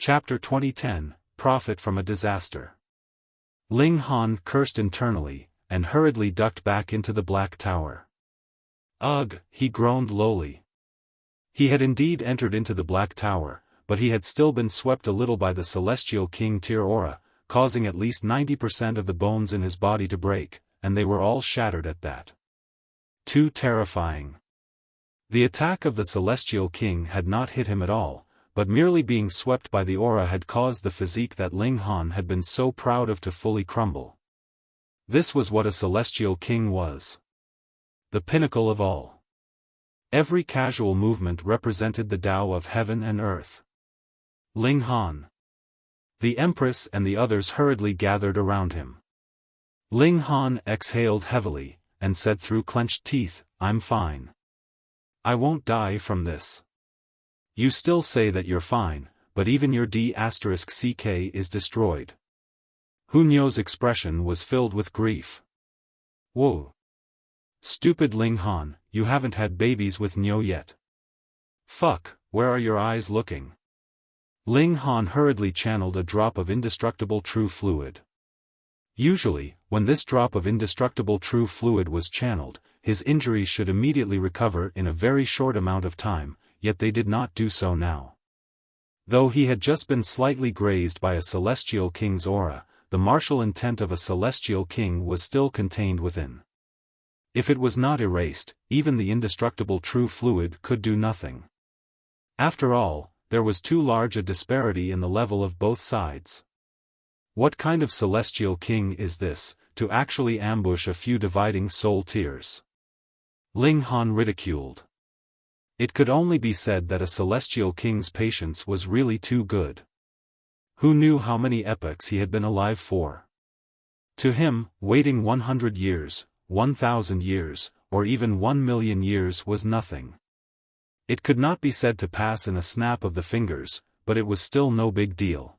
Chapter 2010, Profit from a Disaster. Ling Han cursed internally, and hurriedly ducked back into the Black Tower. Ugh, he groaned lowly. He had indeed entered into the Black Tower, but he had still been swept a little by the Celestial King Tier aura, causing at least 90% of the bones in his body to break, and they were all shattered at that. Too terrifying. The attack of the Celestial King had not hit him at all, but merely being swept by the aura had caused the physique that Ling Han had been so proud of to fully crumble. This was what a Celestial King was. The pinnacle of all. Every casual movement represented the Tao of heaven and earth. Ling Han. The Empress and the others hurriedly gathered around him. Ling Han exhaled heavily, and said through clenched teeth, "I'm fine. I won't die from this." "You still say that you're fine, but even your D**CK is destroyed." Hu Niu's expression was filled with grief. "Whoa. Stupid Ling Han, you haven't had babies with Niu yet. Fuck, where are your eyes looking?" Ling Han hurriedly channeled a drop of indestructible true fluid. Usually, when this drop of indestructible true fluid was channeled, his injuries should immediately recover in a very short amount of time, yet they did not do so now. Though he had just been slightly grazed by a Celestial King's aura, the martial intent of a Celestial King was still contained within. If it was not erased, even the indestructible true fluid could do nothing. After all, there was too large a disparity in the level of both sides. What kind of Celestial King is this, to actually ambush a few dividing soul tiers? Ling Han ridiculed. It could only be said that a Celestial King's patience was really too good. Who knew how many epochs he had been alive for? To him, waiting 100 years, 1,000 years, or even 1,000,000 years was nothing. It could not be said to pass in a snap of the fingers, but it was still no big deal.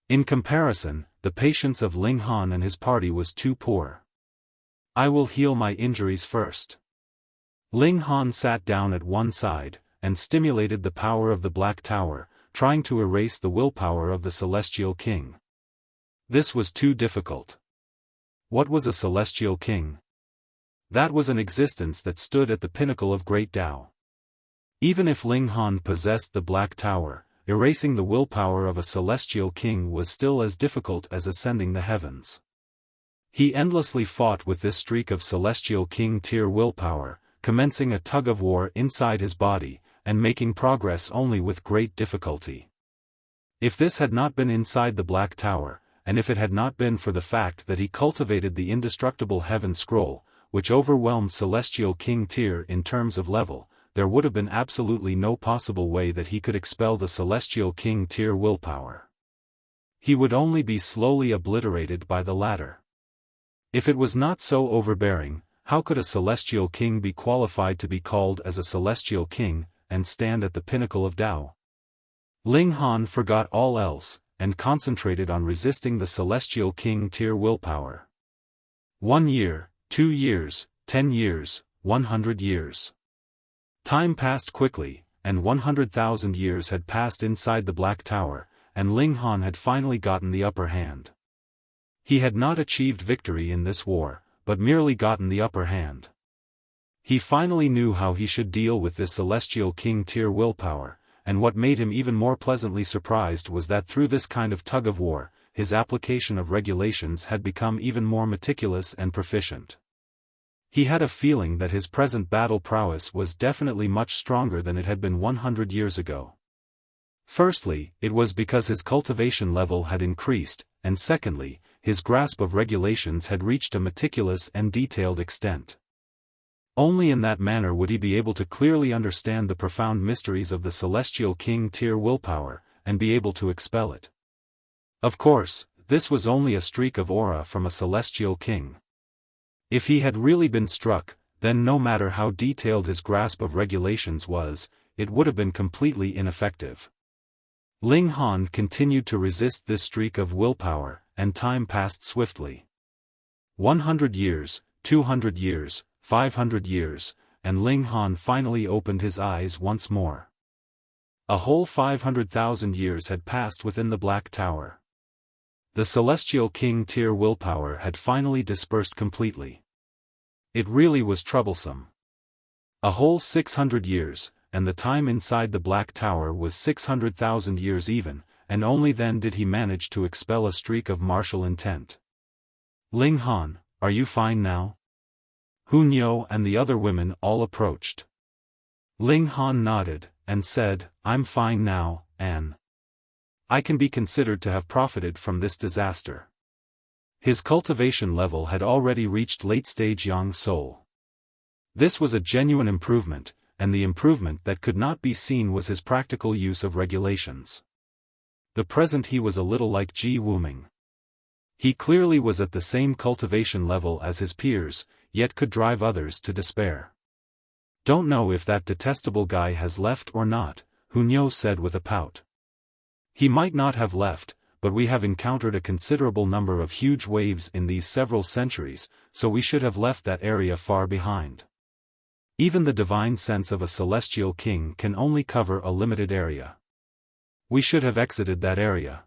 In comparison, the patience of Ling Han and his party was too poor. "I will heal my injuries first." Ling Han sat down at one side, and stimulated the power of the Black Tower, trying to erase the willpower of the Celestial King. This was too difficult. What was a Celestial King? That was an existence that stood at the pinnacle of great Tao. Even if Ling Han possessed the Black Tower, erasing the willpower of a Celestial King was still as difficult as ascending the heavens. He endlessly fought with this streak of Celestial King tier willpower, commencing a tug-of-war inside his body, and making progress only with great difficulty. If this had not been inside the Black Tower, and if it had not been for the fact that he cultivated the indestructible Heaven Scroll, which overwhelmed Celestial King tier in terms of level, there would have been absolutely no possible way that he could expel the Celestial King tier willpower. He would only be slowly obliterated by the latter. If it was not so overbearing, how could a Celestial King be qualified to be called as a Celestial King, and stand at the pinnacle of Tao? Ling Han forgot all else, and concentrated on resisting the Celestial King tier willpower. 1 year, 2 years, 10 years, 100 years. Time passed quickly, and 100,000 years had passed inside the Black Tower, and Ling Han had finally gotten the upper hand. He had not achieved victory in this war, but merely gotten the upper hand. He finally knew how he should deal with this Celestial King tier willpower, and what made him even more pleasantly surprised was that through this kind of tug-of-war, his application of regulations had become even more meticulous and proficient. He had a feeling that his present battle prowess was definitely much stronger than it had been 100 years ago. Firstly, it was because his cultivation level had increased, and secondly, his grasp of regulations had reached a meticulous and detailed extent. Only in that manner would he be able to clearly understand the profound mysteries of the Celestial King tier willpower, and be able to expel it. Of course, this was only a streak of aura from a Celestial King. If he had really been struck, then no matter how detailed his grasp of regulations was, it would have been completely ineffective. Ling Han continued to resist this streak of willpower, and time passed swiftly. 100 years, 200 years, 500 years, and Ling Han finally opened his eyes once more. A whole 500,000 years had passed within the Black Tower. The Celestial King tier willpower had finally dispersed completely. It really was troublesome. A whole 600 years, and the time inside the Black Tower was 600,000 years even, and only then did he manage to expel a streak of martial intent. Ling Han, are you fine now? Hun Yo and the other women all approached. Ling Han nodded, and said, I'm fine now, Anne. I can be considered to have profited from this disaster. His cultivation level had already reached late-stage Yang Soul. This was a genuine improvement, and the improvement that could not be seen was his practical use of regulations. The present he was a little like Ji Wuming. He clearly was at the same cultivation level as his peers, yet could drive others to despair. Don't know if that detestable guy has left or not, Hunyo said with a pout. He might not have left, but we have encountered a considerable number of huge waves in these several centuries, so we should have left that area far behind. Even the divine sense of a celestial king can only cover a limited area. We should have exited that area.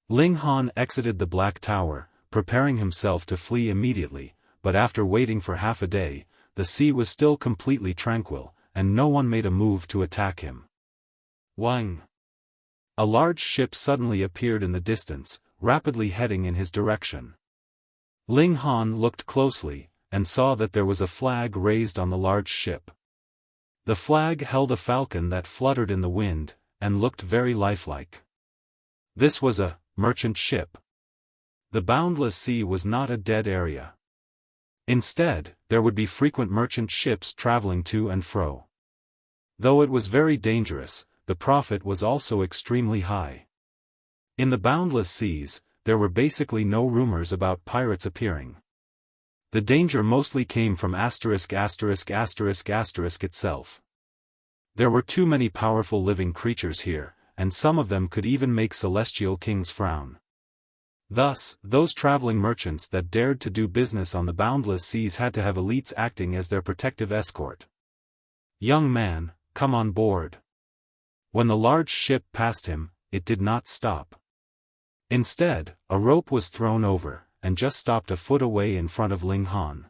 Ling Han exited the Black Tower, preparing himself to flee immediately, but after waiting for half a day, the sea was still completely tranquil, and no one made a move to attack him. Wang! A large ship suddenly appeared in the distance, rapidly heading in his direction. Ling Han looked closely, and saw that there was a flag raised on the large ship. The flag held a falcon that fluttered in the wind, and looked very lifelike. This was a merchant ship. The boundless sea was not a dead area. Instead, there would be frequent merchant ships traveling to and fro. Though it was very dangerous, the profit was also extremely high. In the boundless seas, there were basically no rumors about pirates appearing. The danger mostly came from ***** itself. There were too many powerful living creatures here, and some of them could even make celestial kings frown. Thus, those traveling merchants that dared to do business on the boundless seas had to have elites acting as their protective escort. Young man, come on board. When the large ship passed him, it did not stop. Instead, a rope was thrown over, and just stopped a foot away in front of Ling Han.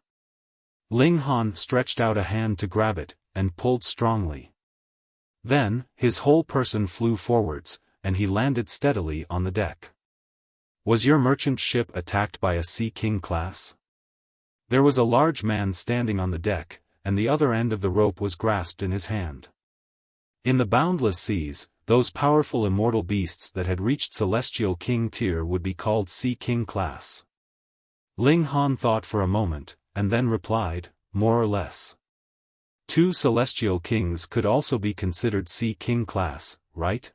Ling Han stretched out a hand to grab it, and pulled strongly. Then, his whole person flew forwards, and he landed steadily on the deck. Was your merchant ship attacked by a Sea King class? There was a large man standing on the deck, and the other end of the rope was grasped in his hand. In the boundless seas, those powerful immortal beasts that had reached Celestial King tier would be called Sea King class. Ling Han thought for a moment, and then replied, more or less. 2 Celestial Kings could also be considered Sea King class, right?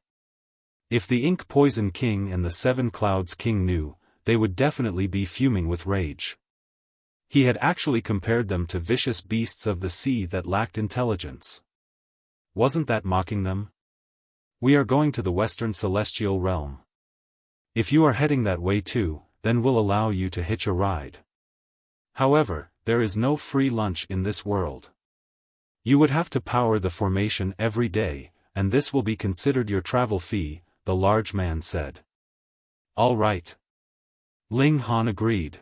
If the Ink Poison King and the 7 Clouds King knew, they would definitely be fuming with rage. He had actually compared them to vicious beasts of the sea that lacked intelligence. Wasn't that mocking them? We are going to the Western Celestial Realm. If you are heading that way too, then we'll allow you to hitch a ride. However, there is no free lunch in this world. You would have to power the formation every day, and this will be considered your travel fee, the large man said. All right. Ling Han agreed.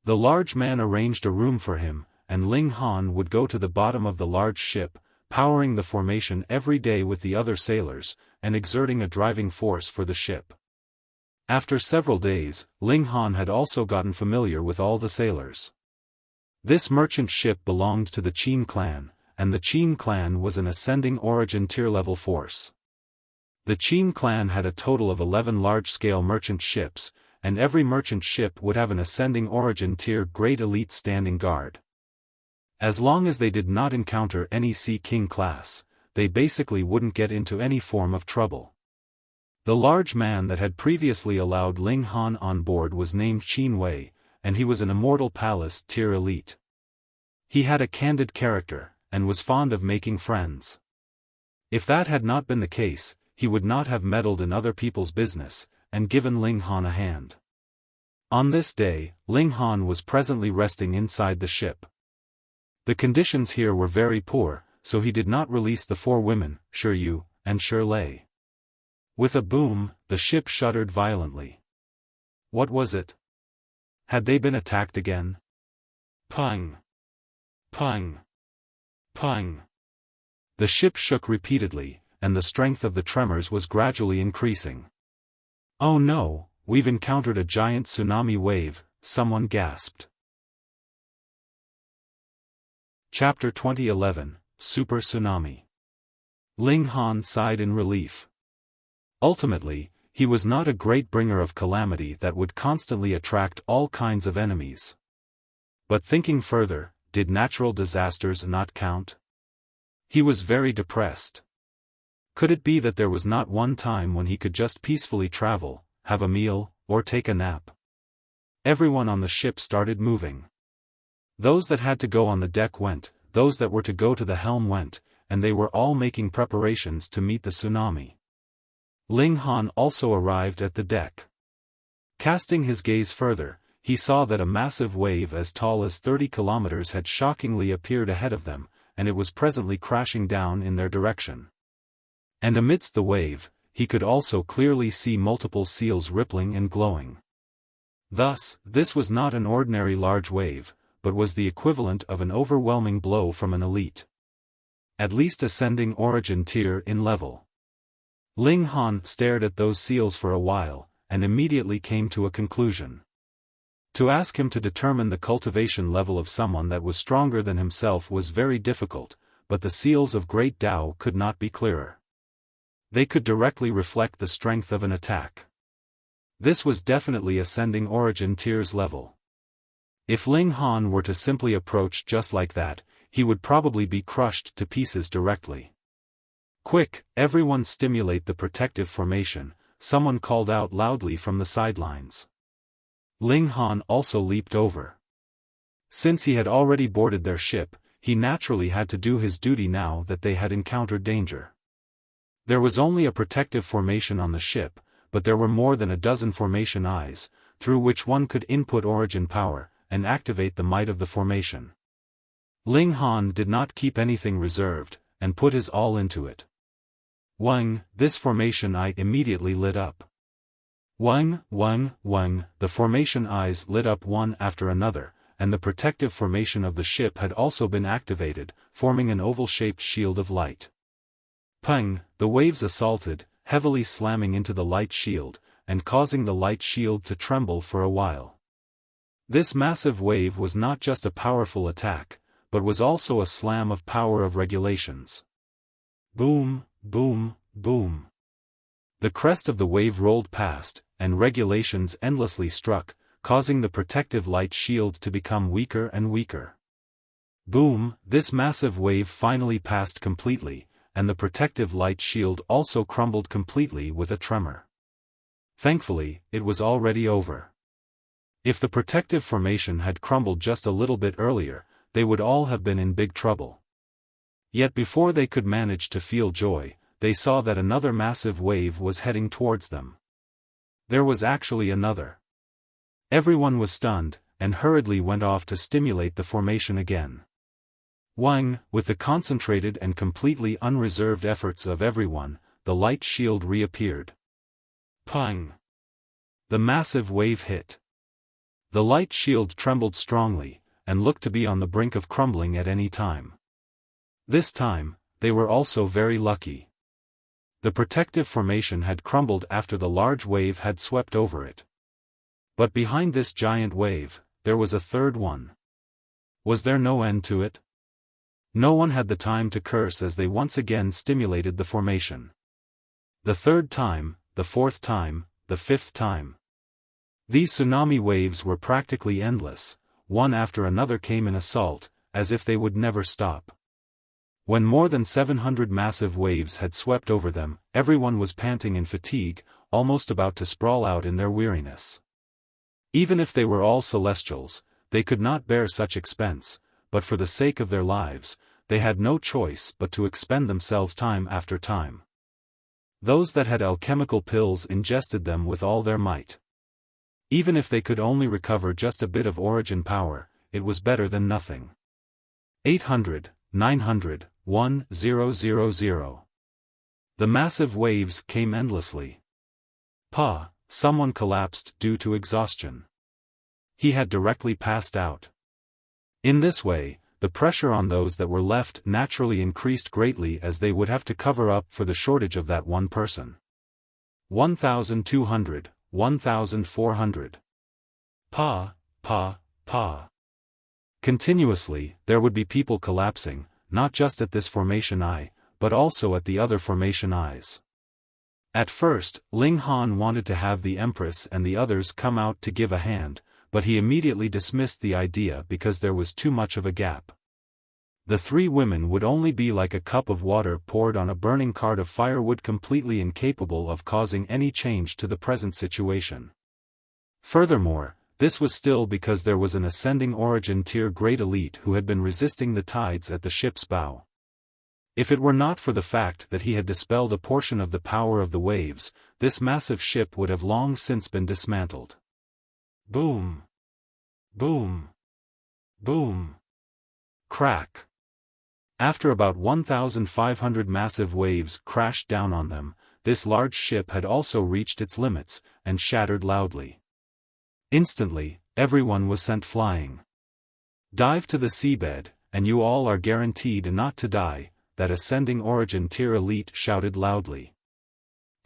The large man arranged a room for him, and Ling Han would go to the bottom of the large ship, powering the formation every day with the other sailors, and exerting a driving force for the ship. After several days, Ling Han had also gotten familiar with all the sailors. This merchant ship belonged to the Qin clan, and the Qin clan was an ascending origin tier-level force. The Qin clan had a total of 11 large-scale merchant ships, and every merchant ship would have an ascending origin tier great elite standing guard. As long as they did not encounter any Sea King class, they basically wouldn't get into any form of trouble. The large man that had previously allowed Ling Han on board was named Qin Wei, and he was an immortal palace tier elite. He had a candid character, and was fond of making friends. If that had not been the case, he would not have meddled in other people's business, and given Ling Han a hand. On this day, Ling Han was presently resting inside the ship. The conditions here were very poor, so he did not release the 4 women, Shiyu, and sure lay. With a boom, the ship shuddered violently. What was it? Had they been attacked again? Pung! Pung! Pung! The ship shook repeatedly, and the strength of the tremors was gradually increasing. Oh no, we've encountered a giant tsunami wave, someone gasped. Chapter 2011, Super Tsunami. Ling Han sighed in relief. Ultimately, he was not a great bringer of calamity that would constantly attract all kinds of enemies. But thinking further, did natural disasters not count? He was very depressed. Could it be that there was not one time when he could just peacefully travel, have a meal, or take a nap? Everyone on the ship started moving. Those that had to go on the deck went, those that were to go to the helm went, and they were all making preparations to meet the tsunami. Ling Han also arrived at the deck. Casting his gaze further, he saw that a massive wave as tall as 30 kilometers had shockingly appeared ahead of them, and it was presently crashing down in their direction. And amidst the wave, he could also clearly see multiple seals rippling and glowing. Thus, this was not an ordinary large wave, but was the equivalent of an overwhelming blow from an elite, at least ascending origin tier in level. Ling Han stared at those seals for a while, and immediately came to a conclusion. To ask him to determine the cultivation level of someone that was stronger than himself was very difficult, but the seals of Great Tao could not be clearer. They could directly reflect the strength of an attack. This was definitely ascending origin tiers level. If Ling Han were to simply approach just like that, he would probably be crushed to pieces directly. Quick, everyone stimulate the protective formation, someone called out loudly from the sidelines. Ling Han also leaped over. Since he had already boarded their ship, he naturally had to do his duty now that they had encountered danger. There was only a protective formation on the ship, but there were more than a dozen formation eyes, through which one could input origin power, and activate the might of the formation. Ling Han did not keep anything reserved, and put his all into it. Wang, this formation eye immediately lit up. Wang, Wang, Wang, the formation eyes lit up one after another, and the protective formation of the ship had also been activated, forming an oval-shaped shield of light. Peng, the waves assaulted, heavily slamming into the light shield, and causing the light shield to tremble for a while. This massive wave was not just a powerful attack, but was also a slam of power of regulations. Boom, boom, boom. The crest of the wave rolled past, and regulations endlessly struck, causing the protective light shield to become weaker and weaker. Boom, this massive wave finally passed completely, and the protective light shield also crumbled completely with a tremor. Thankfully, it was already over. If the protective formation had crumbled just a little bit earlier, they would all have been in big trouble. Yet before they could manage to feel joy, they saw that another massive wave was heading towards them. There was actually another. Everyone was stunned, and hurriedly went off to stimulate the formation again. Wang, with the concentrated and completely unreserved efforts of everyone, the light shield reappeared. Pang! The massive wave hit. The light shield trembled strongly, and looked to be on the brink of crumbling at any time. This time, they were also very lucky. The protective formation had crumbled after the large wave had swept over it. But behind this giant wave, there was a third one. Was there no end to it? No one had the time to curse as they once again stimulated the formation. The third time, the fourth time, the fifth time. These tsunami waves were practically endless, one after another came in assault, as if they would never stop. When more than 700 massive waves had swept over them, everyone was panting in fatigue, almost about to sprawl out in their weariness. Even if they were all celestials, they could not bear such expense, but for the sake of their lives, they had no choice but to expend themselves time after time. Those that had alchemical pills ingested them with all their might. Even if they could only recover just a bit of origin power, it was better than nothing. 800, 900, 1000. The The massive waves came endlessly. Someone collapsed due to exhaustion. He had directly passed out. In this way, the pressure on those that were left naturally increased greatly, as they would have to cover up for the shortage of that one person. 1,200, 1,400. Continuously, there would be people collapsing, not just at this formation eye, but also at the other formation eyes. At first, Ling Han wanted to have the Empress and the others come out to give a hand, but he immediately dismissed the idea because there was too much of a gap. The three women would only be like a cup of water poured on a burning cart of firewood, completely incapable of causing any change to the present situation. Furthermore, this was still because there was an ascending origin tier great elite who had been resisting the tides at the ship's bow. If it were not for the fact that he had dispelled a portion of the power of the waves, this massive ship would have long since been dismantled. Boom! Boom! Boom! Crack! After about 1,500 massive waves crashed down on them, this large ship had also reached its limits, and shattered loudly. Instantly, everyone was sent flying. Dive to the seabed, and you all are guaranteed not to die, that ascending origin tier elite shouted loudly.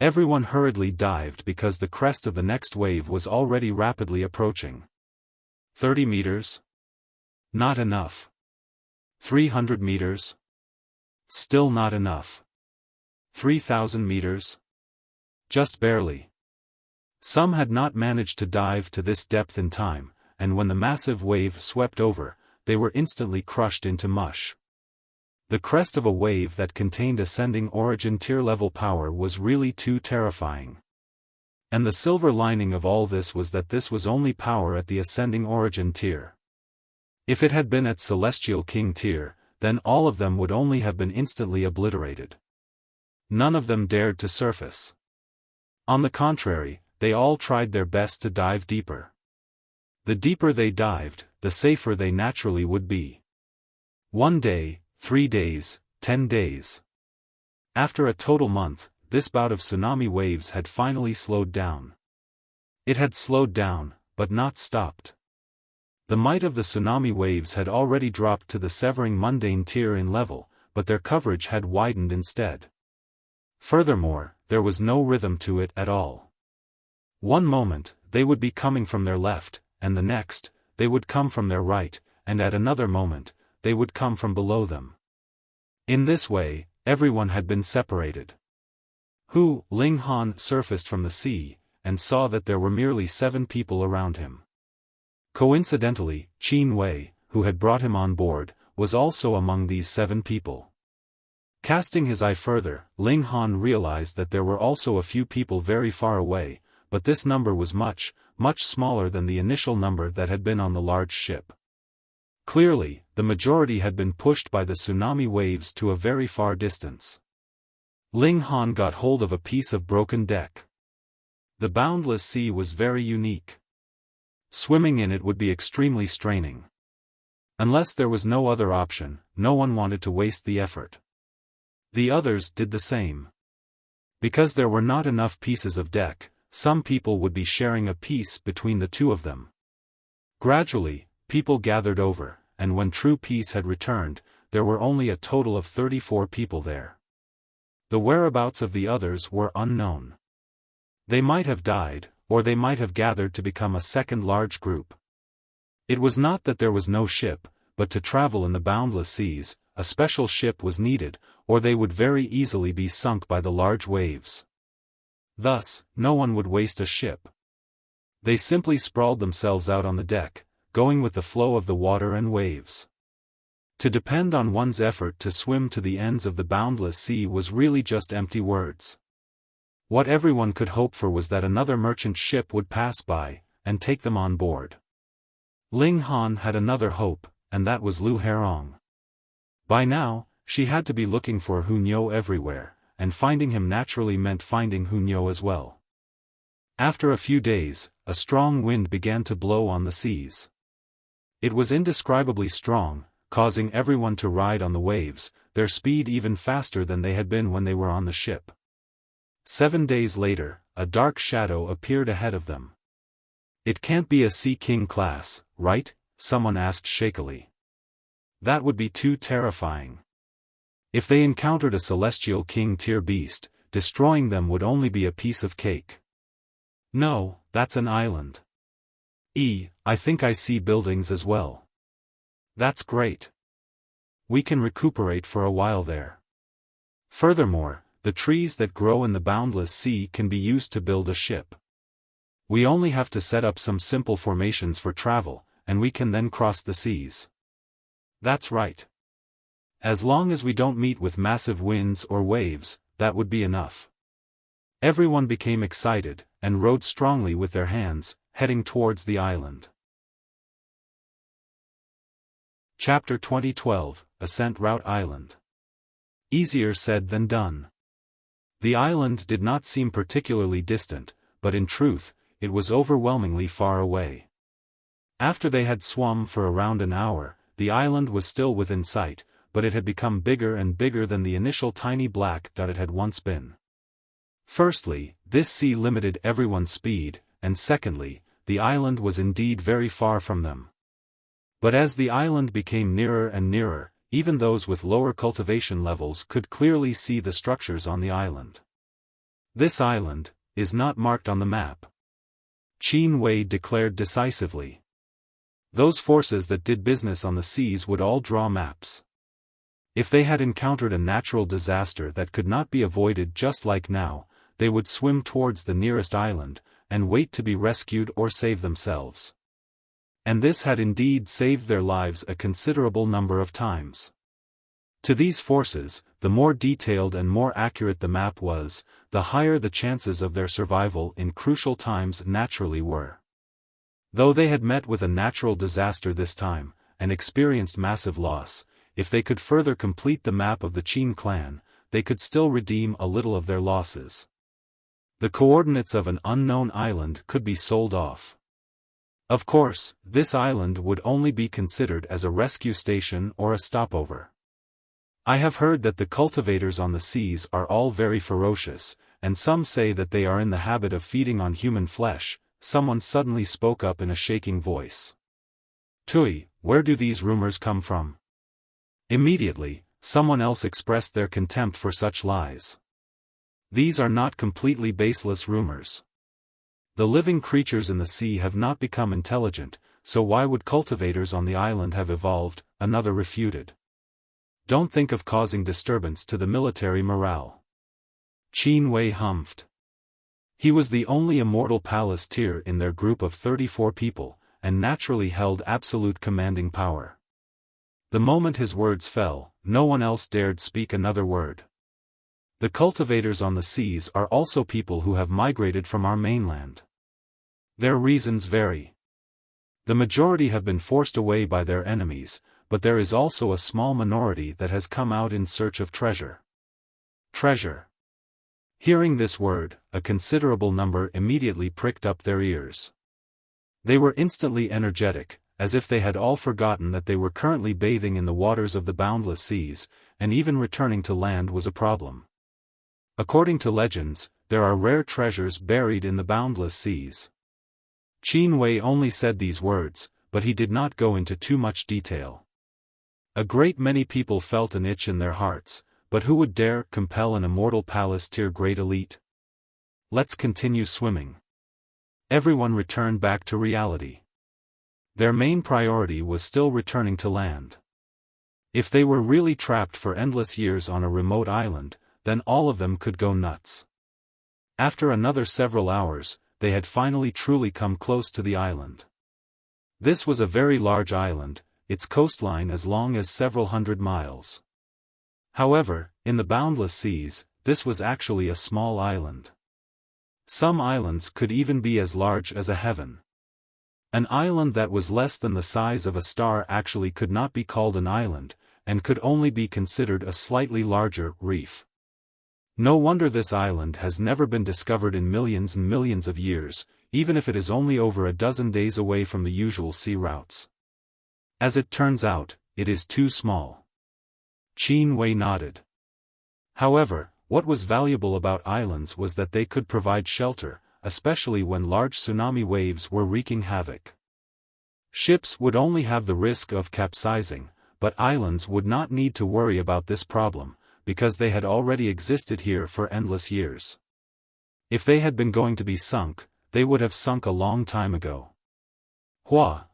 Everyone hurriedly dived because the crest of the next wave was already rapidly approaching. 30 meters? Not enough. 300 meters? Still not enough. 3,000 meters? Just barely. Some had not managed to dive to this depth in time, and when the massive wave swept over, they were instantly crushed into mush. The crest of a wave that contained ascending origin tier level power was really too terrifying. And the silver lining of all this was that this was only power at the ascending origin tier. If it had been at celestial king tier, then all of them would only have been instantly obliterated. None of them dared to surface. On the contrary, they all tried their best to dive deeper. The deeper they dived, the safer they naturally would be. 1 day, 3 days, 10 days. After a total month, this bout of tsunami waves had finally slowed down. It had slowed down, but not stopped. The might of the tsunami waves had already dropped to the severing mundane tier in level, but their coverage had widened instead. Furthermore, there was no rhythm to it at all. One moment, they would be coming from their left, and the next, they would come from their right, and at another moment, they would come from below them. In this way, everyone had been separated. Ling Han surfaced from the sea, and saw that there were merely 7 people around him. Coincidentally, Qin Wei, who had brought him on board, was also among these 7 people. Casting his eye further, Ling Han realized that there were also a few people very far away, but this number was much, much smaller than the initial number that had been on the large ship. Clearly, the majority had been pushed by the tsunami waves to a very far distance. Ling Han got hold of a piece of broken deck. The boundless sea was very unique. Swimming in it would be extremely straining. Unless there was no other option, no one wanted to waste the effort. The others did the same. Because there were not enough pieces of deck, some people would be sharing a piece between the two of them. Gradually, people gathered over, and when true peace had returned, there were only a total of 34 people there. The whereabouts of the others were unknown. They might have died, or they might have gathered to become a second large group. It was not that there was no ship, but to travel in the boundless seas, a special ship was needed, or they would very easily be sunk by the large waves. Thus, no one would waste a ship. They simply sprawled themselves out on the deck, going with the flow of the water and waves. To depend on one's effort to swim to the ends of the boundless sea was really just empty words. What everyone could hope for was that another merchant ship would pass by, and take them on board. Ling Han had another hope, and that was Lu Herong. By now, she had to be looking for Hunyo everywhere, and finding him naturally meant finding Hunyo as well. After a few days, a strong wind began to blow on the seas. It was indescribably strong, causing everyone to ride on the waves, their speed even faster than they had been when they were on the ship. 7 days later, a dark shadow appeared ahead of them. "It can't be a Sea King class, right?" someone asked shakily. "That would be too terrifying. If they encountered a Celestial King tier beast, destroying them would only be a piece of cake." "No, that's an island. I think I see buildings as well." "That's great. We can recuperate for a while there. Furthermore, the trees that grow in the boundless sea can be used to build a ship. We only have to set up some simple formations for travel, and we can then cross the seas." "That's right. As long as we don't meet with massive winds or waves, that would be enough." Everyone became excited, and rowed strongly with their hands, heading towards the island. Chapter 2012, Ascent Route Island. Easier said than done. The island did not seem particularly distant, but in truth, it was overwhelmingly far away. After they had swum for around an hour, the island was still within sight, but it had become bigger and bigger than the initial tiny black dot it had once been. Firstly, this sea limited everyone's speed, and secondly, the island was indeed very far from them. But as the island became nearer and nearer, even those with lower cultivation levels could clearly see the structures on the island. "This island is not marked on the map," Qin Wei declared decisively. Those forces that did business on the seas would all draw maps. If they had encountered a natural disaster that could not be avoided just like now, they would swim towards the nearest island, and wait to be rescued or save themselves. And this had indeed saved their lives a considerable number of times. To these forces, the more detailed and more accurate the map was, the higher the chances of their survival in crucial times naturally were. Though they had met with a natural disaster this time, and experienced massive loss, if they could further complete the map of the Qin clan, they could still redeem a little of their losses. The coordinates of an unknown island could be sold off. Of course, this island would only be considered as a rescue station or a stopover. "I have heard that the cultivators on the seas are all very ferocious, and some say that they are in the habit of feeding on human flesh," someone suddenly spoke up in a shaking voice. "Tui, where do these rumors come from?" Immediately, someone else expressed their contempt for such lies. "These are not completely baseless rumors. The living creatures in the sea have not become intelligent, so why would cultivators on the island have evolved?" another refuted. "Don't think of causing disturbance to the military morale." Qin Wei humphed. He was the only immortal palace tier in their group of 34 people, and naturally held absolute commanding power. The moment his words fell, no one else dared speak another word. "The cultivators on the seas are also people who have migrated from our mainland. Their reasons vary. The majority have been forced away by their enemies, but there is also a small minority that has come out in search of treasure." Treasure. Hearing this word, a considerable number immediately pricked up their ears. They were instantly energetic, as if they had all forgotten that they were currently bathing in the waters of the boundless seas, and even returning to land was a problem. According to legends, there are rare treasures buried in the boundless seas. Qin Wei only said these words, but he did not go into too much detail. A great many people felt an itch in their hearts, but who would dare compel an immortal palace tier great elite? "Let's continue swimming." Everyone returned back to reality. Their main priority was still returning to land. If they were really trapped for endless years on a remote island, then all of them could go nuts. After another several hours, they had finally truly come close to the island. This was a very large island, its coastline as long as several hundred miles. However, in the boundless seas, this was actually a small island. Some islands could even be as large as a heaven. An island that was less than the size of a star actually could not be called an island, and could only be considered a slightly larger reef. No wonder this island has never been discovered in millions and millions of years, even if it is only over a dozen days away from the usual sea routes. As it turns out, it is too small. Qin Wei nodded. However, What was valuable about islands was that they could provide shelter, especially when large tsunami waves were wreaking havoc. Ships would only have the risk of capsizing, but islands would not need to worry about this problem, because they had already existed here for endless years. If they had been going to be sunk, they would have sunk a long time ago.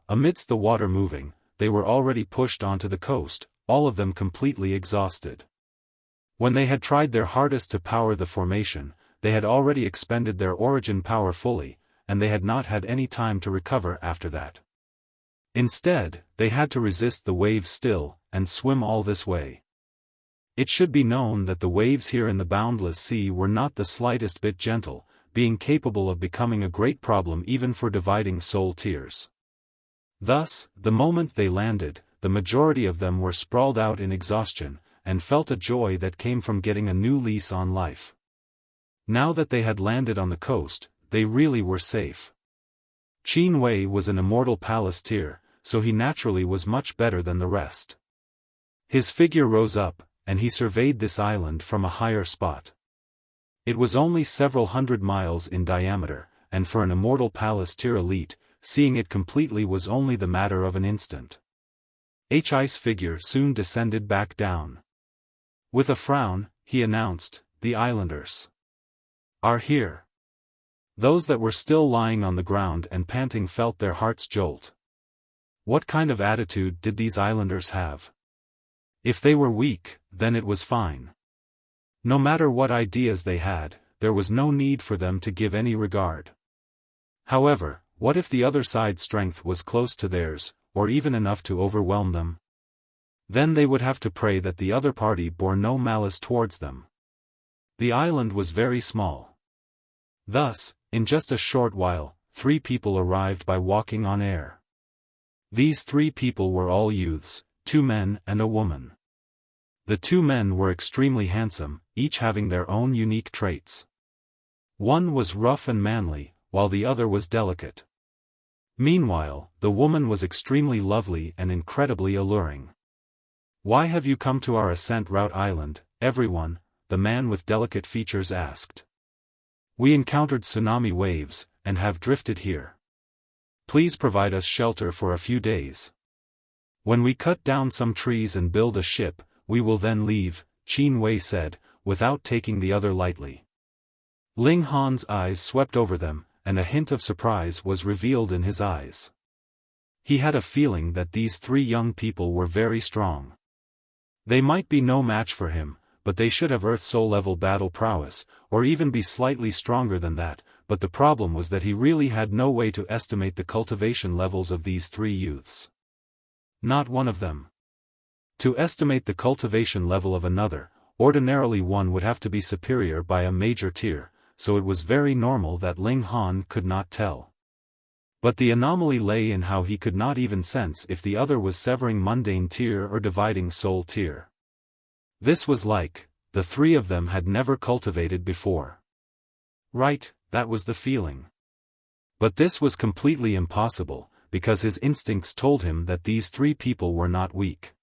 Amidst the water moving, they were already pushed onto the coast, all of them completely exhausted. When they had tried their hardest to power the formation, they had already expended their origin power fully, and they had not had any time to recover after that. Instead, they had to resist the waves still, and swim all this way. It should be known that the waves here in the boundless sea were not the slightest bit gentle, being capable of becoming a great problem even for dividing soul tiers. Thus, the moment they landed, the majority of them were sprawled out in exhaustion, and felt a joy that came from getting a new lease on life. Now that they had landed on the coast, they really were safe. Qin Wei was an immortal palace tier, so he naturally was much better than the rest. His figure rose up, and he surveyed this island from a higher spot. It was only several hundred miles in diameter, and for an immortal palace tier elite, seeing it completely was only the matter of an instant. Hi's figure soon descended back down. With a frown, he announced, "The islanders are here." Those that were still lying on the ground and panting felt their hearts jolt. What kind of attitude did these islanders have? If they were weak, then it was fine. No matter what ideas they had, there was no need for them to give any regard. However, what if the other side's strength was close to theirs, or even enough to overwhelm them? Then they would have to pray that the other party bore no malice towards them. The island was very small. Thus, in just a short while, 3 people arrived by walking on air. These 3 people were all youths, 2 men and a woman. The 2 men were extremely handsome, each having their own unique traits. One was rough and manly, while the other was delicate. Meanwhile, the woman was extremely lovely and incredibly alluring. "Why have you come to our Ascent route island, everyone?" the man with delicate features asked. "We encountered tsunami waves, and have drifted here. Please provide us shelter for a few days. When we cut down some trees and build a ship, we will then leave," Qin Wei said, without taking the other lightly. Ling Han's eyes swept over them, and a hint of surprise was revealed in his eyes. He had a feeling that these 3 young people were very strong. They might be no match for him, but they should have Earth-Soul level battle prowess, or even be slightly stronger than that, but the problem was that he really had no way to estimate the cultivation levels of these 3 youths. Not one of them. To estimate the cultivation level of another, ordinarily one would have to be superior by a major tier, so it was very normal that Ling Han could not tell. But the anomaly lay in how he could not even sense if the other was severing mundane tier or dividing soul tier. This was like, the 3 of them had never cultivated before. Right, that was the feeling. But this was completely impossible, because his instincts told him that these 3 people were not weak.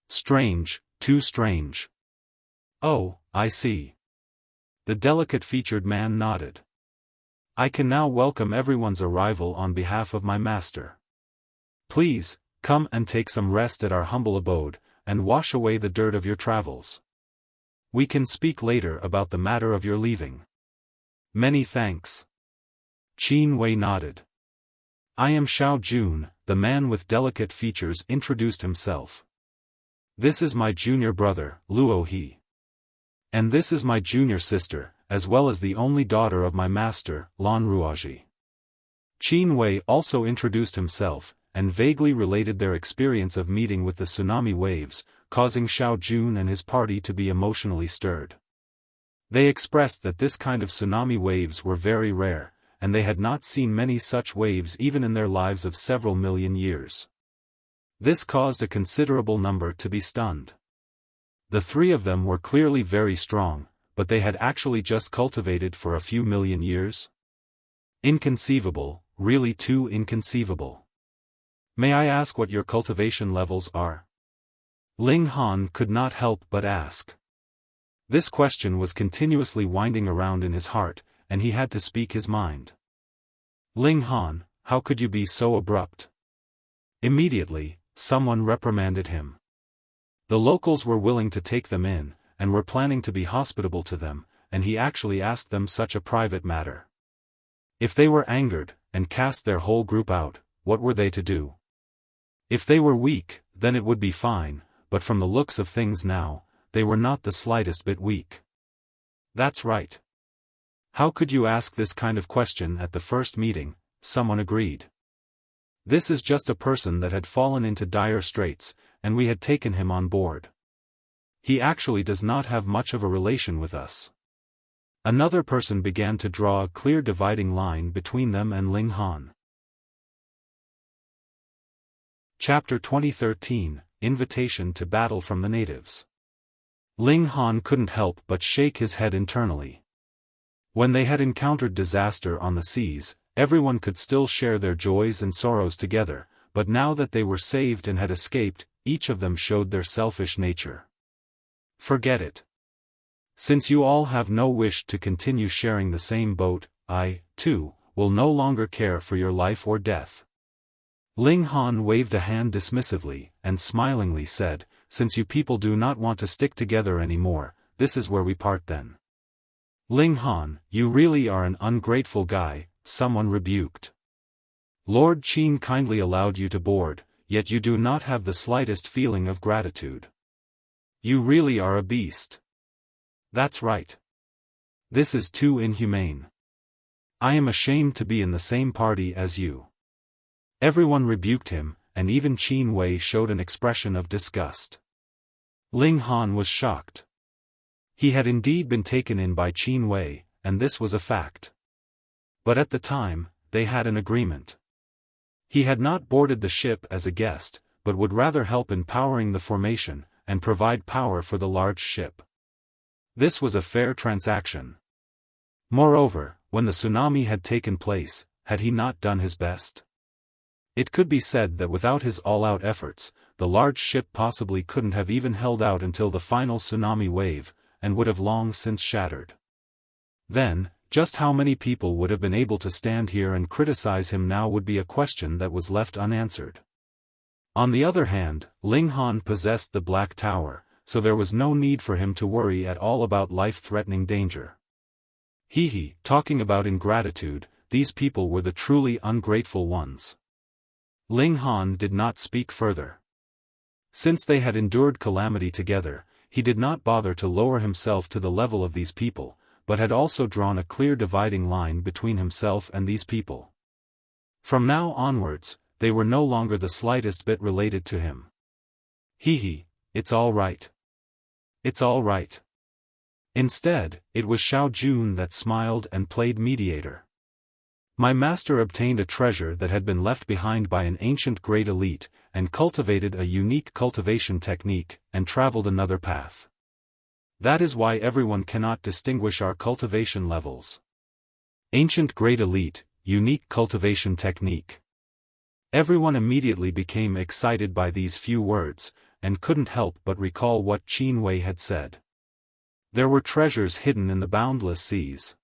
Strange, too strange. "Oh, I see." The delicate-featured man nodded. "I can now welcome everyone's arrival on behalf of my master. Please, come and take some rest at our humble abode, and wash away the dirt of your travels. We can speak later about the matter of your leaving." "Many thanks." Qin Wei nodded. "I am Xiao Jun," the man with delicate features introduced himself. "This is my junior brother, Luo He. And this is my junior sister, as well as the only daughter of my master, Lan Ruaji." Qin Wei also introduced himself, and vaguely related their experience of meeting with the tsunami waves, causing Xiao Jun and his party to be emotionally stirred. They expressed that this kind of tsunami waves were very rare, and they had not seen many such waves even in their lives of several million years. This caused a considerable number to be stunned. The 3 of them were clearly very strong, but they had actually just cultivated for a few million years? Inconceivable, really too inconceivable. "May I ask what your cultivation levels are?" Ling Han could not help but ask. This question was continuously winding around in his heart, and he had to speak his mind. Ling Han, how could you be so abrupt? Immediately, someone reprimanded him. The locals were willing to take them in, and were planning to be hospitable to them, and he actually asked them such a private matter. If they were angered, and cast their whole group out, what were they to do? If they were weak, then it would be fine, but from the looks of things now, they were not the slightest bit weak. That's right. How could you ask this kind of question at the first meeting? Someone agreed. This is just a person that had fallen into dire straits, and we had taken him on board. He actually does not have much of a relation with us. Another person began to draw a clear dividing line between them and Ling Han. Chapter 2013, Invitation to Battle from the Natives. Ling Han couldn't help but shake his head internally. When they had encountered disaster on the seas, everyone could still share their joys and sorrows together, but now that they were saved and had escaped, each of them showed their selfish nature. Forget it. Since you all have no wish to continue sharing the same boat, I, too, will no longer care for your life or death. Ling Han waved a hand dismissively, and smilingly said, since you people do not want to stick together anymore, this is where we part then. Ling Han, you really are an ungrateful guy, someone rebuked. Lord Qin kindly allowed you to board, yet you do not have the slightest feeling of gratitude. You really are a beast. That's right. This is too inhumane. I am ashamed to be in the same party as you. Everyone rebuked him, and even Qin Wei showed an expression of disgust. Ling Han was shocked. He had indeed been taken in by Qin Wei, and this was a fact. But at the time, they had an agreement. He had not boarded the ship as a guest, but would rather help in powering the formation, and provide power for the large ship. This was a fair transaction. Moreover, when the tsunami had taken place, had he not done his best? It could be said that without his all-out efforts, the large ship possibly couldn't have even held out until the final tsunami wave, and would have long since shattered. Then, just how many people would have been able to stand here and criticize him now would be a question that was left unanswered. On the other hand, Ling Han possessed the Black Tower, so there was no need for him to worry at all about life-threatening danger. Talking about ingratitude, these people were the truly ungrateful ones. Ling Han did not speak further. Since they had endured calamity together, he did not bother to lower himself to the level of these people, but had also drawn a clear dividing line between himself and these people. From now onwards, they were no longer the slightest bit related to him. It's all right. It's all right. Instead, it was Xiao Jun that smiled and played mediator. My master obtained a treasure that had been left behind by an ancient great elite, and cultivated a unique cultivation technique, and traveled another path. That is why everyone cannot distinguish our cultivation levels. Ancient great elite, unique cultivation technique. Everyone immediately became excited by these few words, and couldn't help but recall what Qin Wei had said. There were treasures hidden in the boundless seas.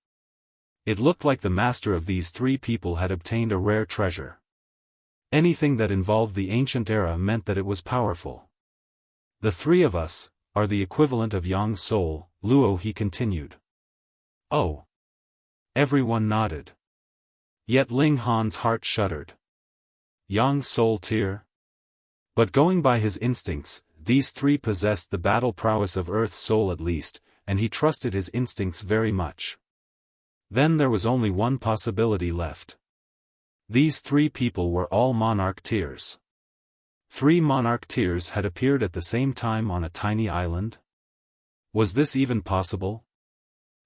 It looked like the master of these three people had obtained a rare treasure. Anything that involved the ancient era meant that it was powerful. The three of us are the equivalent of Yang Soul, Luo, he continued. Oh. Everyone nodded. Yet Ling Han's heart shuddered. Yang Soul tier? But going by his instincts, these three possessed the battle prowess of Earth Soul at least, and he trusted his instincts very much. Then there was only one possibility left. These three people were all monarch tiers. 3 monarch tiers had appeared at the same time on a tiny island? Was this even possible?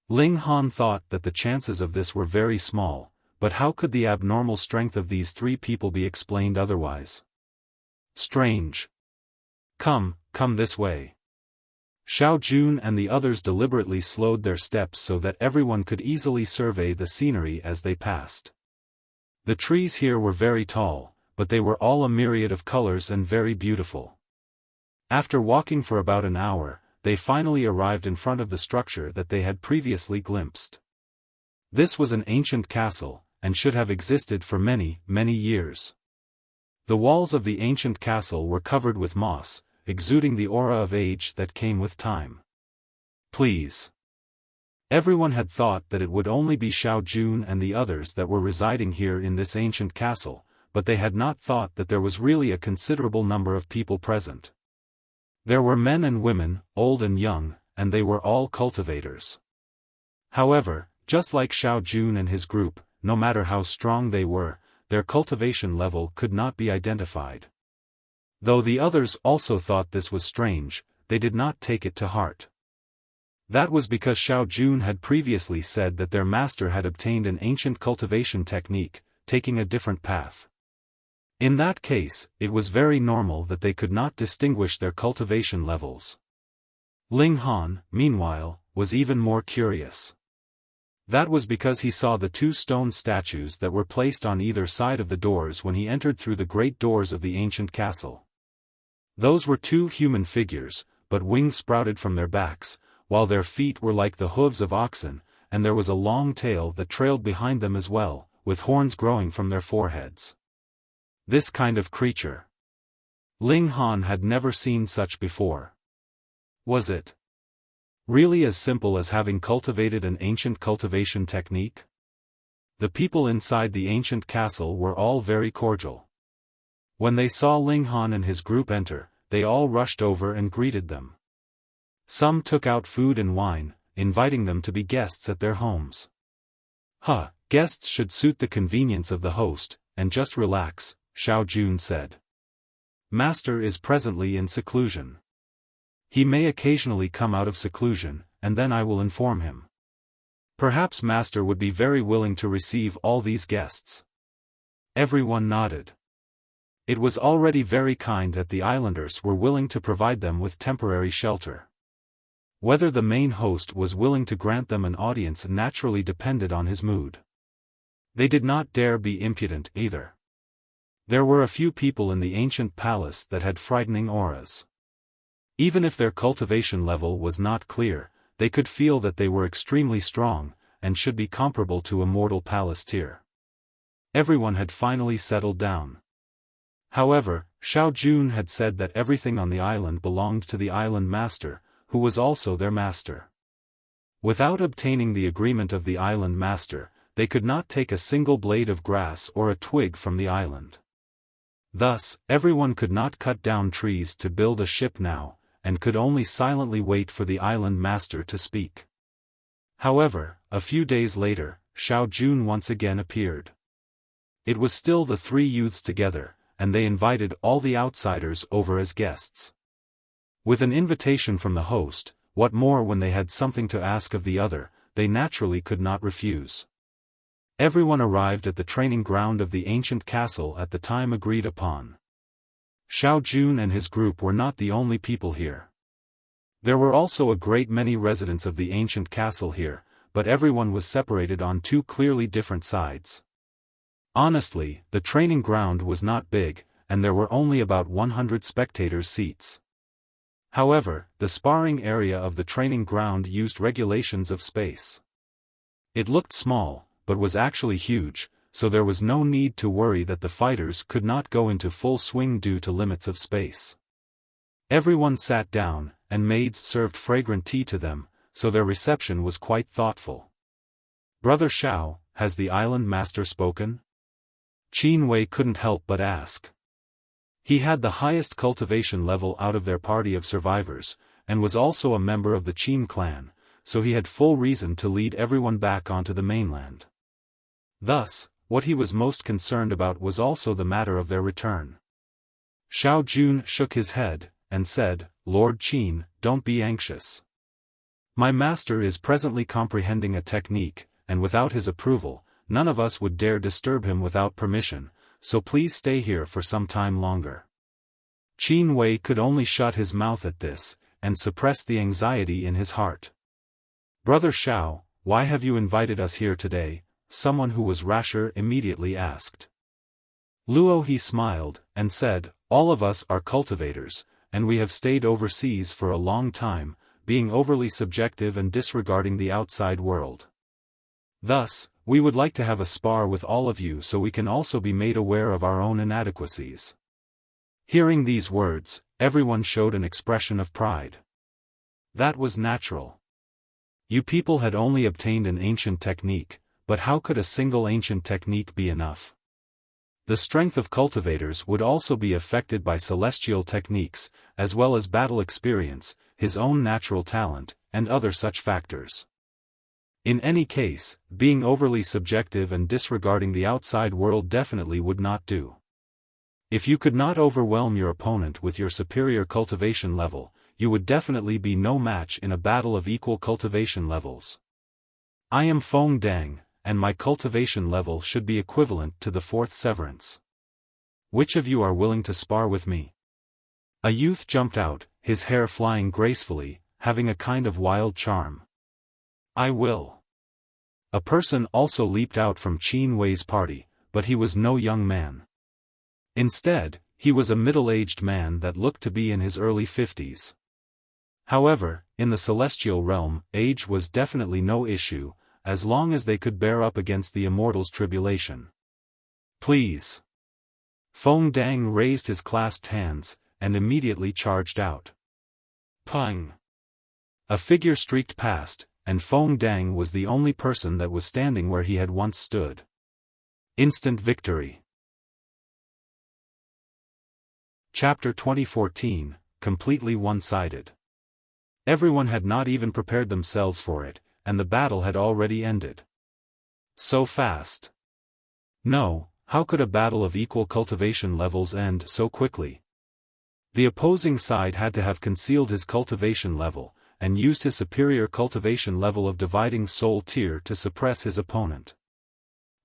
Ling Han thought that the chances of this were very small, but how could the abnormal strength of these 3 people be explained otherwise? Strange. Come this way. Xiao Jun and the others deliberately slowed their steps so that everyone could easily survey the scenery as they passed. The trees here were very tall, but they were all a myriad of colors and very beautiful. After walking for about an hour, they finally arrived in front of the structure that they had previously glimpsed. This was an ancient castle, and should have existed for many, many years. The walls of the ancient castle were covered with moss, exuding the aura of age that came with time. Please. Everyone had thought that it would only be Xiao Jun and the others that were residing here in this ancient castle, but they had not thought that there was really a considerable number of people present. There were men and women, old and young, and they were all cultivators. However, just like Xiao Jun and his group, no matter how strong they were, their cultivation level could not be identified. Though the others also thought this was strange, they did not take it to heart. That was because Xiao Jun had previously said that their master had obtained an ancient cultivation technique, taking a different path. In that case, it was very normal that they could not distinguish their cultivation levels. Ling Han, meanwhile, was even more curious. That was because he saw the two stone statues that were placed on either side of the doors when he entered through the great doors of the ancient castle. Those were two human figures, but wings sprouted from their backs, while their feet were like the hooves of oxen, and there was a long tail that trailed behind them as well, with horns growing from their foreheads. This kind of creature. Ling Han had never seen such before. Was it really as simple as having cultivated an ancient cultivation technique? The people inside the ancient castle were all very cordial. When they saw Ling Han and his group enter, they all rushed over and greeted them. Some took out food and wine, inviting them to be guests at their homes. Guests should suit the convenience of the host, and just relax, Xiao Jun said. Master is presently in seclusion. He may occasionally come out of seclusion, and then I will inform him. Perhaps Master would be very willing to receive all these guests. Everyone nodded. It was already very kind that the islanders were willing to provide them with temporary shelter. Whether the main host was willing to grant them an audience naturally depended on his mood. They did not dare be impudent either. There were a few people in the ancient palace that had frightening auras. Even if their cultivation level was not clear, they could feel that they were extremely strong, and should be comparable to a mortal palace tier. Everyone had finally settled down. However, Xiao Jun had said that everything on the island belonged to the island master, who was also their master. Without obtaining the agreement of the island master, they could not take a single blade of grass or a twig from the island. Thus, everyone could not cut down trees to build a ship now, and could only silently wait for the island master to speak. However, a few days later, Xiao Jun once again appeared. It was still the three youths together, and they invited all the outsiders over as guests. With an invitation from the host, what more when they had something to ask of the other, they naturally could not refuse. Everyone arrived at the training ground of the ancient castle at the time agreed upon. Xiao Jun and his group were not the only people here. There were also a great many residents of the ancient castle here, but everyone was separated on two clearly different sides. Honestly, the training ground was not big, and there were only about 100 spectators' seats. However, the sparring area of the training ground used regulations of space. It looked small, but was actually huge, so there was no need to worry that the fighters could not go into full swing due to limits of space. Everyone sat down, and maids served fragrant tea to them, so their reception was quite thoughtful. "Brother Xiao, has the island master spoken?" Qin Wei couldn't help but ask. He had the highest cultivation level out of their party of survivors, and was also a member of the Qin clan, so he had full reason to lead everyone back onto the mainland. Thus, what he was most concerned about was also the matter of their return. Xiao Jun shook his head, and said, "Lord Qin, don't be anxious. My master is presently comprehending a technique, and without his approval, none of us would dare disturb him without permission, so please stay here for some time longer." Qin Wei could only shut his mouth at this, and suppress the anxiety in his heart. "Brother Xiao, why have you invited us here today?" someone who was rasher immediately asked. Luo he smiled, and said, "All of us are cultivators, and we have stayed overseas for a long time, being overly subjective and disregarding the outside world. Thus, we would like to have a spar with all of you so we can also be made aware of our own inadequacies. Hearing these words, everyone showed an expression of pride. That was natural. You people had only obtained an ancient technique, but how could a single ancient technique be enough? The strength of cultivators would also be affected by celestial techniques, as well as battle experience, his own natural talent, and other such factors. In any case, being overly subjective and disregarding the outside world definitely would not do. If you could not overwhelm your opponent with your superior cultivation level, you would definitely be no match in a battle of equal cultivation levels. I am Feng Dang, and my cultivation level should be equivalent to the fourth severance. Which of you are willing to spar with me? A youth jumped out, his hair flying gracefully, having a kind of wild charm. I will. A person also leaped out from Qin Wei's party, but he was no young man. Instead, he was a middle-aged man that looked to be in his early 50s. However, in the celestial realm, age was definitely no issue, as long as they could bear up against the immortals' tribulation. Please. Feng Dang raised his clasped hands, and immediately charged out. Pung! A figure streaked past, and Feng Dang was the only person that was standing where he had once stood. Instant victory. Chapter 2014, completely one-sided. Everyone had not even prepared themselves for it, and the battle had already ended. So fast. No, how could a battle of equal cultivation levels end so quickly? The opposing side had to have concealed his cultivation level, and used his superior cultivation level of dividing soul tier to suppress his opponent.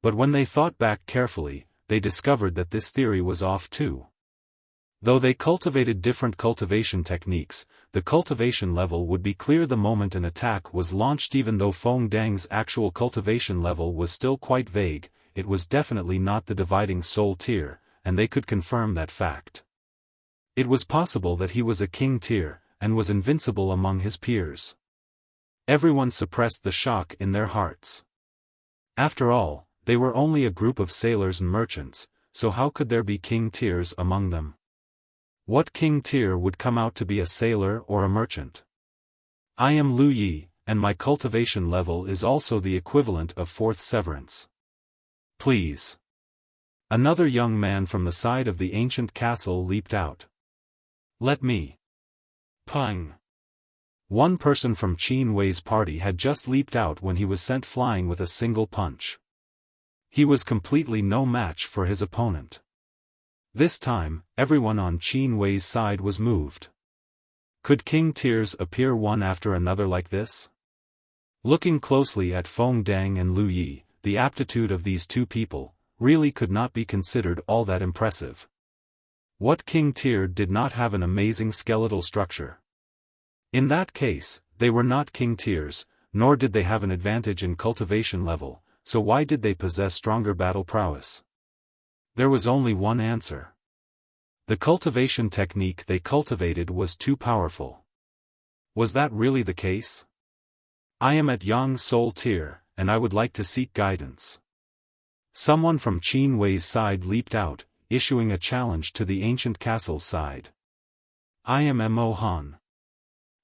But when they thought back carefully, they discovered that this theory was off too. Though they cultivated different cultivation techniques, the cultivation level would be clear the moment an attack was launched. Even though Feng Dang's actual cultivation level was still quite vague, it was definitely not the dividing soul tier, and they could confirm that fact. It was possible that he was a king tier, and was invincible among his peers. Everyone suppressed the shock in their hearts. After all, they were only a group of sailors and merchants, so how could there be king tiers among them? What king tier would come out to be a sailor or a merchant? I am Lu Yi, and my cultivation level is also the equivalent of fourth severance. Please. Another young man from the side of the ancient castle leaped out. Let me. Pung! One person from Qin Wei's party had just leaped out when he was sent flying with a single punch. He was completely no match for his opponent. This time, everyone on Qin Wei's side was moved. Could king tiers appear one after another like this? Looking closely at Feng Dang and Lu Yi, the aptitude of these two people really could not be considered all that impressive. What king tier did not have an amazing skeletal structure? In that case, they were not king tiers, nor did they have an advantage in cultivation level, so why did they possess stronger battle prowess? There was only one answer. The cultivation technique they cultivated was too powerful. Was that really the case? I am at Yang Soul tier, and I would like to seek guidance. Someone from Qin Wei's side leaped out, issuing a challenge to the ancient castle's side. I am Mo Han.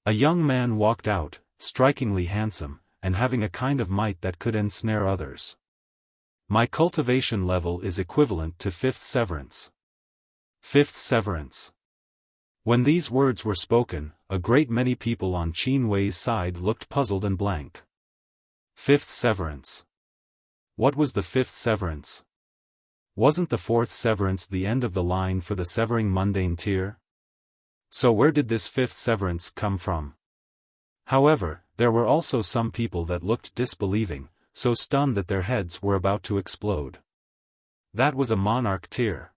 A young man walked out, strikingly handsome, and having a kind of might that could ensnare others. My cultivation level is equivalent to fifth severance. Fifth severance. When these words were spoken, a great many people on Qin Wei's side looked puzzled and blank. Fifth severance. What was the fifth severance? Wasn't the fourth severance the end of the line for the severing mundane tier? So where did this fifth severance come from? However, there were also some people that looked disbelieving, so stunned that their heads were about to explode. That was a monarch tier.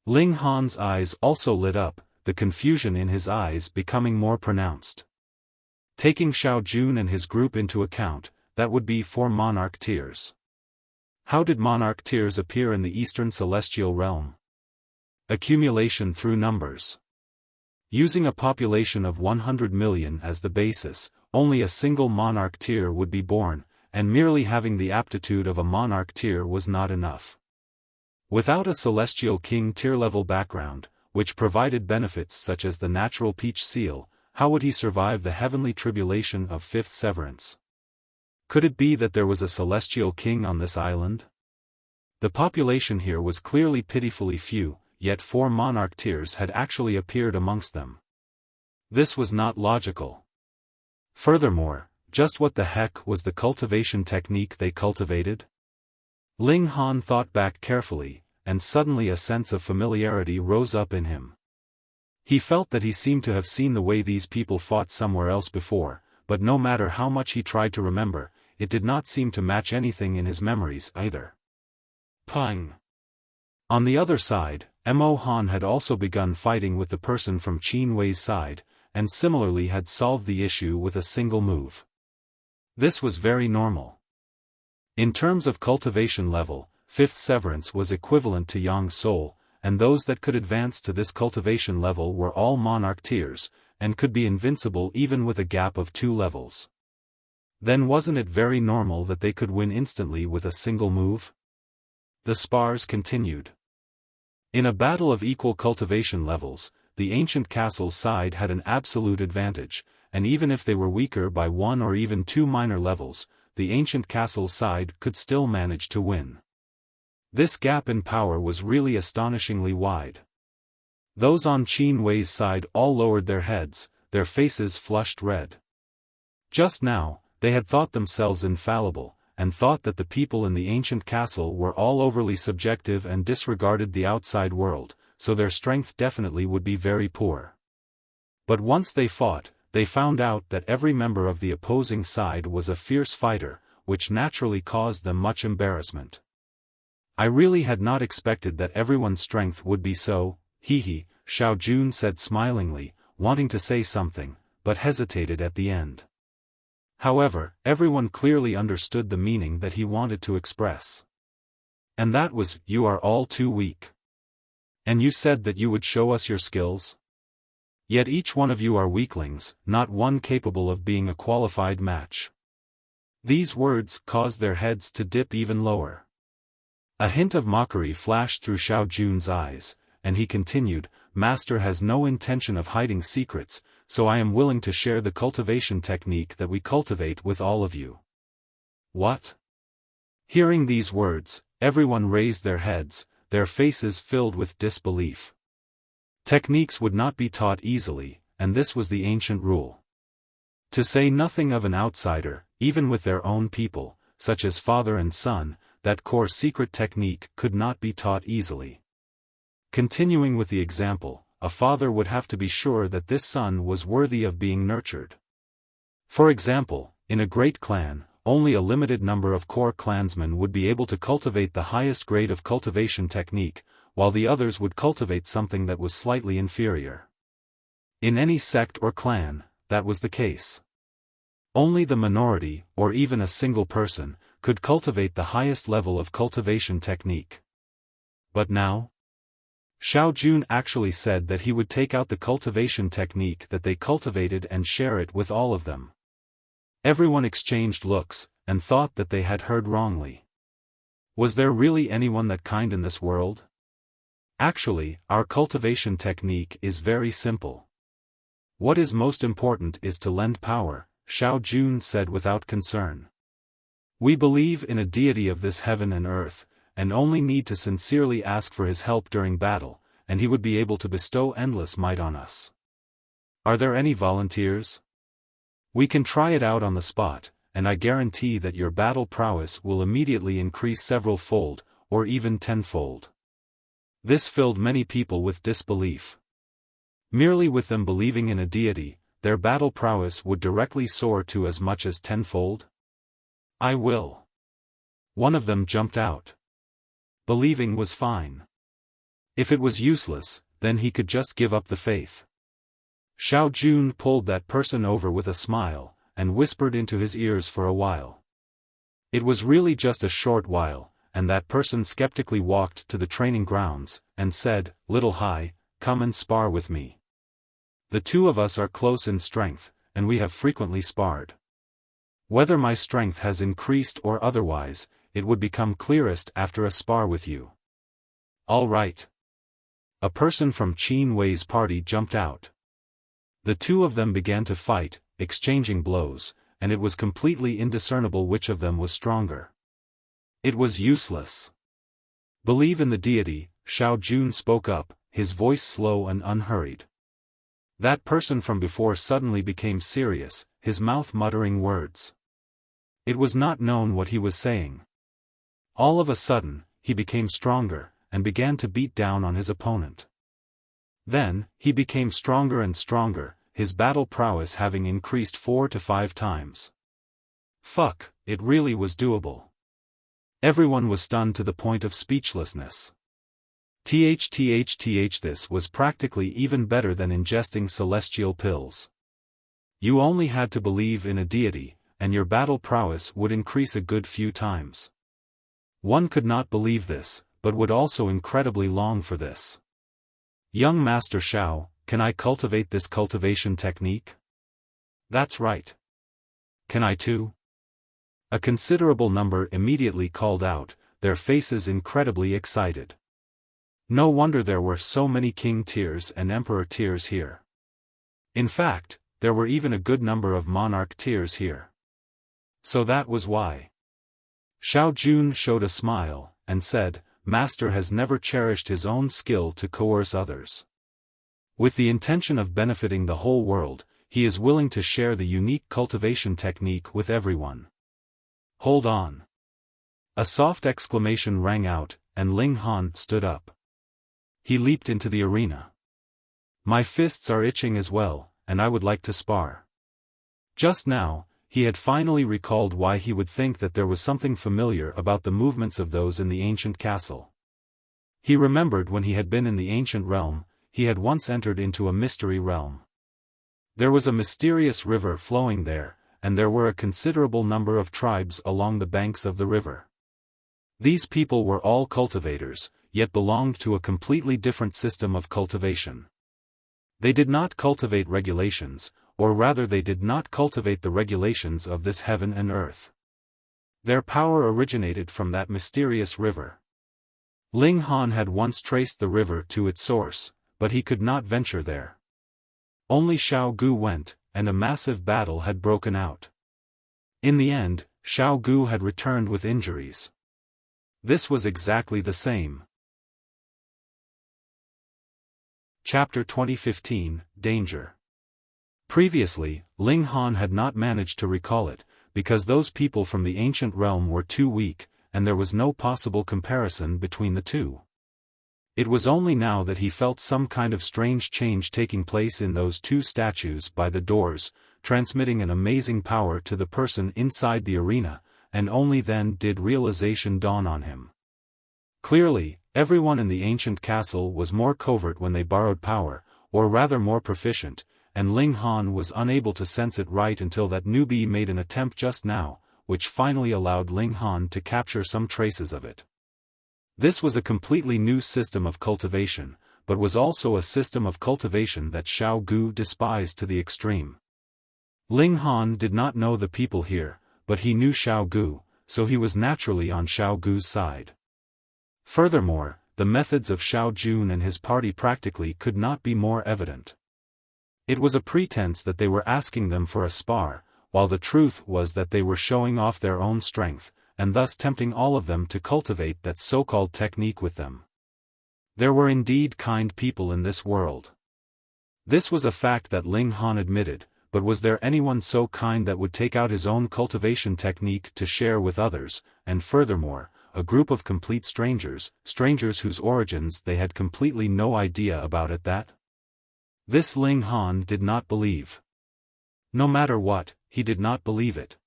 Ling Han's eyes also lit up, the confusion in his eyes becoming more pronounced. Taking Xiao Jun and his group into account, that would be 4 monarch tiers. How did monarch tiers appear in the Eastern Celestial Realm? Accumulation through numbers. Using a population of 100 million as the basis, only a single monarch tier would be born, and merely having the aptitude of a monarch tier was not enough. Without a celestial king tier-level background, which provided benefits such as the natural peach seal, how would he survive the heavenly tribulation of fifth severance? Could it be that there was a celestial king on this island? The population here was clearly pitifully few, yet 4 monarch tiers had actually appeared amongst them. This was not logical. Furthermore, just what the heck was the cultivation technique they cultivated? Ling Han thought back carefully, and suddenly a sense of familiarity rose up in him. He felt that he seemed to have seen the way these people fought somewhere else before, but no matter how much he tried to remember, it did not seem to match anything in his memories either. Pang! On the other side, Mo Han had also begun fighting with the person from Qin Wei's side, and similarly had solved the issue with a single move. This was very normal. In terms of cultivation level, fifth severance was equivalent to Yang Soul, and those that could advance to this cultivation level were all monarch tiers, and could be invincible even with a gap of 2 levels. Then wasn't it very normal that they could win instantly with a single move? The spars continued. In a battle of equal cultivation levels, the ancient castle's side had an absolute advantage, and even if they were weaker by 1 or even 2 minor levels, the ancient castle's side could still manage to win. This gap in power was really astonishingly wide. Those on Qin Wei's side all lowered their heads, their faces flushed red. Just now, they had thought themselves infallible, and thought that the people in the ancient castle were all overly subjective and disregarded the outside world, so their strength definitely would be very poor. But once they fought, they found out that every member of the opposing side was a fierce fighter, which naturally caused them much embarrassment. I really had not expected that everyone's strength would be so, hee, Xiao Jun said smilingly, wanting to say something, but hesitated at the end. However, everyone clearly understood the meaning that he wanted to express. And that was, you are all too weak. And you said that you would show us your skills? Yet each one of you are weaklings, not one capable of being a qualified match. These words caused their heads to dip even lower. A hint of mockery flashed through Xiao Jun's eyes, and he continued, Master has no intention of hiding secrets, so I am willing to share the cultivation technique that we cultivate with all of you. What? Hearing these words, everyone raised their heads, their faces filled with disbelief. Techniques would not be taught easily, and this was the ancient rule. To say nothing of an outsider, even with their own people, such as father and son, that core secret technique could not be taught easily. Continuing with the example, a father would have to be sure that this son was worthy of being nurtured. For example, in a great clan, only a limited number of core clansmen would be able to cultivate the highest grade of cultivation technique, while the others would cultivate something that was slightly inferior. In any sect or clan, that was the case. Only the minority, or even a single person, could cultivate the highest level of cultivation technique. But now? Xiao Jun actually said that he would take out the cultivation technique that they cultivated and share it with all of them. Everyone exchanged looks, and thought that they had heard wrongly. Was there really anyone that kind in this world? Actually, our cultivation technique is very simple. What is most important is to lend power, Xiao Jun said without concern. We believe in a deity of this heaven and earth, and only need to sincerely ask for his help during battle, and he would be able to bestow endless might on us. Are there any volunteers? We can try it out on the spot, and I guarantee that your battle prowess will immediately increase several-fold, or even tenfold. This filled many people with disbelief. Merely with them believing in a deity, their battle prowess would directly soar to as much as tenfold? I will. One of them jumped out. Believing was fine. If it was useless, then he could just give up the faith. Xiao Jun pulled that person over with a smile, and whispered into his ears for a while. It was really just a short while, and that person skeptically walked to the training grounds, and said, "Little Hai, come and spar with me." The two of us are close in strength, and we have frequently sparred. Whether my strength has increased or otherwise, it would become clearest after a spar with you. All right. A person from Qin Wei's party jumped out. The two of them began to fight, exchanging blows, and it was completely indiscernible which of them was stronger. It was useless. Believe in the deity, Xiao Jun spoke up, his voice slow and unhurried. That person from before suddenly became serious, his mouth muttering words. It was not known what he was saying. All of a sudden, he became stronger, and began to beat down on his opponent. Then, he became stronger and stronger, his battle prowess having increased 4 to 5 times. Fuck, it really was doable. Everyone was stunned to the point of speechlessness. This was practically even better than ingesting celestial pills. You only had to believe in a deity, and your battle prowess would increase a good few times. One could not believe this, but would also incredibly long for this. Young Master Xiao, can I cultivate this cultivation technique? That's right. Can I too? A considerable number immediately called out, their faces incredibly excited. No wonder there were so many king tiers and emperor tiers here. In fact, there were even a good number of monarch tiers here. So that was why. Xiao Jun showed a smile, and said, Master has never cherished his own skill to coerce others. With the intention of benefiting the whole world, he is willing to share the unique cultivation technique with everyone. Hold on. A soft exclamation rang out, and Ling Han stood up. He leaped into the arena. My fists are itching as well, and I would like to spar. Just now, he had finally recalled why he would think that there was something familiar about the movements of those in the ancient castle. He remembered when he had been in the ancient realm, he had once entered into a mystery realm. There was a mysterious river flowing there, and there were a considerable number of tribes along the banks of the river. These people were all cultivators, yet belonged to a completely different system of cultivation. They did not cultivate regulations, or rather they did not cultivate the regulations of this heaven and earth. Their power originated from that mysterious river. Ling Han had once traced the river to its source, but he could not venture there. Only Xiao Gu went, and a massive battle had broken out. In the end, Xiao Gu had returned with injuries. This was exactly the same. Chapter 2015, Danger. Previously, Ling Han had not managed to recall it, because those people from the ancient realm were too weak, and there was no possible comparison between the two. It was only now that he felt some kind of strange change taking place in those two statues by the doors, transmitting an amazing power to the person inside the arena, and only then did realization dawn on him. Clearly, everyone in the ancient castle was more covert when they borrowed power, or rather more proficient, and Ling Han was unable to sense it right until that newbie made an attempt just now, which finally allowed Ling Han to capture some traces of it. This was a completely new system of cultivation, but was also a system of cultivation that Xiao Gu despised to the extreme. Ling Han did not know the people here, but he knew Xiao Gu, so he was naturally on Xiao Gu's side. Furthermore, the methods of Xiao Jun and his party practically could not be more evident. It was a pretense that they were asking them for a spar, while the truth was that they were showing off their own strength, and thus tempting all of them to cultivate that so-called technique with them. There were indeed kind people in this world. This was a fact that Ling Han admitted, but was there anyone so kind that would take out his own cultivation technique to share with others, and furthermore, a group of complete strangers whose origins they had completely no idea about at that? This Ling Han did not believe. No matter what, he did not believe it.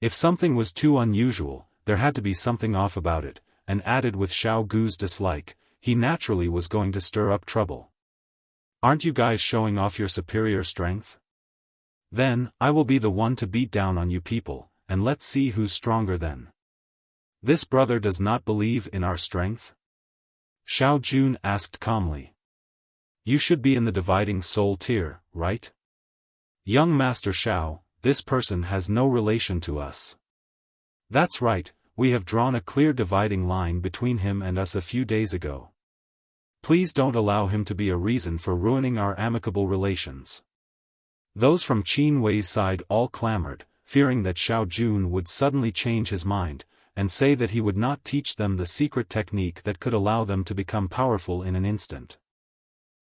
If something was too unusual, there had to be something off about it, and added with Xiao Gu's dislike, he naturally was going to stir up trouble. Aren't you guys showing off your superior strength? Then, I will be the one to beat down on you people, and let's see who's stronger then. This brother does not believe in our strength? Xiao Jun asked calmly. You should be in the dividing soul tier, right? Young Master Xiao, this person has no relation to us. That's right, we have drawn a clear dividing line between him and us a few days ago. Please don't allow him to be a reason for ruining our amicable relations. Those from Qin Wei's side all clamored, fearing that Xiao Jun would suddenly change his mind, and say that he would not teach them the secret technique that could allow them to become powerful in an instant.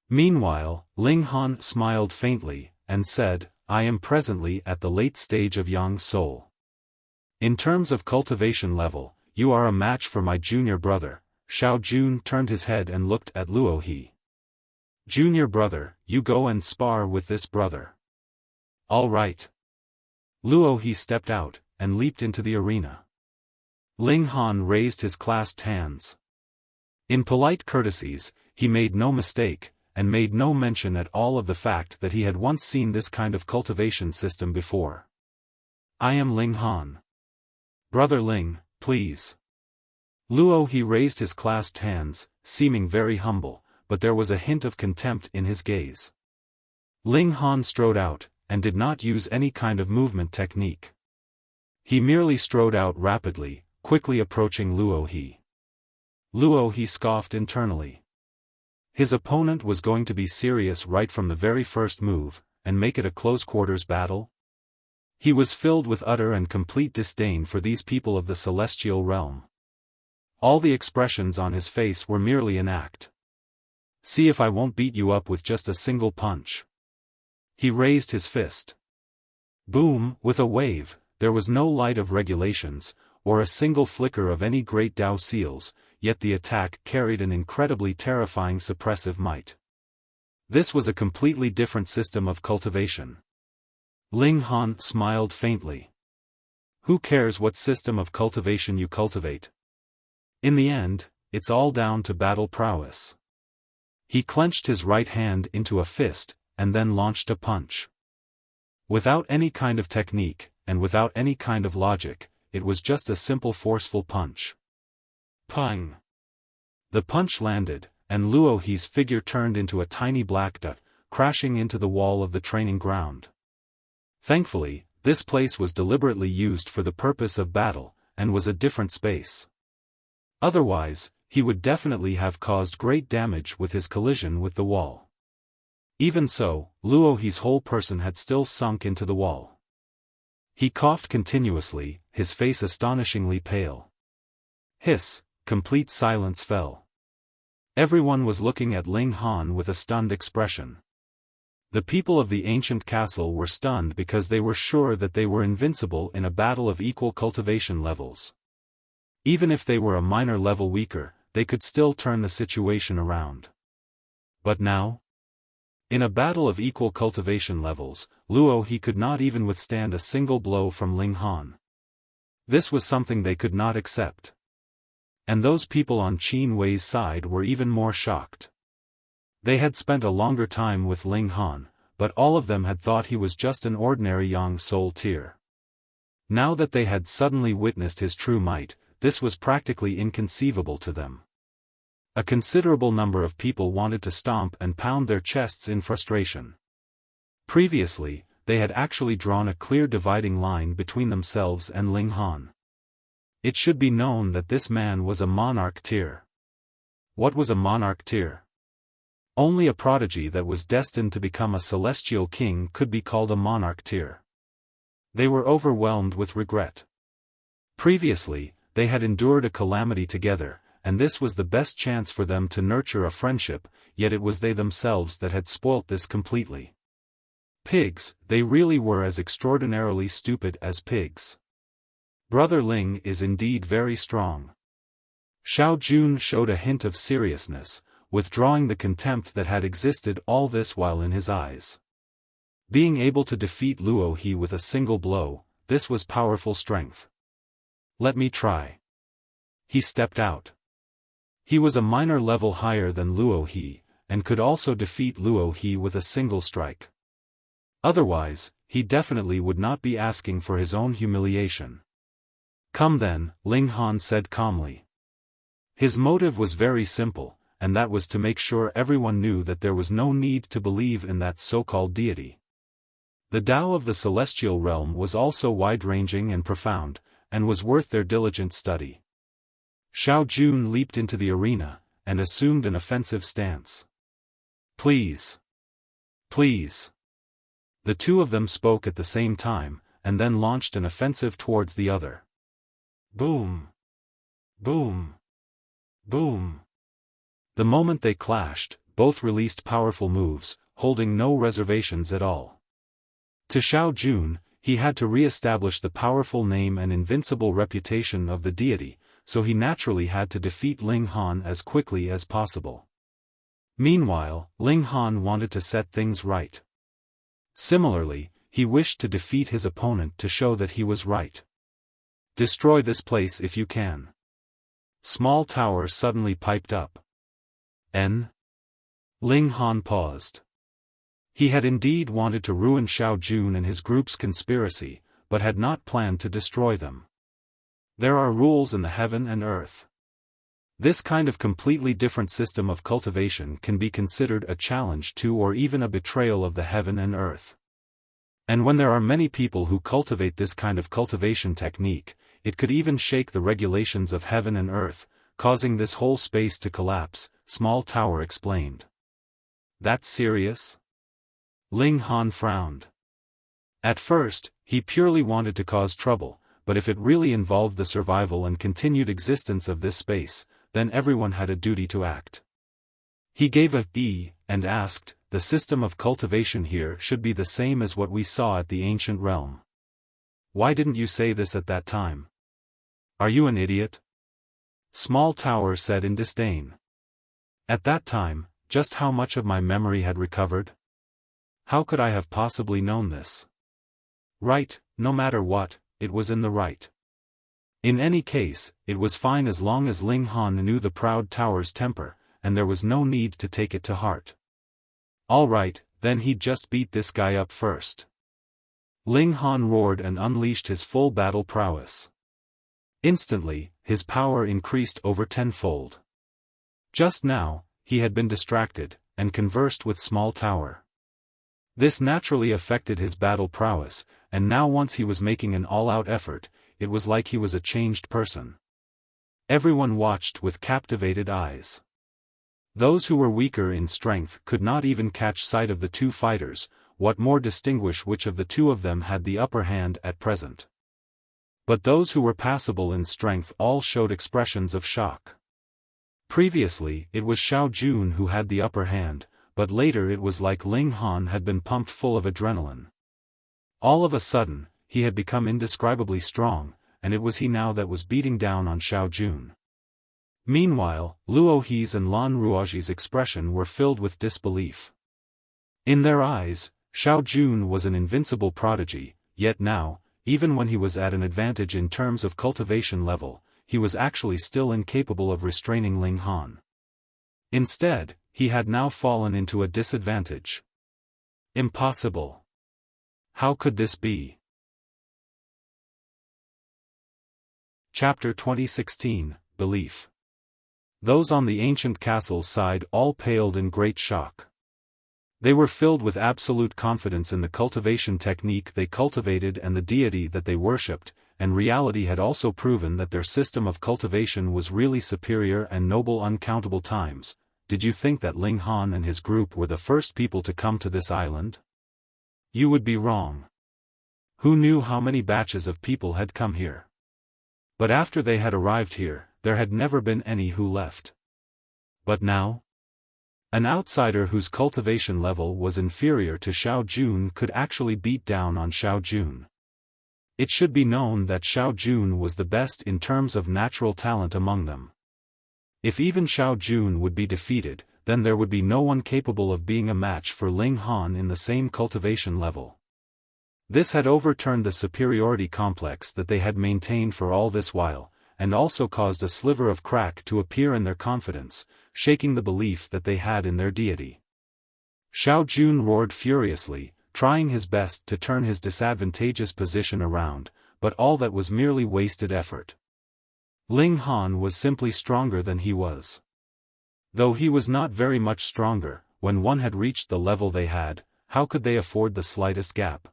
Meanwhile, Ling Han smiled faintly, and said, I am presently at the late stage of Yang Soul. In terms of cultivation level, you are a match for my junior brother. Xiao Jun turned his head and looked at Luo He. Junior brother, you go and spar with this brother. All right. Luo He stepped out, and leaped into the arena. Ling Han raised his clasped hands. In polite courtesies, he made no mistake, and made no mention at all of the fact that he had once seen this kind of cultivation system before. I am Ling Han. Brother Ling, please. Luo He raised his clasped hands, seeming very humble, but there was a hint of contempt in his gaze. Ling Han strode out, and did not use any kind of movement technique. He merely strode out rapidly, quickly approaching Luo He. Luo He scoffed internally. His opponent was going to be serious right from the very first move, and make it a close-quarters battle? He was filled with utter and complete disdain for these people of the celestial realm. All the expressions on his face were merely an act. See if I won't beat you up with just a single punch. He raised his fist. Boom, with a wave, there was no light of regulations, or a single flicker of any great Tao seals, yet the attack carried an incredibly terrifying suppressive might. This was a completely different system of cultivation. Ling Han smiled faintly. Who cares what system of cultivation you cultivate? In the end, it's all down to battle prowess. He clenched his right hand into a fist, and then launched a punch. Without any kind of technique, and without any kind of logic, it was just a simple forceful punch. Pung! The punch landed, and Luo He's figure turned into a tiny black dot, crashing into the wall of the training ground. Thankfully, this place was deliberately used for the purpose of battle, and was a different space. Otherwise, he would definitely have caused great damage with his collision with the wall. Even so, Luo He's whole person had still sunk into the wall. He coughed continuously, his face astonishingly pale. Hiss, complete silence fell. Everyone was looking at Ling Han with a stunned expression. The people of the ancient castle were stunned because they were sure that they were invincible in a battle of equal cultivation levels. Even if they were a minor level weaker, they could still turn the situation around. But now? In a battle of equal cultivation levels, Luo He could not even withstand a single blow from Ling Han. This was something they could not accept. And those people on Qin Wei's side were even more shocked. They had spent a longer time with Ling Han, but all of them had thought he was just an ordinary Yang Soul tier. Now that they had suddenly witnessed his true might, this was practically inconceivable to them. A considerable number of people wanted to stomp and pound their chests in frustration. Previously, they had actually drawn a clear dividing line between themselves and Ling Han. It should be known that this man was a monarch tier. What was a monarch tier? Only a prodigy that was destined to become a celestial king could be called a monarch tier. They were overwhelmed with regret. Previously, they had endured a calamity together, and this was the best chance for them to nurture a friendship, yet it was they themselves that had spoilt this completely. Pigs, they really were as extraordinarily stupid as pigs. Brother Ling is indeed very strong. Xiao Jun showed a hint of seriousness, withdrawing the contempt that had existed all this while in his eyes. Being able to defeat Luo He with a single blow, this was powerful strength. Let me try. He stepped out. He was a minor level higher than Luo He, and could also defeat Luo He with a single strike. Otherwise, he definitely would not be asking for his own humiliation. Come then, Ling Han said calmly. His motive was very simple, and that was to make sure everyone knew that there was no need to believe in that so-called deity. The Tao of the celestial realm was also wide-ranging and profound, and was worth their diligent study. Xiao Jun leaped into the arena, and assumed an offensive stance. Please. Please. The two of them spoke at the same time, and then launched an offensive towards the other. Boom. Boom. Boom. The moment they clashed, both released powerful moves, holding no reservations at all. To Xiao Jun, he had to re-establish the powerful name and invincible reputation of the deity, so he naturally had to defeat Ling Han as quickly as possible. Meanwhile, Ling Han wanted to set things right. Similarly, he wished to defeat his opponent to show that he was right. Destroy this place if you can. Small Tower suddenly piped up. Ling Han paused. He had indeed wanted to ruin Xiao Jun and his group's conspiracy, but had not planned to destroy them. There are rules in the heaven and earth. This kind of completely different system of cultivation can be considered a challenge to or even a betrayal of the heaven and earth. And when there are many people who cultivate this kind of cultivation technique, it could even shake the regulations of heaven and earth, causing this whole space to collapse, Small Tower explained. That's serious? Ling Han frowned. At first, he purely wanted to cause trouble, but if it really involved the survival and continued existence of this space, then everyone had a duty to act. He gave a "e" and asked, the system of cultivation here should be the same as what we saw at the ancient realm. Why didn't you say this at that time? Are you an idiot? Small Tower said in disdain. At that time, just how much of my memory had recovered? How could I have possibly known this? Right, no matter what, it was in the right. In any case, it was fine as long as Ling Han knew the proud tower's temper, and there was no need to take it to heart. All right, then he'd just beat this guy up first. Ling Han roared and unleashed his full battle prowess. Instantly, his power increased over tenfold. Just now, he had been distracted, and conversed with Small Tower. This naturally affected his battle prowess, and now once he was making an all-out effort, it was like he was a changed person. Everyone watched with captivated eyes. Those who were weaker in strength could not even catch sight of the two fighters, what more distinguish which of the two of them had the upper hand at present. But those who were passable in strength all showed expressions of shock. Previously, it was Xiao Jun who had the upper hand, but later it was like Ling Han had been pumped full of adrenaline. All of a sudden, he had become indescribably strong, and it was he now that was beating down on Xiao Jun. Meanwhile, Luo He's and Lan Ruoji's expression were filled with disbelief. In their eyes, Xiao Jun was an invincible prodigy, yet now, even when he was at an advantage in terms of cultivation level, he was actually still incapable of restraining Ling Han. Instead, he had now fallen into a disadvantage. Impossible. How could this be? Chapter 2016, Belief. Those on the ancient castle's side all paled in great shock. They were filled with absolute confidence in the cultivation technique they cultivated and the deity that they worshipped, and reality had also proven that their system of cultivation was really superior and noble uncountable times. Did you think that Ling Han and his group were the first people to come to this island? You would be wrong. Who knew how many batches of people had come here? But after they had arrived here, there had never been any who left. But now? An outsider whose cultivation level was inferior to Xiao Jun could actually beat down on Xiao Jun. It should be known that Xiao Jun was the best in terms of natural talent among them. If even Xiao Jun would be defeated, then there would be no one capable of being a match for Ling Han in the same cultivation level. This had overturned the superiority complex that they had maintained for all this while, and also caused a sliver of crack to appear in their confidence, shaking the belief that they had in their deity. Xiao Jun roared furiously, trying his best to turn his disadvantageous position around, but all that was merely wasted effort. Ling Han was simply stronger than he was. Though he was not very much stronger, when one had reached the level they had, how could they afford the slightest gap?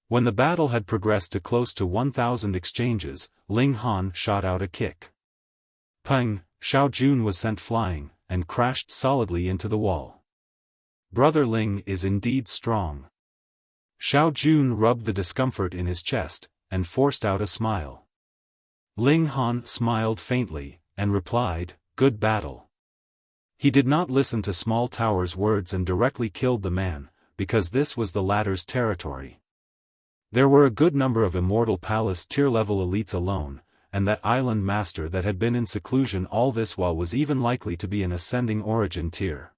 When the battle had progressed to close to 1,000 exchanges, Ling Han shot out a kick. Pang! Xiao Jun was sent flying, and crashed solidly into the wall. Brother Ling is indeed strong. Xiao Jun rubbed the discomfort in his chest, and forced out a smile. Ling Han smiled faintly, and replied, "Good battle." He did not listen to Small Tower's words and directly killed the man, because this was the latter's territory. There were a good number of Immortal Palace tier-level elites alone, and that island master that had been in seclusion all this while was even likely to be an ascending origin tier.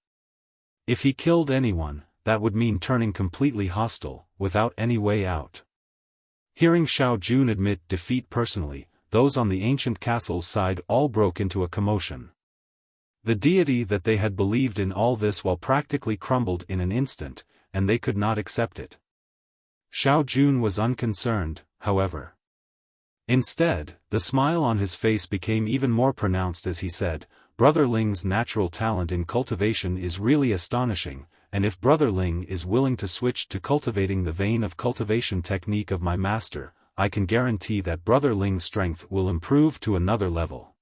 If he killed anyone, that would mean turning completely hostile, without any way out. Hearing Xiao Jun admit defeat personally, those on the ancient castle's side all broke into a commotion. The deity that they had believed in all this while practically crumbled in an instant, and they could not accept it. Xiao Jun was unconcerned, however. Instead, the smile on his face became even more pronounced as he said, "Brother Ling's natural talent in cultivation is really astonishing, and if Brother Ling is willing to switch to cultivating the vein of cultivation technique of my master, I can guarantee that Brother Ling's strength will improve to another level."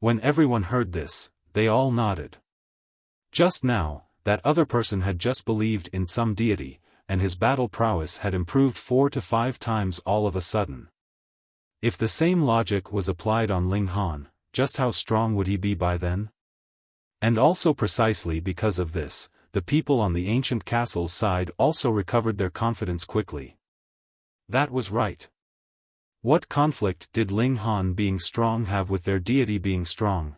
When everyone heard this, they all nodded. Just now, that other person had just believed in some deity, and his battle prowess had improved 4 to 5 times all of a sudden. If the same logic was applied on Ling Han, just how strong would he be by then? And also precisely because of this, the people on the ancient castle's side also recovered their confidence quickly. That was right. What conflict did Ling Han being strong have with their deity being strong?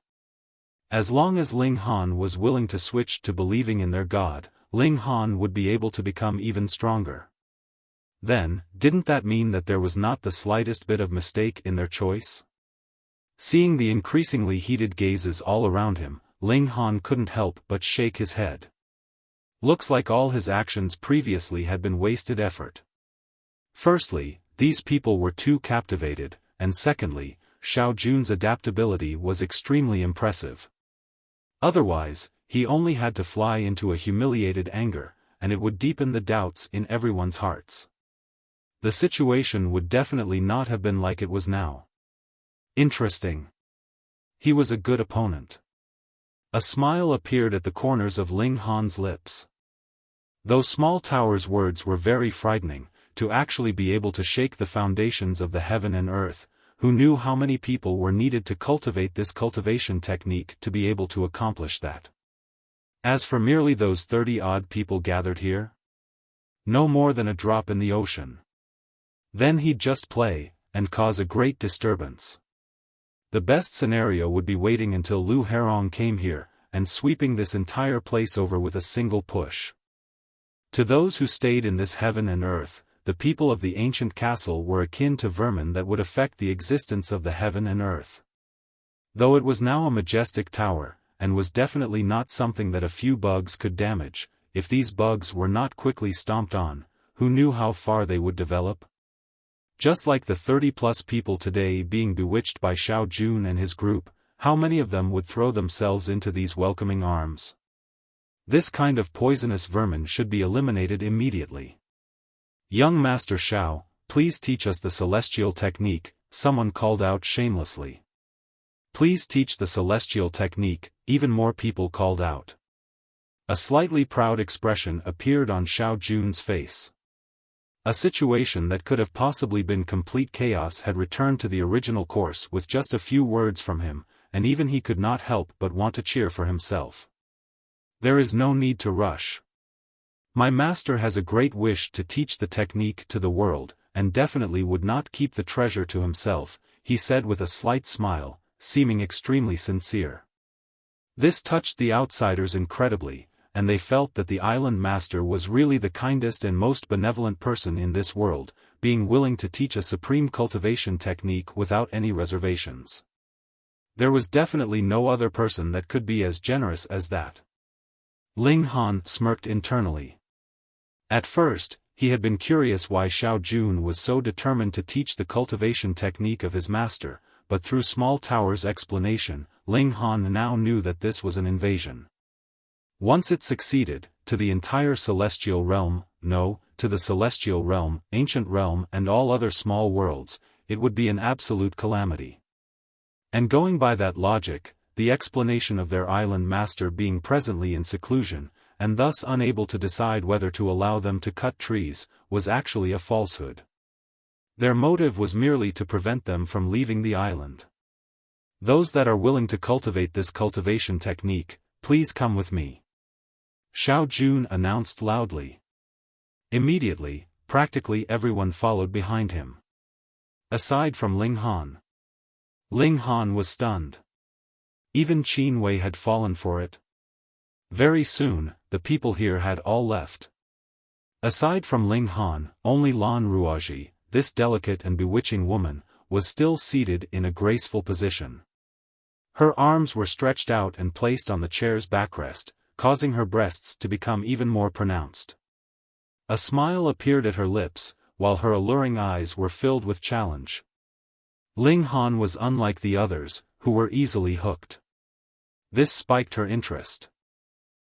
As long as Ling Han was willing to switch to believing in their god, Ling Han would be able to become even stronger. Then, didn't that mean that there was not the slightest bit of mistake in their choice? Seeing the increasingly heated gazes all around him, Ling Han couldn't help but shake his head. Looks like all his actions previously had been wasted effort. Firstly, these people were too captivated, and secondly, Xiao Jun's adaptability was extremely impressive. Otherwise, he only had to fly into a humiliated anger, and it would deepen the doubts in everyone's hearts. The situation would definitely not have been like it was now. Interesting. He was a good opponent. A smile appeared at the corners of Ling Han's lips. Though Small Tower's words were very frightening, to actually be able to shake the foundations of the heaven and earth, who knew how many people were needed to cultivate this cultivation technique to be able to accomplish that? As for merely those 30-odd people gathered here? No more than a drop in the ocean. Then he'd just play, and cause a great disturbance. The best scenario would be waiting until Lu Herong came here, and sweeping this entire place over with a single push. To those who stayed in this heaven and earth, the people of the ancient castle were akin to vermin that would affect the existence of the heaven and earth. Though it was now a majestic tower, and was definitely not something that a few bugs could damage, if these bugs were not quickly stomped on, who knew how far they would develop? Just like the 30-plus people today being bewitched by Xiao Jun and his group, how many of them would throw themselves into these welcoming arms? This kind of poisonous vermin should be eliminated immediately. "Young Master Xiao, please teach us the celestial technique," someone called out shamelessly. "Please teach the celestial technique," even more people called out. A slightly proud expression appeared on Xiao Jun's face. A situation that could have possibly been complete chaos had returned to the original course with just a few words from him, and even he could not help but want to cheer for himself. "There is no need to rush. My master has a great wish to teach the technique to the world, and definitely would not keep the treasure to himself," he said with a slight smile, seeming extremely sincere. This touched the outsiders incredibly, and they felt that the island master was really the kindest and most benevolent person in this world, being willing to teach a supreme cultivation technique without any reservations. There was definitely no other person that could be as generous as that. Ling Han smirked internally. At first, he had been curious why Xiao Jun was so determined to teach the cultivation technique of his master, but through Small Tower's explanation, Ling Han now knew that this was an invasion. Once it succeeded, to the entire celestial realm, no, to the celestial realm, ancient realm and all other small worlds, it would be an absolute calamity. And going by that logic, the explanation of their island master being presently in seclusion, and thus unable to decide whether to allow them to cut trees, was actually a falsehood. Their motive was merely to prevent them from leaving the island. Those that are willing to cultivate this cultivation technique, please come with me. Xiao Jun announced loudly. Immediately, practically everyone followed behind him. Aside from Ling Han. Ling Han was stunned. Even Qin Wei had fallen for it. Very soon, the people here had all left. Aside from Ling Han, only Lan Ruoji, this delicate and bewitching woman, was still seated in a graceful position. Her arms were stretched out and placed on the chair's backrest, causing her breasts to become even more pronounced. A smile appeared at her lips, while her alluring eyes were filled with challenge. Ling Han was unlike the others, who were easily hooked. This spiked her interest.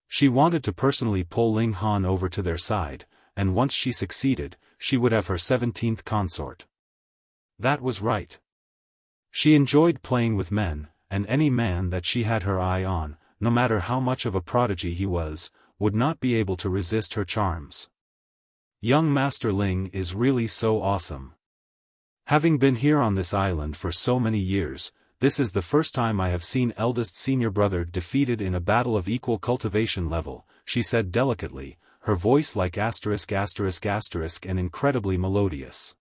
She wanted to personally pull Ling Han over to their side, and once she succeeded, she would have her 17th consort. That was right. She enjoyed playing with men, and any man that she had her eye on, no matter how much of a prodigy he was, would not be able to resist her charms. Young Master Ling is really so awesome. Having been here on this island for so many years, this is the first time I have seen eldest senior brother defeated in a battle of equal cultivation level, she said delicately, her voice like asterisk asterisk asterisk and incredibly melodious.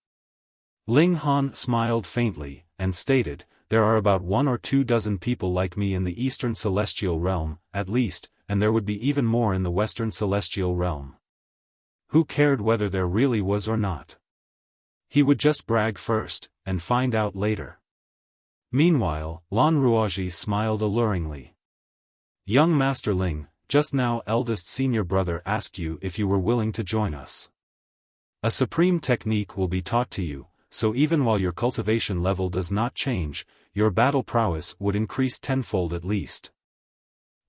Ling Han smiled faintly, and stated, there are about 1 or 2 dozen people like me in the Eastern Celestial Realm, at least, and there would be even more in the Western Celestial Realm. Who cared whether there really was or not? He would just brag first, and find out later. Meanwhile, Lan Ruoji smiled alluringly. Young Master Ling, just now eldest senior brother asked you if you were willing to join us. A supreme technique will be taught to you, so even while your cultivation level does not change, your battle prowess would increase tenfold at least.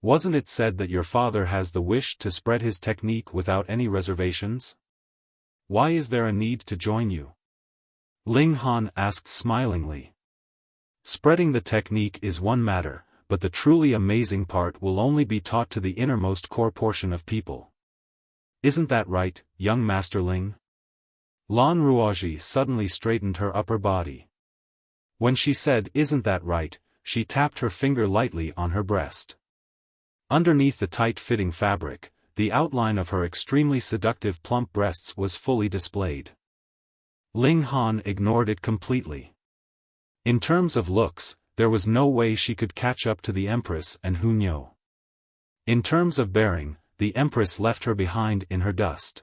Wasn't it said that your father has the wish to spread his technique without any reservations? Why is there a need to join you? Ling Han asked smilingly. Spreading the technique is one matter, but the truly amazing part will only be taught to the innermost core portion of people. Isn't that right, young Master Ling? Lan Ruoji suddenly straightened her upper body. When she said isn't that right, she tapped her finger lightly on her breast. Underneath the tight-fitting fabric, the outline of her extremely seductive plump breasts was fully displayed. Ling Han ignored it completely. In terms of looks, there was no way she could catch up to the Empress and Hunyo. In terms of bearing, the Empress left her behind in her dust.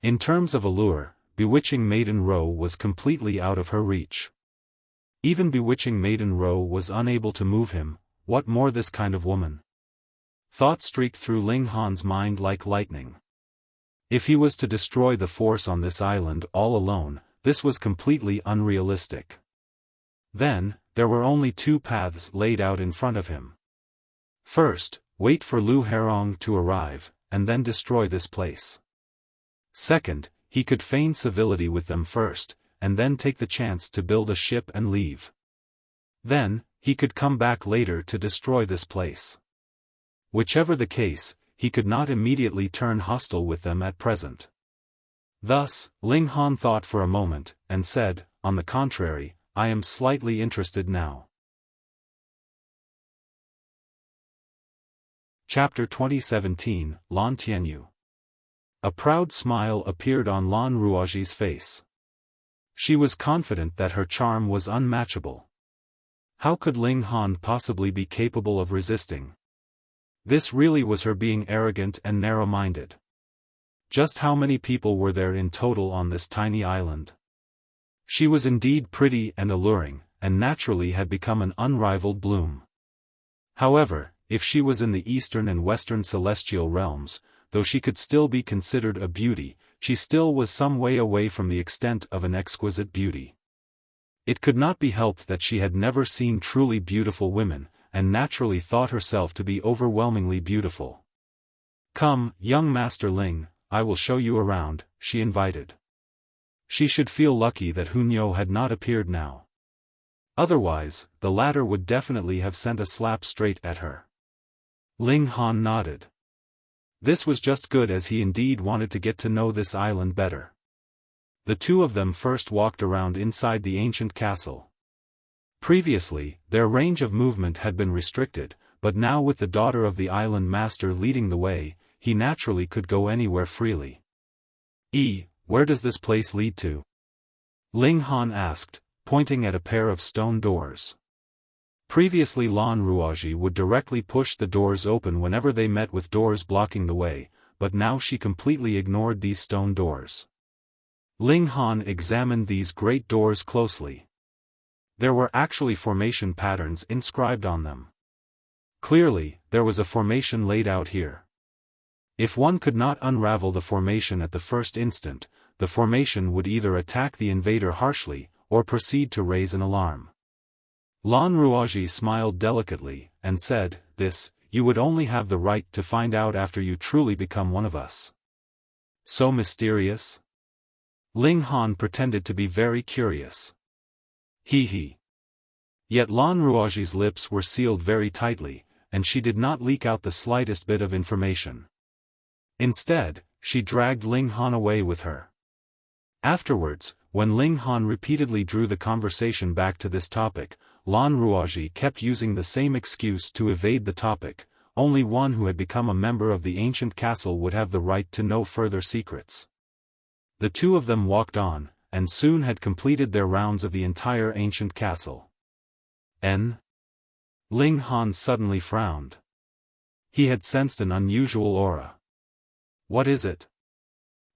In terms of allure, bewitching Maiden Ro was completely out of her reach. Even bewitching Maiden Ro was unable to move him, what more this kind of woman? Thought streaked through Ling Han's mind like lightning. If he was to destroy the force on this island all alone, this was completely unrealistic. Then, there were only 2 paths laid out in front of him. First, wait for Lu Herong to arrive, and then destroy this place. Second, he could feign civility with them first, and then take the chance to build a ship and leave. Then, he could come back later to destroy this place. Whichever the case, he could not immediately turn hostile with them at present. Thus, Ling Han thought for a moment, and said, on the contrary, I am slightly interested now. Chapter 2017, Lan Tianyu. A proud smile appeared on Lan Ruoji's face. She was confident that her charm was unmatchable. How could Ling Han possibly be capable of resisting? This really was her being arrogant and narrow-minded. Just how many people were there in total on this tiny island? She was indeed pretty and alluring, and naturally had become an unrivaled bloom. However, if she was in the eastern and western celestial realms, though she could still be considered a beauty, she still was some way away from the extent of an exquisite beauty. It could not be helped that she had never seen truly beautiful women, and naturally thought herself to be overwhelmingly beautiful. "Come, young Master Ling, I will show you around," she invited. She should feel lucky that Hunyo had not appeared now. Otherwise, the latter would definitely have sent a slap straight at her. Ling Han nodded. This was just good, as he indeed wanted to get to know this island better. The two of them first walked around inside the ancient castle. Previously, their range of movement had been restricted, but now with the daughter of the island master leading the way, he naturally could go anywhere freely. Where does this place lead to?" Ling Han asked, pointing at a pair of stone doors. Previously Lan Ruoji would directly push the doors open whenever they met with doors blocking the way, but now she completely ignored these stone doors. Ling Han examined these great doors closely. There were actually formation patterns inscribed on them. Clearly, there was a formation laid out here. If one could not unravel the formation at the first instant, the formation would either attack the invader harshly, or proceed to raise an alarm. Lan Ruoji smiled delicately, and said, "This, you would only have the right to find out after you truly become one of us." "So mysterious?" Ling Han pretended to be very curious. He. Yet Lan Ruoji's lips were sealed very tightly, and she did not leak out the slightest bit of information. Instead, she dragged Ling Han away with her. Afterwards, when Ling Han repeatedly drew the conversation back to this topic, Lan Ruoji kept using the same excuse to evade the topic. Only one who had become a member of the ancient castle would have the right to know further secrets. The two of them walked on, and soon had completed their rounds of the entire ancient castle. Ling Han suddenly frowned. He had sensed an unusual aura. "What is it?"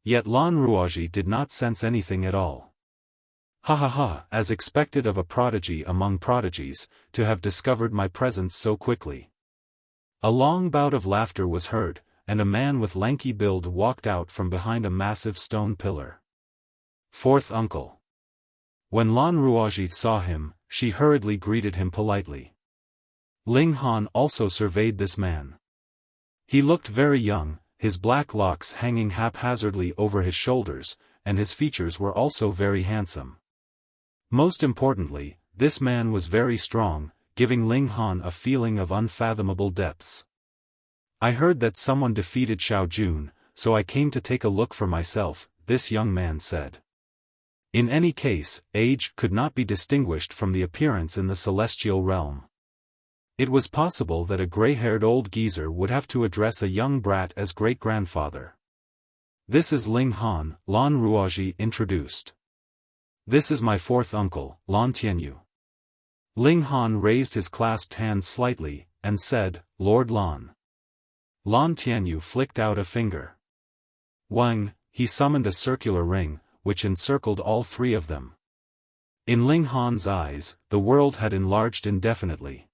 Yet Lan Ruoji did not sense anything at all. Ha, as expected of a prodigy among prodigies, to have discovered my presence so quickly." A long bout of laughter was heard, and a man with lanky build walked out from behind a massive stone pillar. "Fourth uncle." When Lan Ruoji saw him, she hurriedly greeted him politely. Ling Han also surveyed this man. He looked very young, his black locks hanging haphazardly over his shoulders, and his features were also very handsome. Most importantly, this man was very strong, giving Ling Han a feeling of unfathomable depths. "I heard that someone defeated Xiao Jun, so I came to take a look for myself," this young man said. In any case, age could not be distinguished from the appearance in the celestial realm. It was possible that a gray-haired old geezer would have to address a young brat as great-grandfather. "This is Ling Han," Lan Ruoji introduced. "This is my fourth uncle, Lan Tianyu." Ling Han raised his clasped hands slightly, and said, "Lord Lan." Lan Tianyu flicked out a finger. Wang, he summoned a circular ring, which encircled all three of them. In Ling Han's eyes, the world had enlarged indefinitely.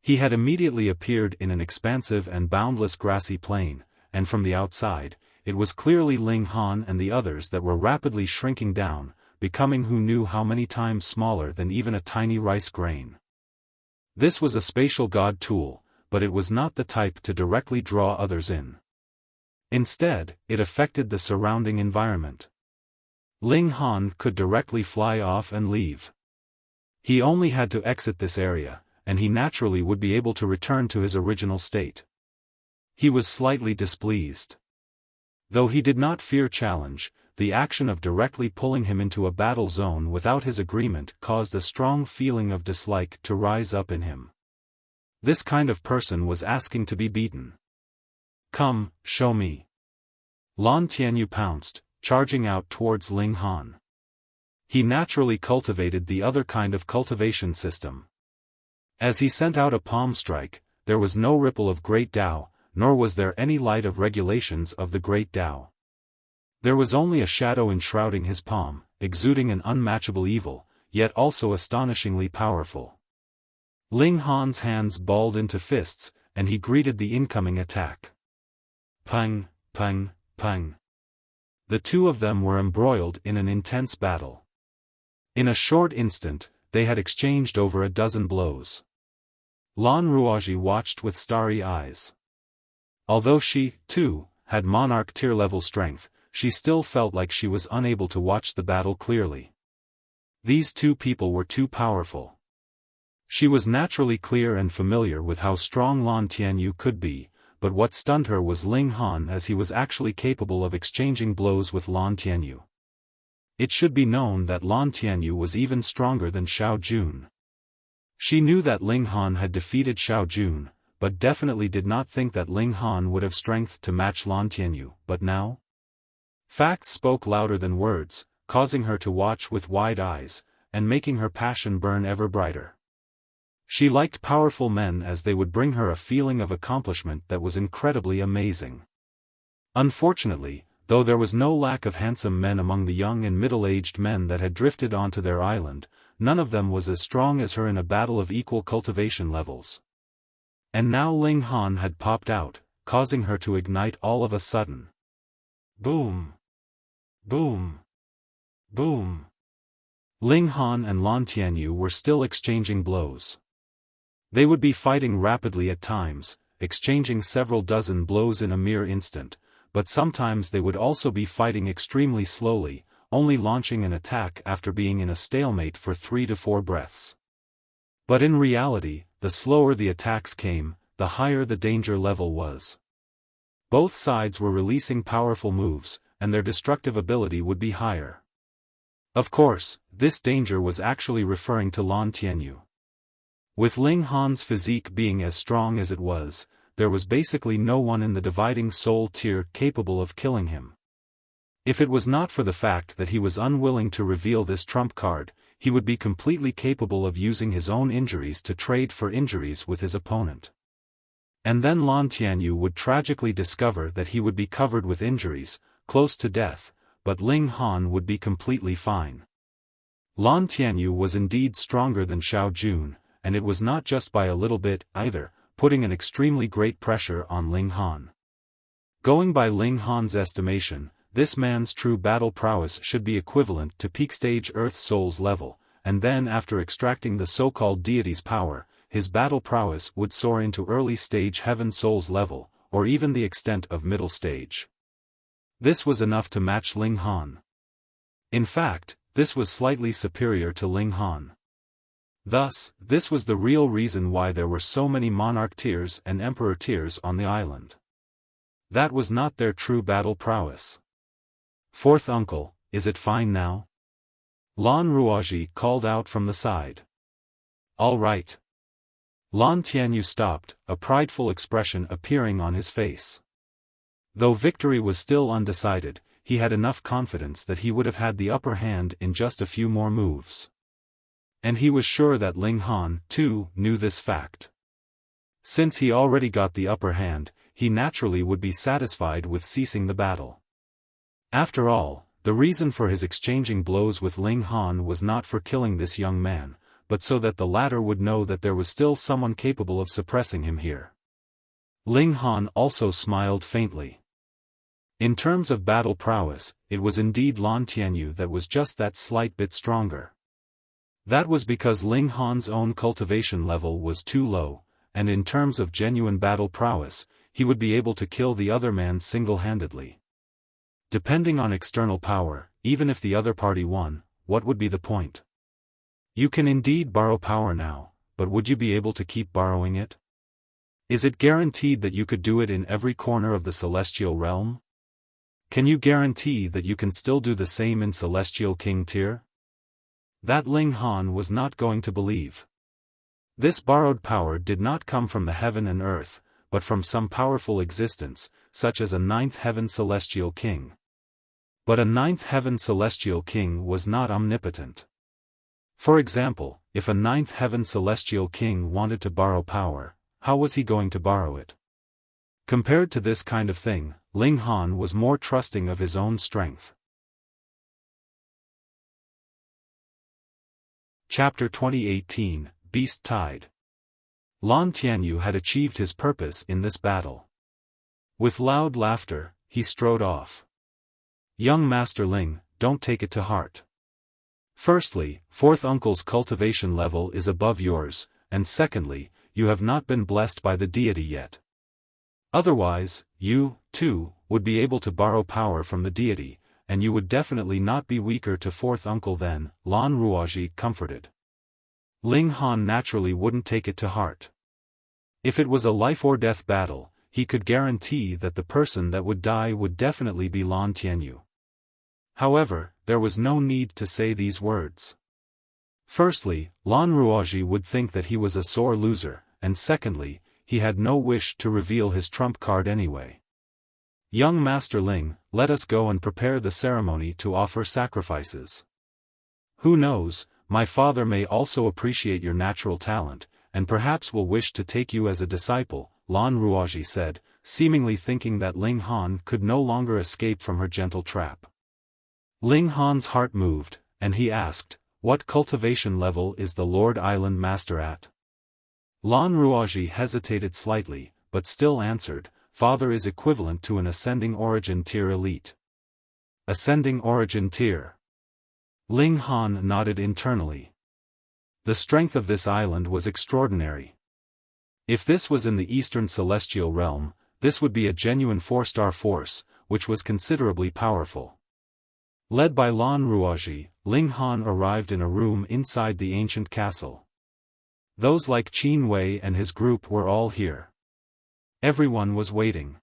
He had immediately appeared in an expansive and boundless grassy plain, and from the outside, it was clearly Ling Han and the others that were rapidly shrinking down, becoming who knew how many times smaller than even a tiny rice grain. This was a spatial god tool, but it was not the type to directly draw others in. Instead, it affected the surrounding environment. Ling Han could directly fly off and leave. He only had to exit this area, and he naturally would be able to return to his original state. He was slightly displeased. Though he did not fear challenge, the action of directly pulling him into a battle zone without his agreement caused a strong feeling of dislike to rise up in him. This kind of person was asking to be beaten. "Come, show me." Lan Tianyu pounced, charging out towards Ling Han. He naturally cultivated the other kind of cultivation system. As he sent out a palm strike, there was no ripple of Great Tao, nor was there any light of regulations of the Great Tao. There was only a shadow enshrouding his palm, exuding an unmatchable evil, yet also astonishingly powerful. Ling Han's hands balled into fists, and he greeted the incoming attack. Pang, pang, pang. The two of them were embroiled in an intense battle. In a short instant, they had exchanged over a dozen blows. Lan Ruoji watched with starry eyes. Although she, too, had monarch tier-level strength, she still felt like she was unable to watch the battle clearly. These two people were too powerful. She was naturally clear and familiar with how strong Lan Tianyu could be, but what stunned her was Ling Han, as he was actually capable of exchanging blows with Lan Tianyu. It should be known that Lan Tianyu was even stronger than Xiao Jun. She knew that Ling Han had defeated Xiao Jun, but definitely did not think that Ling Han would have strength to match Lan Tianyu. But now? Facts spoke louder than words, causing her to watch with wide eyes, and making her passion burn ever brighter. She liked powerful men as they would bring her a feeling of accomplishment that was incredibly amazing. Unfortunately, though there was no lack of handsome men among the young and middle-aged men that had drifted onto their island, none of them was as strong as her in a battle of equal cultivation levels. And now Ling Han had popped out, causing her to ignite all of a sudden. Boom! Boom! Boom! Ling Han and Lan Tianyu were still exchanging blows. They would be fighting rapidly at times, exchanging several dozen blows in a mere instant, but sometimes they would also be fighting extremely slowly, only launching an attack after being in a stalemate for 3 to 4 breaths. But in reality, the slower the attacks came, the higher the danger level was. Both sides were releasing powerful moves, and their destructive ability would be higher. Of course, this danger was actually referring to Lan Tianyu. With Ling Han's physique being as strong as it was, there was basically no one in the dividing soul tier capable of killing him. If it was not for the fact that he was unwilling to reveal this trump card, he would be completely capable of using his own injuries to trade for injuries with his opponent. And then Lan Tianyu would tragically discover that he would be covered with injuries, close to death, but Ling Han would be completely fine. Lan Tianyu was indeed stronger than Xiao Jun, and it was not just by a little bit, either, putting an extremely great pressure on Ling Han. Going by Ling Han's estimation, this man's true battle prowess should be equivalent to peak stage Earth Souls level, and then after extracting the so-called deity's power, his battle prowess would soar into early stage Heaven Souls level, or even the extent of middle stage. This was enough to match Ling Han. In fact, this was slightly superior to Ling Han. Thus, this was the real reason why there were so many monarch tiers and emperor tiers on the island. That was not their true battle prowess. Fourth uncle, is it fine now? Lan Ruoji called out from the side. All right. Lan Tianyu stopped, a prideful expression appearing on his face. Though victory was still undecided, he had enough confidence that he would have had the upper hand in just a few more moves. And he was sure that Ling Han, too, knew this fact. Since he already got the upper hand, he naturally would be satisfied with ceasing the battle. After all, the reason for his exchanging blows with Ling Han was not for killing this young man, but so that the latter would know that there was still someone capable of suppressing him here. Ling Han also smiled faintly. In terms of battle prowess, it was indeed Lan Tianyu that was just that slight bit stronger. That was because Ling Han's own cultivation level was too low, and in terms of genuine battle prowess, he would be able to kill the other man single-handedly. Depending on external power, even if the other party won, what would be the point? You can indeed borrow power now, but would you be able to keep borrowing it? Is it guaranteed that you could do it in every corner of the celestial realm? Can you guarantee that you can still do the same in Celestial King tier? That Ling Han was not going to believe. This borrowed power did not come from the heaven and earth, but from some powerful existence, such as a ninth heaven celestial king. But a ninth heaven celestial king was not omnipotent. For example, if a ninth heaven celestial king wanted to borrow power, how was he going to borrow it? Compared to this kind of thing, Ling Han was more trusting of his own strength. Chapter 2018, Beast Tide. Lan Tianyu had achieved his purpose in this battle. With loud laughter, he strode off. Young Master Ling, don't take it to heart. Firstly, fourth uncle's cultivation level is above yours, and secondly, you have not been blessed by the deity yet. Otherwise, you, too, would be able to borrow power from the deity, and you would definitely not be weaker to fourth uncle than, Lan Ruoji comforted. Ling Han naturally wouldn't take it to heart. If it was a life-or-death battle, he could guarantee that the person that would die would definitely be Lan Tianyu. However, there was no need to say these words. Firstly, Lan Ruoji would think that he was a sore loser, and secondly, he had no wish to reveal his trump card anyway. Young Master Ling, let us go and prepare the ceremony to offer sacrifices. Who knows, my father may also appreciate your natural talent, and perhaps will wish to take you as a disciple, Lan Ruoji said, seemingly thinking that Ling Han could no longer escape from her gentle trap. Ling Han's heart moved, and he asked, what cultivation level is the Lord Island Master at? Lan Ruoji hesitated slightly, but still answered, Father is equivalent to an ascending origin tier elite. Ascending origin tier. Ling Han nodded internally. The strength of this island was extraordinary. If this was in the Eastern Celestial Realm, this would be a genuine 4-star force, which was considerably powerful. Led by Lan Ruoji, Ling Han arrived in a room inside the ancient castle. Those like Qin Wei and his group were all here. Everyone was waiting.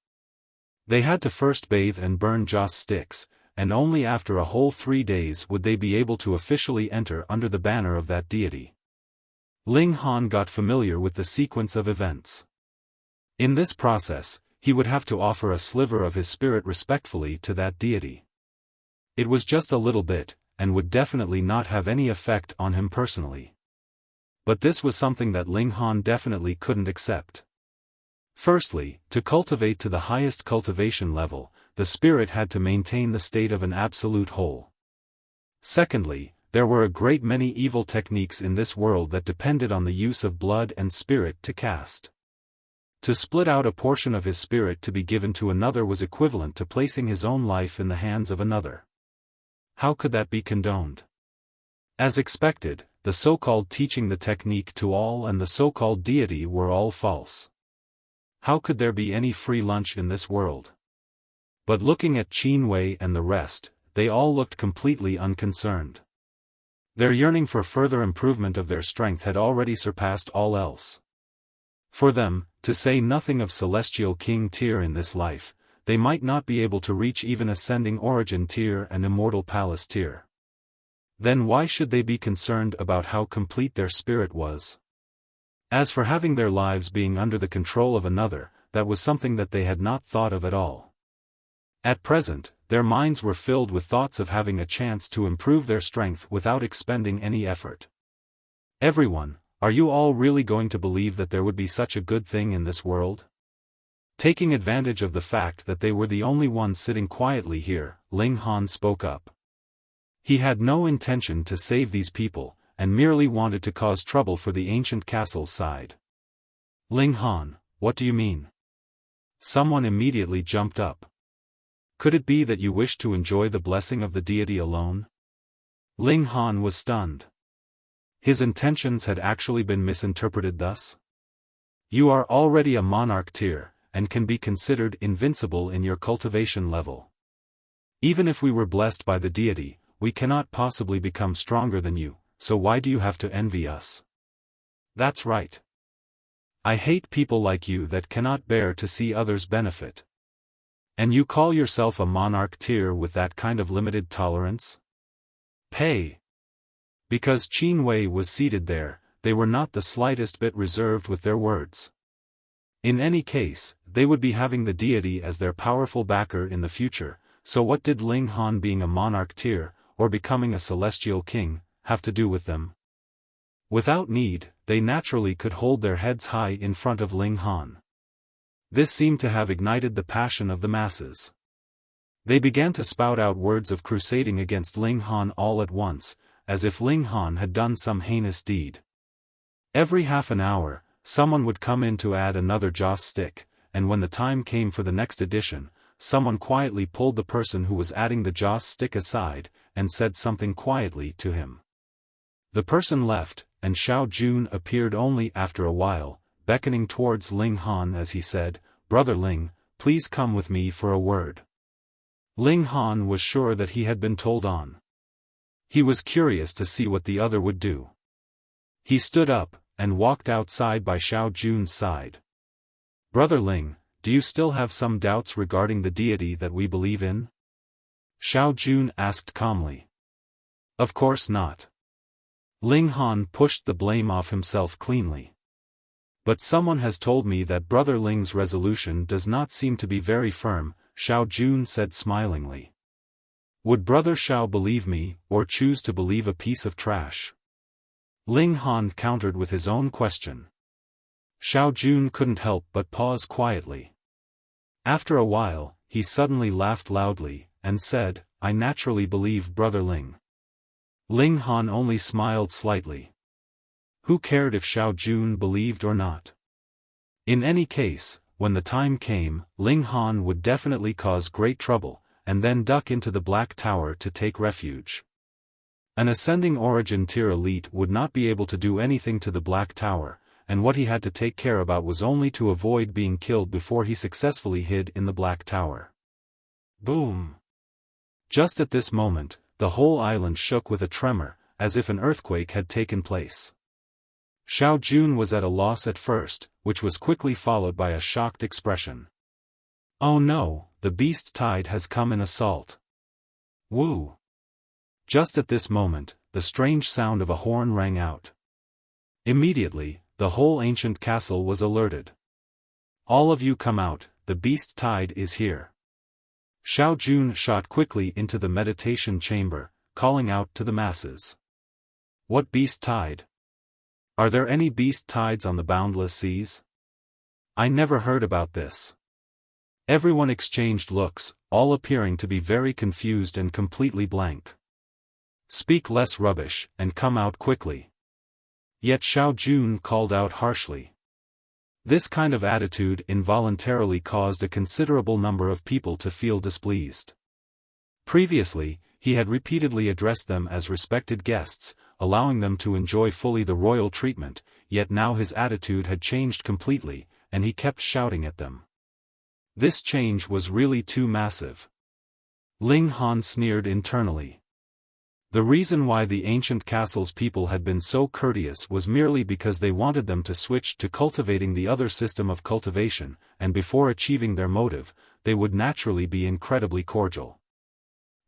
They had to first bathe and burn joss sticks, and only after a whole 3 days would they be able to officially enter under the banner of that deity. Ling Han got familiar with the sequence of events. In this process, he would have to offer a sliver of his spirit respectfully to that deity. It was just a little bit, and would definitely not have any effect on him personally. But this was something that Ling Han definitely couldn't accept. Firstly, to cultivate to the highest cultivation level, the spirit had to maintain the state of an absolute whole. Secondly, there were a great many evil techniques in this world that depended on the use of blood and spirit to cast. To split out a portion of his spirit to be given to another was equivalent to placing his own life in the hands of another. How could that be condoned? As expected, the so-called teaching the technique to all and the so-called deity were all false. How could there be any free lunch in this world? But looking at Qin Wei and the rest, they all looked completely unconcerned. Their yearning for further improvement of their strength had already surpassed all else. For them, to say nothing of Celestial King tier in this life, they might not be able to reach even Ascending Origin tier and Immortal Palace tier. Then why should they be concerned about how complete their spirit was? As for having their lives being under the control of another, that was something that they had not thought of at all. At present, their minds were filled with thoughts of having a chance to improve their strength without expending any effort. Everyone, are you all really going to believe that there would be such a good thing in this world? Taking advantage of the fact that they were the only ones sitting quietly here, Ling Han spoke up. He had no intention to save these people, and merely wanted to cause trouble for the ancient castle's side. Ling Han, what do you mean? Someone immediately jumped up. Could it be that you wish to enjoy the blessing of the deity alone? Ling Han was stunned. His intentions had actually been misinterpreted thus? You are already a monarch tier, and can be considered invincible in your cultivation level. Even if we were blessed by the deity, we cannot possibly become stronger than you, so why do you have to envy us? That's right. I hate people like you that cannot bear to see others benefit. And you call yourself a monarch tier with that kind of limited tolerance? Pay. Because Qin Wei was seated there, they were not the slightest bit reserved with their words. In any case, they would be having the deity as their powerful backer in the future, so what did Ling Han being a monarch tier, or becoming a celestial king, have to do with them? Without need, they naturally could hold their heads high in front of Ling Han. This seemed to have ignited the passion of the masses. They began to spout out words of crusading against Ling Han all at once, as if Ling Han had done some heinous deed. Every half an hour, someone would come in to add another joss stick, and when the time came for the next edition, someone quietly pulled the person who was adding the joss stick aside, and said something quietly to him. The person left, and Xiao Jun appeared only after a while, beckoning towards Ling Han as he said, "Brother Ling, please come with me for a word." Ling Han was sure that he had been told on. He was curious to see what the other would do. He stood up, and walked outside by Xiao Jun's side. "Brother Ling, do you still have some doubts regarding the deity that we believe in?" Xiao Jun asked calmly. "Of course not." Ling Han pushed the blame off himself cleanly. "But someone has told me that Brother Ling's resolution does not seem to be very firm," Xiao Jun said smilingly. "Would Brother Xiao believe me, or choose to believe a piece of trash?" Ling Han countered with his own question. Xiao Jun couldn't help but pause quietly. After a while, he suddenly laughed loudly, and said, "I naturally believe Brother Ling." Ling Han only smiled slightly. Who cared if Xiao Jun believed or not? In any case, when the time came, Ling Han would definitely cause great trouble, and then duck into the Black Tower to take refuge. An ascending origin tier elite would not be able to do anything to the Black Tower, and what he had to take care about was only to avoid being killed before he successfully hid in the Black Tower. Boom! Just at this moment, the whole island shook with a tremor, as if an earthquake had taken place. Xiao Jun was at a loss at first, which was quickly followed by a shocked expression. "Oh no, the beast tide has come in assault." Woo! Just at this moment, the strange sound of a horn rang out. Immediately, the whole ancient castle was alerted. "All of you come out, the beast tide is here." Xiao Jun shot quickly into the meditation chamber, calling out to the masses. "What beast tide? Are there any beast tides on the boundless seas? I never heard about this." Everyone exchanged looks, all appearing to be very confused and completely blank. "Speak less rubbish, and come out quickly." Yet Xiao Jun called out harshly. This kind of attitude involuntarily caused a considerable number of people to feel displeased. Previously, he had repeatedly addressed them as respected guests, allowing them to enjoy fully the royal treatment, yet now his attitude had changed completely, and he kept shouting at them. This change was really too massive. Ling Han sneered internally. The reason why the ancient castle's people had been so courteous was merely because they wanted them to switch to cultivating the other system of cultivation, and before achieving their motive, they would naturally be incredibly cordial.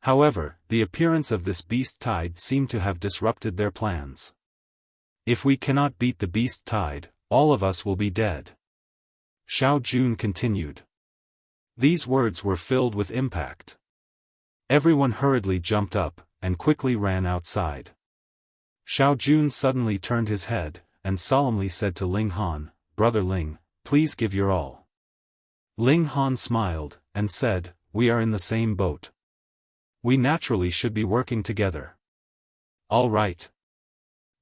However, the appearance of this beast tide seemed to have disrupted their plans. "If we cannot beat the beast tide, all of us will be dead," Xiao Jun continued. These words were filled with impact. Everyone hurriedly jumped up, and quickly ran outside. Xiao Jun suddenly turned his head, and solemnly said to Ling Han, "Brother Ling, please give your all." Ling Han smiled, and said, "We are in the same boat. We naturally should be working together." "All right."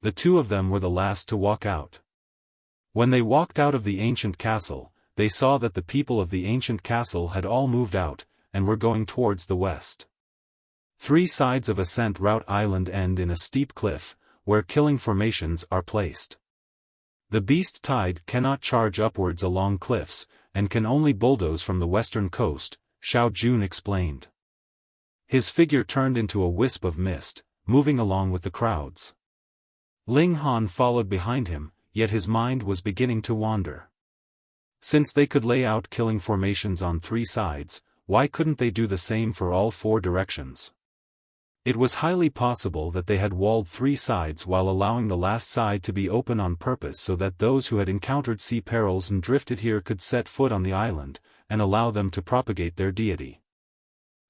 The two of them were the last to walk out. When they walked out of the ancient castle, they saw that the people of the ancient castle had all moved out, and were going towards the west. 3 sides of Ascent Route Island end in a steep cliff, where killing formations are placed. The beast tide cannot charge upwards along cliffs, and can only bulldoze from the western coast, Xiao Jun explained. His figure turned into a wisp of mist, moving along with the crowds. Ling Han followed behind him, yet his mind was beginning to wander. Since they could lay out killing formations on 3 sides, why couldn't they do the same for all 4 directions? It was highly possible that they had walled 3 sides while allowing the last side to be open on purpose so that those who had encountered sea perils and drifted here could set foot on the island, and allow them to propagate their deity.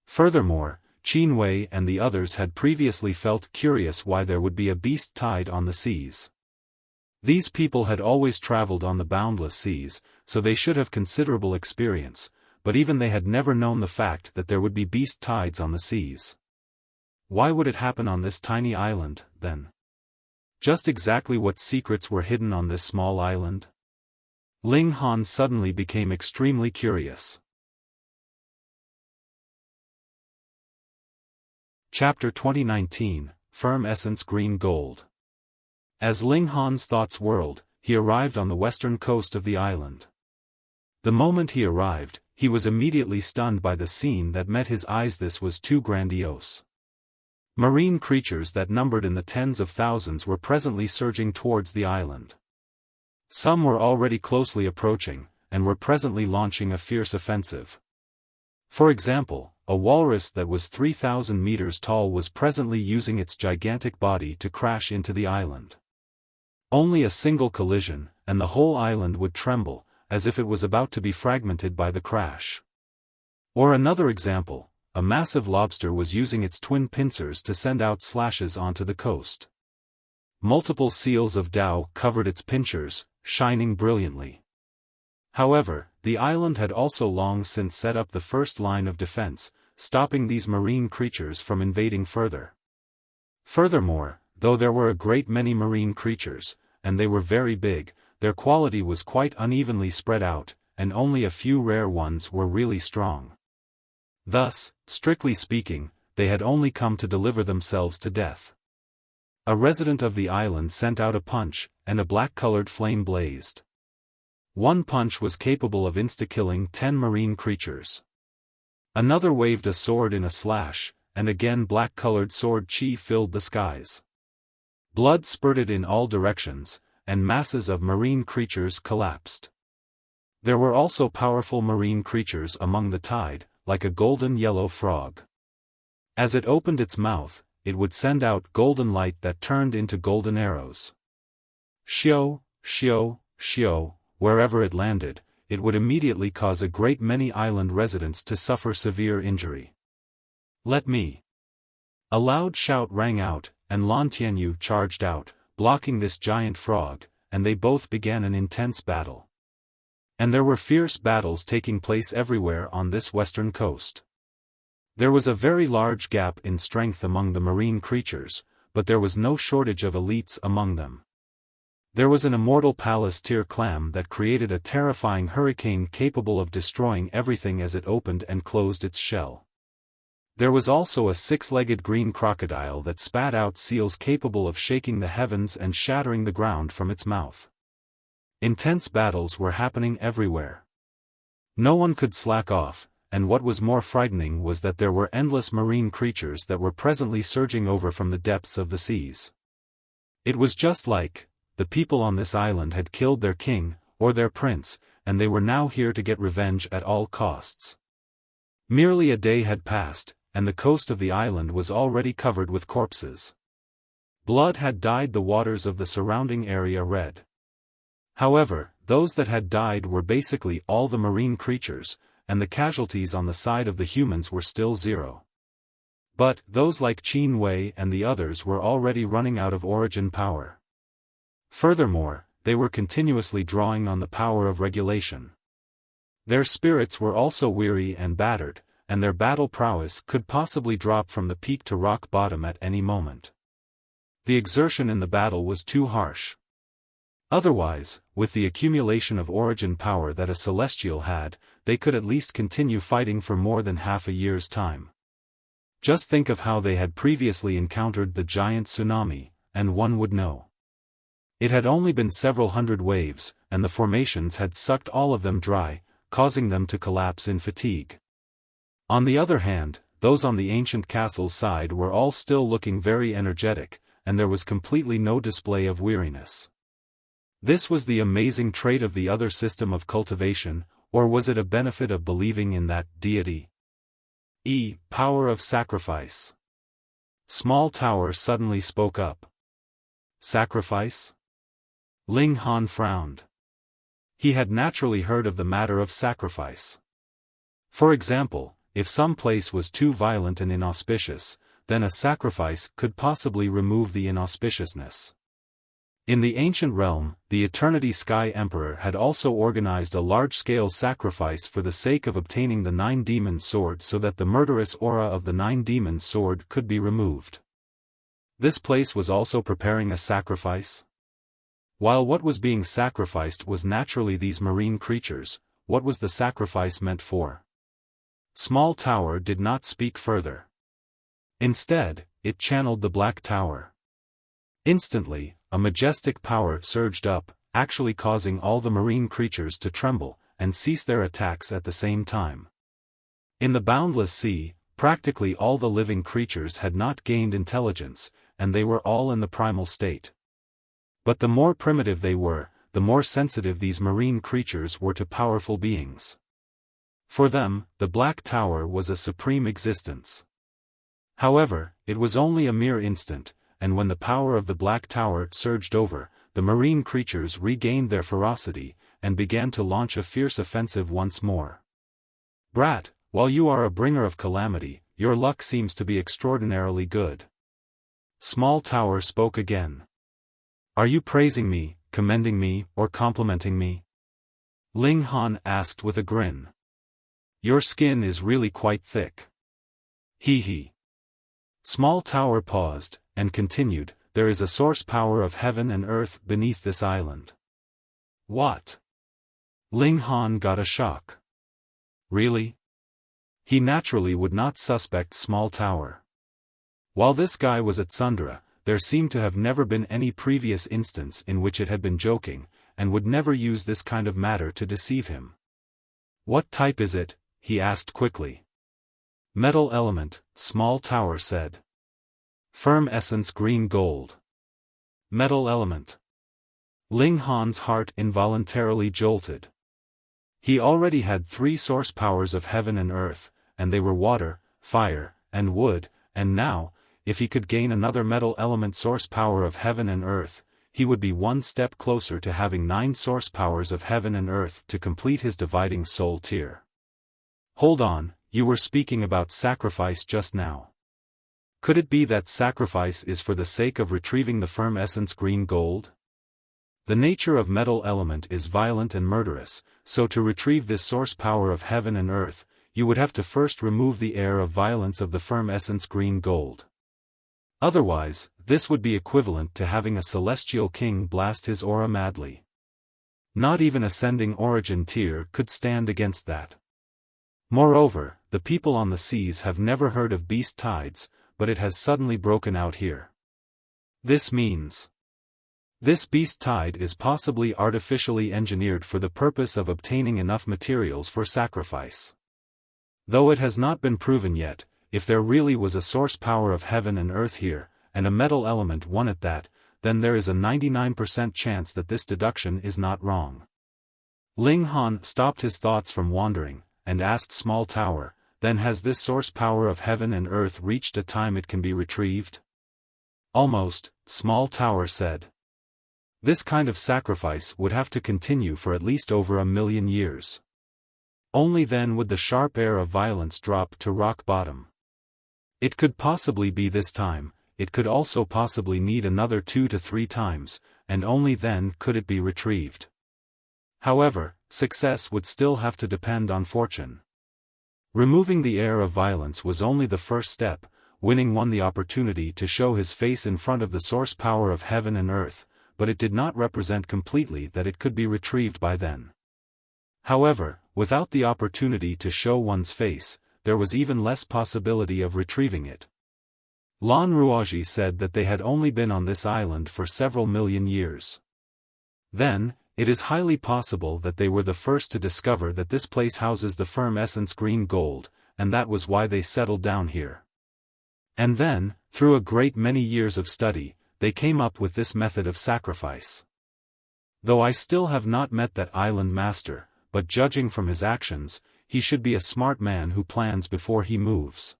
Furthermore, Qin Wei and the others had previously felt curious why there would be a beast tide on the seas. These people had always traveled on the boundless seas, so they should have considerable experience, but even they had never known the fact that there would be beast tides on the seas. Why would it happen on this tiny island, then? Just exactly what secrets were hidden on this small island? Ling Han suddenly became extremely curious. Chapter 2019, Firm Essence Green Gold. As Ling Han's thoughts whirled, he arrived on the western coast of the island. The moment he arrived, he was immediately stunned by the scene that met his eyes. This was too grandiose. Marine creatures that numbered in the tens of thousands were presently surging towards the island. Some were already closely approaching, and were presently launching a fierce offensive. For example, a walrus that was 3,000 meters tall was presently using its gigantic body to crash into the island. Only a single collision, and the whole island would tremble, as if it was about to be fragmented by the crash. Or another example, a massive lobster was using its twin pincers to send out slashes onto the coast. Multiple seals of Tao covered its pincers, shining brilliantly. However, the island had also long since set up the first line of defense, stopping these marine creatures from invading further. Furthermore, though there were a great many marine creatures, and they were very big, their quality was quite unevenly spread out, and only a few rare ones were really strong. Thus, strictly speaking, they had only come to deliver themselves to death. A resident of the island sent out a punch, and a black-colored flame blazed. One punch was capable of insta-killing 10 marine creatures. Another waved a sword in a slash, and again black-colored sword chi filled the skies. Blood spurted in all directions, and masses of marine creatures collapsed. There were also powerful marine creatures among the tide, like a golden yellow frog. As it opened its mouth, it would send out golden light that turned into golden arrows. Xiao, Xiao, Xiao, wherever it landed, it would immediately cause a great many island residents to suffer severe injury. "Let me!" A loud shout rang out, and Lan Tianyu charged out, blocking this giant frog, and they both began an intense battle. And there were fierce battles taking place everywhere on this western coast. There was a very large gap in strength among the marine creatures, but there was no shortage of elites among them. There was an immortal palace-tier clam that created a terrifying hurricane capable of destroying everything as it opened and closed its shell. There was also a six-legged green crocodile that spat out seals capable of shaking the heavens and shattering the ground from its mouth. Intense battles were happening everywhere. No one could slack off, and what was more frightening was that there were endless marine creatures that were presently surging over from the depths of the seas. It was just like the people on this island had killed their king, or their prince, and they were now here to get revenge at all costs. Merely a day had passed, and the coast of the island was already covered with corpses. Blood had dyed the waters of the surrounding area red. However, those that had died were basically all the marine creatures, and the casualties on the side of the humans were still 0. But those like Qin Wei and the others were already running out of origin power. Furthermore, they were continuously drawing on the power of regulation. Their spirits were also weary and battered, and their battle prowess could possibly drop from the peak to rock bottom at any moment. The exertion in the battle was too harsh. Otherwise, with the accumulation of origin power that a celestial had, they could at least continue fighting for more than half a year's time. Just think of how they had previously encountered the giant tsunami, and one would know. It had only been several hundred waves, and the formations had sucked all of them dry, causing them to collapse in fatigue. On the other hand, those on the ancient castle's side were all still looking very energetic, and there was completely no display of weariness. This was the amazing trait of the other system of cultivation, or was it a benefit of believing in that deity? Power of sacrifice. Small Tower suddenly spoke up. Sacrifice? Ling Han frowned. He had naturally heard of the matter of sacrifice. For example, if some place was too violent and inauspicious, then a sacrifice could possibly remove the inauspiciousness. In the ancient realm, the Eternity Sky Emperor had also organized a large-scale sacrifice for the sake of obtaining the Nine Demons' Sword so that the murderous aura of the Nine Demons' Sword could be removed. This place was also preparing a sacrifice? While what was being sacrificed was naturally these marine creatures, what was the sacrifice meant for? Small Tower did not speak further. Instead, it channeled the Black Tower. Instantly, a majestic power surged up, actually causing all the marine creatures to tremble, and cease their attacks at the same time. In the boundless sea, practically all the living creatures had not gained intelligence, and they were all in the primal state. But the more primitive they were, the more sensitive these marine creatures were to powerful beings. For them, the Black Tower was a supreme existence. However, it was only a mere instant, and when the power of the Black Tower surged over, the marine creatures regained their ferocity, and began to launch a fierce offensive once more. Brat, while you are a bringer of calamity, your luck seems to be extraordinarily good. Small Tower spoke again. Are you praising me, commending me, or complimenting me? Ling Han asked with a grin. Your skin is really quite thick. Hee hee. Small Tower paused, and continued, there is a source power of heaven and earth beneath this island. What? Ling Han got a shock. Really? He naturally would not suspect Small Tower. While this guy was at Sundra, there seemed to have never been any previous instance in which it had been joking, and would never use this kind of matter to deceive him. What type is it? He asked quickly. Metal element, Small Tower said. Firm essence green gold. Metal element. Ling Han's heart involuntarily jolted. He already had 3 source powers of heaven and earth, and they were water, fire, and wood, and now, if he could gain another metal element source power of heaven and earth, he would be one step closer to having 9 source powers of heaven and earth to complete his dividing soul tier. Hold on, you were speaking about sacrifice just now. Could it be that sacrifice is for the sake of retrieving the firm essence green gold? The nature of metal element is violent and murderous, so to retrieve this source power of heaven and earth, you would have to first remove the air of violence of the firm essence green gold. Otherwise, this would be equivalent to having a celestial king blast his aura madly. Not even ascending origin tier could stand against that. Moreover, the people on the seas have never heard of beast tides, but it has suddenly broken out here. This means this beast tide is possibly artificially engineered for the purpose of obtaining enough materials for sacrifice. Though it has not been proven yet, if there really was a source power of heaven and earth here, and a metal element one at that, then there is a 99% chance that this deduction is not wrong. Ling Han stopped his thoughts from wandering, and asked Small Tower, then has this source power of heaven and earth reached a time it can be retrieved? Almost, Small Tower said. This kind of sacrifice would have to continue for at least over 1,000,000 years. Only then would the sharp air of violence drop to rock bottom. It could possibly be this time, it could also possibly need another 2 to 3 times, and only then could it be retrieved. However, success would still have to depend on fortune. Removing the air of violence was only the first step, winning one the opportunity to show his face in front of the source power of heaven and earth, but it did not represent completely that it could be retrieved by then. However, without the opportunity to show one's face, there was even less possibility of retrieving it. Lan Ruaji said that they had only been on this island for several million years. Then, it is highly possible that they were the first to discover that this place houses the firm essence green gold, and that was why they settled down here. And then, through a great many years of study, they came up with this method of sacrifice. Though I still have not met that island master, but judging from his actions, he should be a smart man who plans before he moves.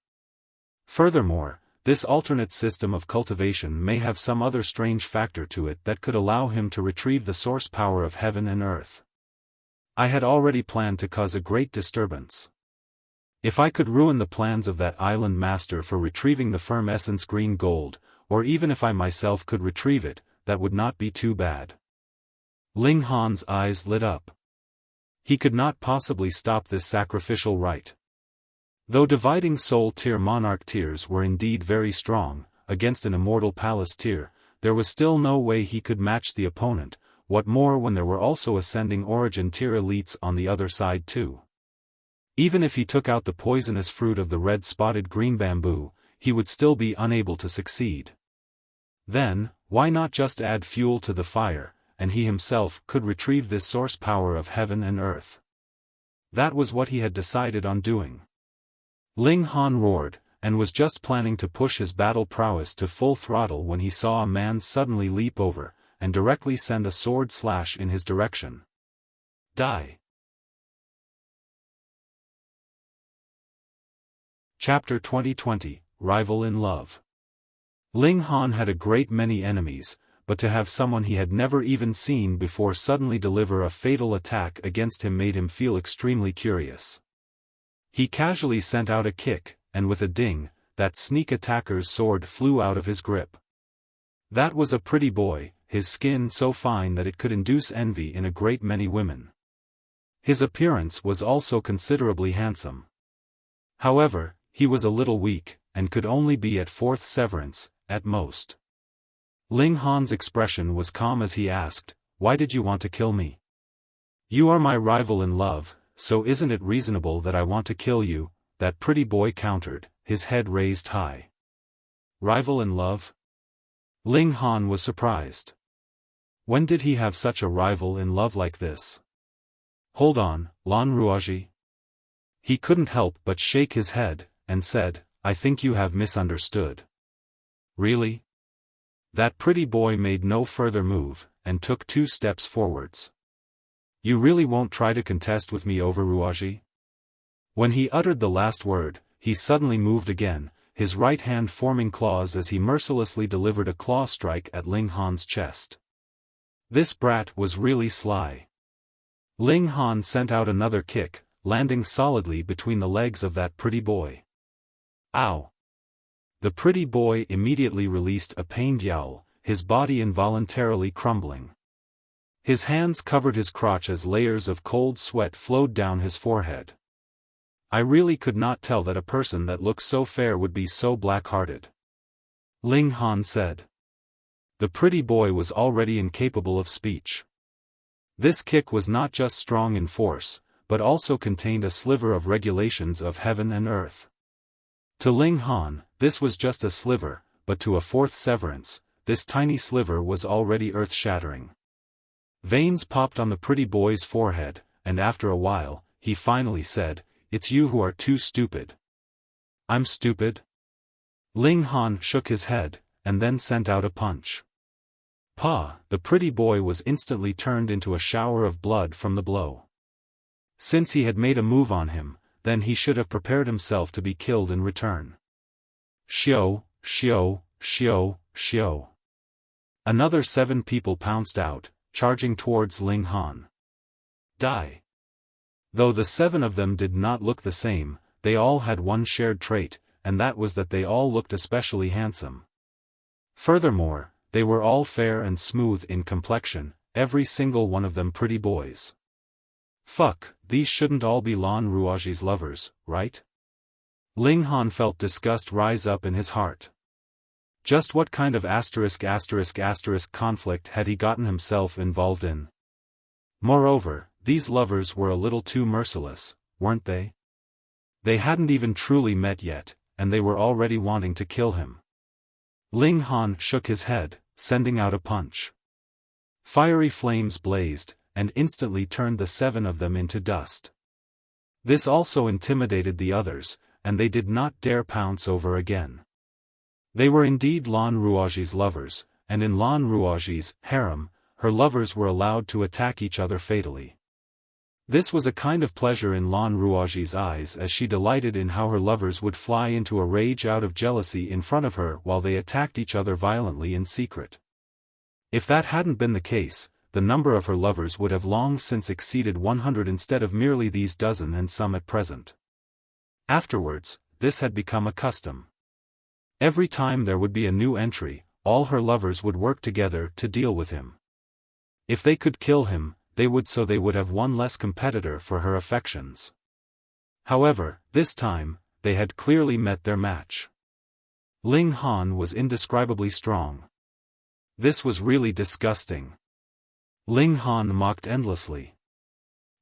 Furthermore, this alternate system of cultivation may have some other strange factor to it that could allow him to retrieve the source power of heaven and earth. I had already planned to cause a great disturbance. If I could ruin the plans of that island master for retrieving the firm essence green gold, or even if I myself could retrieve it, that would not be too bad. Ling Han's eyes lit up. He could not possibly stop this sacrificial rite. Though dividing soul tier monarch tiers were indeed very strong, against an immortal palace tier, there was still no way he could match the opponent, what more when there were also ascending origin tier elites on the other side too. Even if he took out the poisonous fruit of the red-spotted green bamboo, he would still be unable to succeed. Then, why not just add fuel to the fire, and he himself could retrieve this source power of heaven and earth. That was what he had decided on doing. Ling Han roared, and was just planning to push his battle prowess to full throttle when he saw a man suddenly leap over, and directly send a sword slash in his direction. Die. Chapter 2020, Rival in Love. Ling Han had a great many enemies, but to have someone he had never even seen before suddenly deliver a fatal attack against him made him feel extremely curious. He casually sent out a kick, and with a ding, that sneak attacker's sword flew out of his grip. That was a pretty boy, his skin so fine that it could induce envy in a great many women. His appearance was also considerably handsome. However, he was a little weak, and could only be at fourth severance, at most. Ling Han's expression was calm as he asked, "Why did you want to kill me?" "You are my rival in love, so isn't it reasonable that I want to kill you?" that pretty boy countered, his head raised high. Rival in love? Ling Han was surprised. When did he have such a rival in love like this? "Hold on, Lan Ruoji." He couldn't help but shake his head, and said, "I think you have misunderstood." "Really?" That pretty boy made no further move, and took 2 steps forwards. "You really won't try to contest with me over Ruoji?" When he uttered the last word, he suddenly moved again, his right hand forming claws as he mercilessly delivered a claw strike at Ling Han's chest. This brat was really sly. Ling Han sent out another kick, landing solidly between the legs of that pretty boy. "Ow!" The pretty boy immediately released a pained yowl, his body involuntarily crumbling. His hands covered his crotch as layers of cold sweat flowed down his forehead. I really could not tell that a person that looked so fair would be so black-hearted. Ling Han said. The pretty boy was already incapable of speech. This kick was not just strong in force, but also contained a sliver of regulations of heaven and earth. To Ling Han, this was just a sliver, but to a fourth severance, this tiny sliver was already earth-shattering. Veins popped on the pretty boy's forehead, and after a while, he finally said, "It's you who are too stupid." "I'm stupid?" Ling Han shook his head, and then sent out a punch. Pa! The pretty boy was instantly turned into a shower of blood from the blow. Since he had made a move on him, then he should have prepared himself to be killed in return. Xiao, Xiao, Xiao, Xiao. Another 7 people pounced out, charging towards Ling Han. Die. Though the 7 of them did not look the same, they all had one shared trait, and that was that they all looked especially handsome. Furthermore, they were all fair and smooth in complexion, every single one of them pretty boys. Fuck, these shouldn't all be Lan Ruoji's lovers, right? Ling Han felt disgust rise up in his heart. Just what kind of **** conflict had he gotten himself involved in? Moreover, these lovers were a little too merciless, weren't they? They hadn't even truly met yet, and they were already wanting to kill him. Ling Han shook his head, sending out a punch. Fiery flames blazed, and instantly turned the 7 of them into dust. This also intimidated the others, and they did not dare pounce over again. They were indeed Lan Ruoji's lovers, and in Lan Ruoji's harem, her lovers were allowed to attack each other fatally. This was a kind of pleasure in Lan Ruoji's eyes as she delighted in how her lovers would fly into a rage out of jealousy in front of her while they attacked each other violently in secret. If that hadn't been the case, the number of her lovers would have long since exceeded 100 instead of merely these dozen and some at present. Afterwards, this had become a custom. Every time there would be a new entry, all her lovers would work together to deal with him. If they could kill him, they would, so they would have one less competitor for her affections. However, this time, they had clearly met their match. Ling Han was indescribably strong. This was really disgusting. Ling Han mocked endlessly.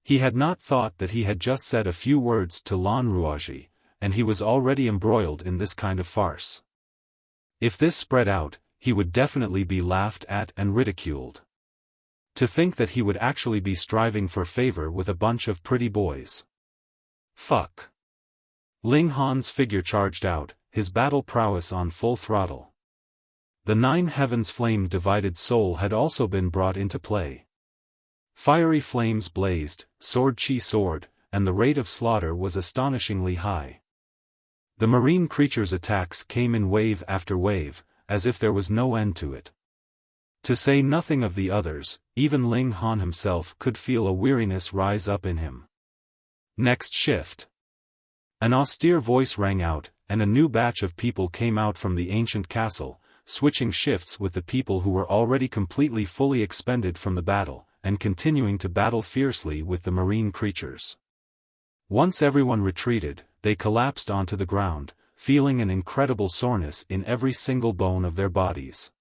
He had not thought that he had just said a few words to Lan Ruoji, and he was already embroiled in this kind of farce. If this spread out, he would definitely be laughed at and ridiculed. To think that he would actually be striving for favor with a bunch of pretty boys. Fuck. Ling Han's figure charged out, his battle prowess on full throttle. The 9 heavens flame-divided soul had also been brought into play. Fiery flames blazed, sword chi soared, and the rate of slaughter was astonishingly high. The marine creatures' attacks came in wave after wave, as if there was no end to it. To say nothing of the others, even Ling Han himself could feel a weariness rise up in him. Next shift. An austere voice rang out, and a new batch of people came out from the ancient castle, switching shifts with the people who were already completely fully expended from the battle, and continuing to battle fiercely with the marine creatures. Once everyone retreated, they collapsed onto the ground, feeling an incredible soreness in every single bone of their bodies.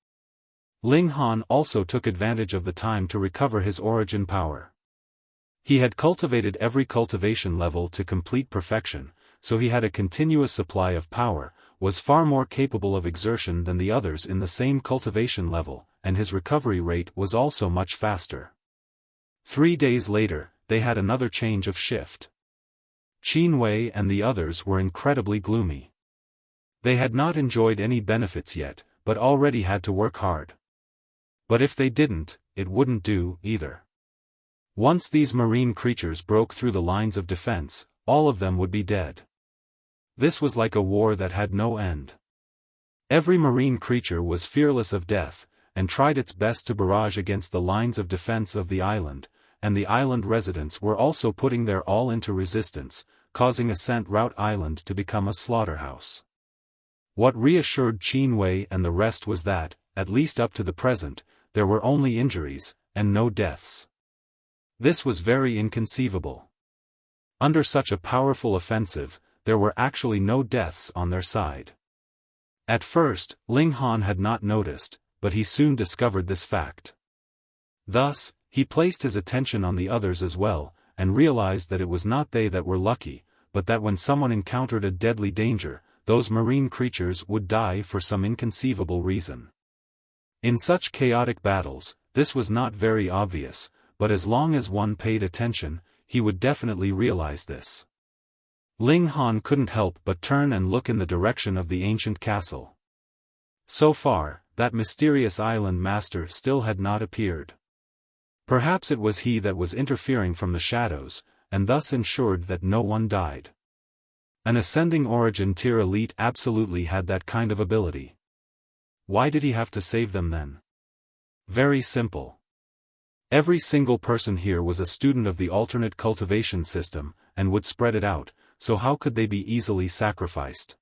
Ling Han also took advantage of the time to recover his origin power. He had cultivated every cultivation level to complete perfection, so he had a continuous supply of power, was far more capable of exertion than the others in the same cultivation level, and his recovery rate was also much faster. 3 days later, they had another change of shift. Qin Wei and the others were incredibly gloomy. They had not enjoyed any benefits yet, but already had to work hard. But if they didn't, it wouldn't do, either. Once these marine creatures broke through the lines of defense, all of them would be dead. This was like a war that had no end. Every marine creature was fearless of death, and tried its best to barrage against the lines of defense of the island, and the island residents were also putting their all into resistance, causing Ascent Route Island to become a slaughterhouse. What reassured Qin Wei and the rest was that, at least up to the present, there were only injuries, and no deaths. This was very inconceivable. Under such a powerful offensive, there were actually no deaths on their side. At first, Ling Han had not noticed, but he soon discovered this fact. Thus, he placed his attention on the others as well, and realized that it was not they that were lucky, but that when someone encountered a deadly danger, those marine creatures would die for some inconceivable reason. In such chaotic battles, this was not very obvious, but as long as one paid attention, he would definitely realize this. Ling Han couldn't help but turn and look in the direction of the ancient castle. So far, that mysterious island master still had not appeared. Perhaps it was he that was interfering from the shadows, and thus ensured that no one died. An ascending origin tier elite absolutely had that kind of ability. Why did he have to save them then? Very simple. Every single person here was a student of the alternate cultivation system, and would spread it out, so how could they be easily sacrificed?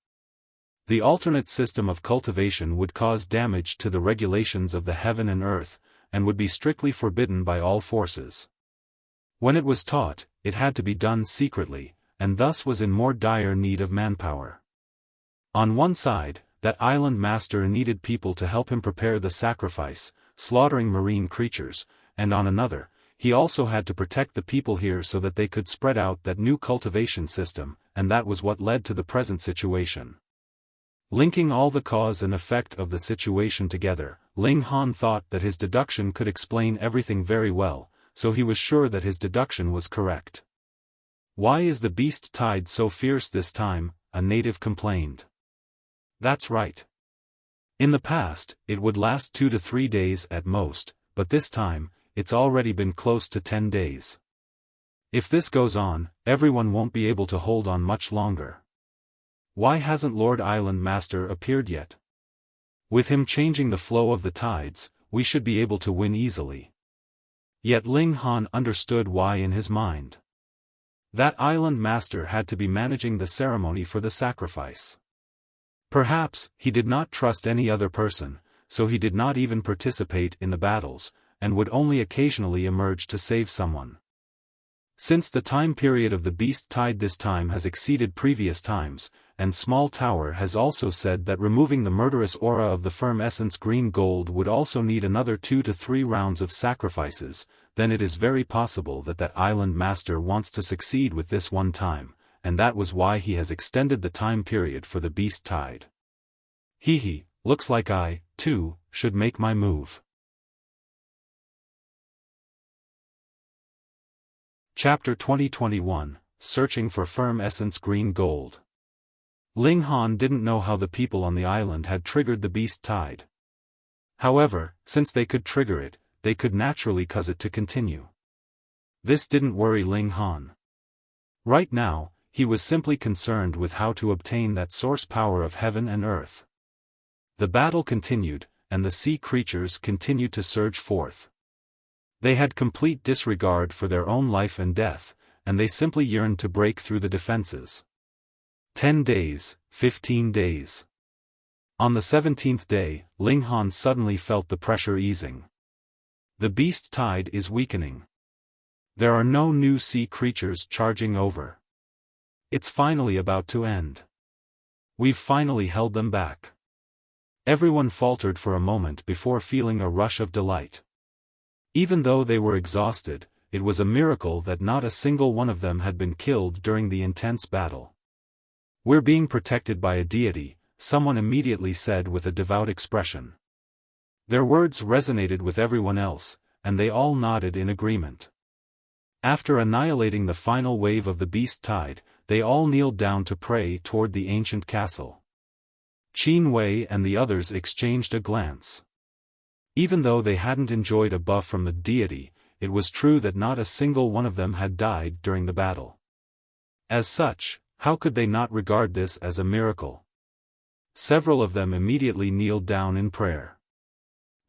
The alternate system of cultivation would cause damage to the regulations of the heaven and earth, and would be strictly forbidden by all forces. When it was taught, it had to be done secretly, and thus was in more dire need of manpower. On one side, that island master needed people to help him prepare the sacrifice, slaughtering marine creatures, and on another, he also had to protect the people here so that they could spread out that new cultivation system, and that was what led to the present situation. Linking all the cause and effect of the situation together, Ling Han thought that his deduction could explain everything very well, so he was sure that his deduction was correct. "Why is the beast tide so fierce this time?" a native complained. That's right. In the past, it would last 2 to 3 days at most, but this time, it's already been close to 10 days. If this goes on, everyone won't be able to hold on much longer. Why hasn't Lord Island Master appeared yet? With him changing the flow of the tides, we should be able to win easily. Yet Ling Han understood why in his mind. That Island Master had to be managing the ceremony for the sacrifice. Perhaps, he did not trust any other person, so he did not even participate in the battles, and would only occasionally emerge to save someone. Since the time period of the beast tide this time has exceeded previous times, and Small Tower has also said that removing the murderous aura of the firm essence green gold would also need another 2 to 3 rounds of sacrifices, then it is very possible that that Island Master wants to succeed with this one time, and that was why he has extended the time period for the beast tide. Looks like I, too, should make my move. Chapter 2021, Searching for Firm Essence Green Gold. Ling Han didn't know how the people on the island had triggered the beast tide. However, since they could trigger it, they could naturally cause it to continue. This didn't worry Ling Han. Right now, he was simply concerned with how to obtain that source power of heaven and earth. The battle continued, and the sea creatures continued to surge forth. They had complete disregard for their own life and death, and they simply yearned to break through the defenses. 10 days, 15 days. On the 17th day, Ling Han suddenly felt the pressure easing. The beast tide is weakening. There are no new sea creatures charging over. It's finally about to end. We've finally held them back. Everyone faltered for a moment before feeling a rush of delight. Even though they were exhausted, it was a miracle that not a single one of them had been killed during the intense battle. "We're being protected by a deity," someone immediately said with a devout expression. Their words resonated with everyone else, and they all nodded in agreement. After annihilating the final wave of the beast tide, they all kneeled down to pray toward the ancient castle. Qin Wei and the others exchanged a glance. Even though they hadn't enjoyed a buff from the deity, it was true that not a single one of them had died during the battle. As such, how could they not regard this as a miracle? Several of them immediately kneeled down in prayer.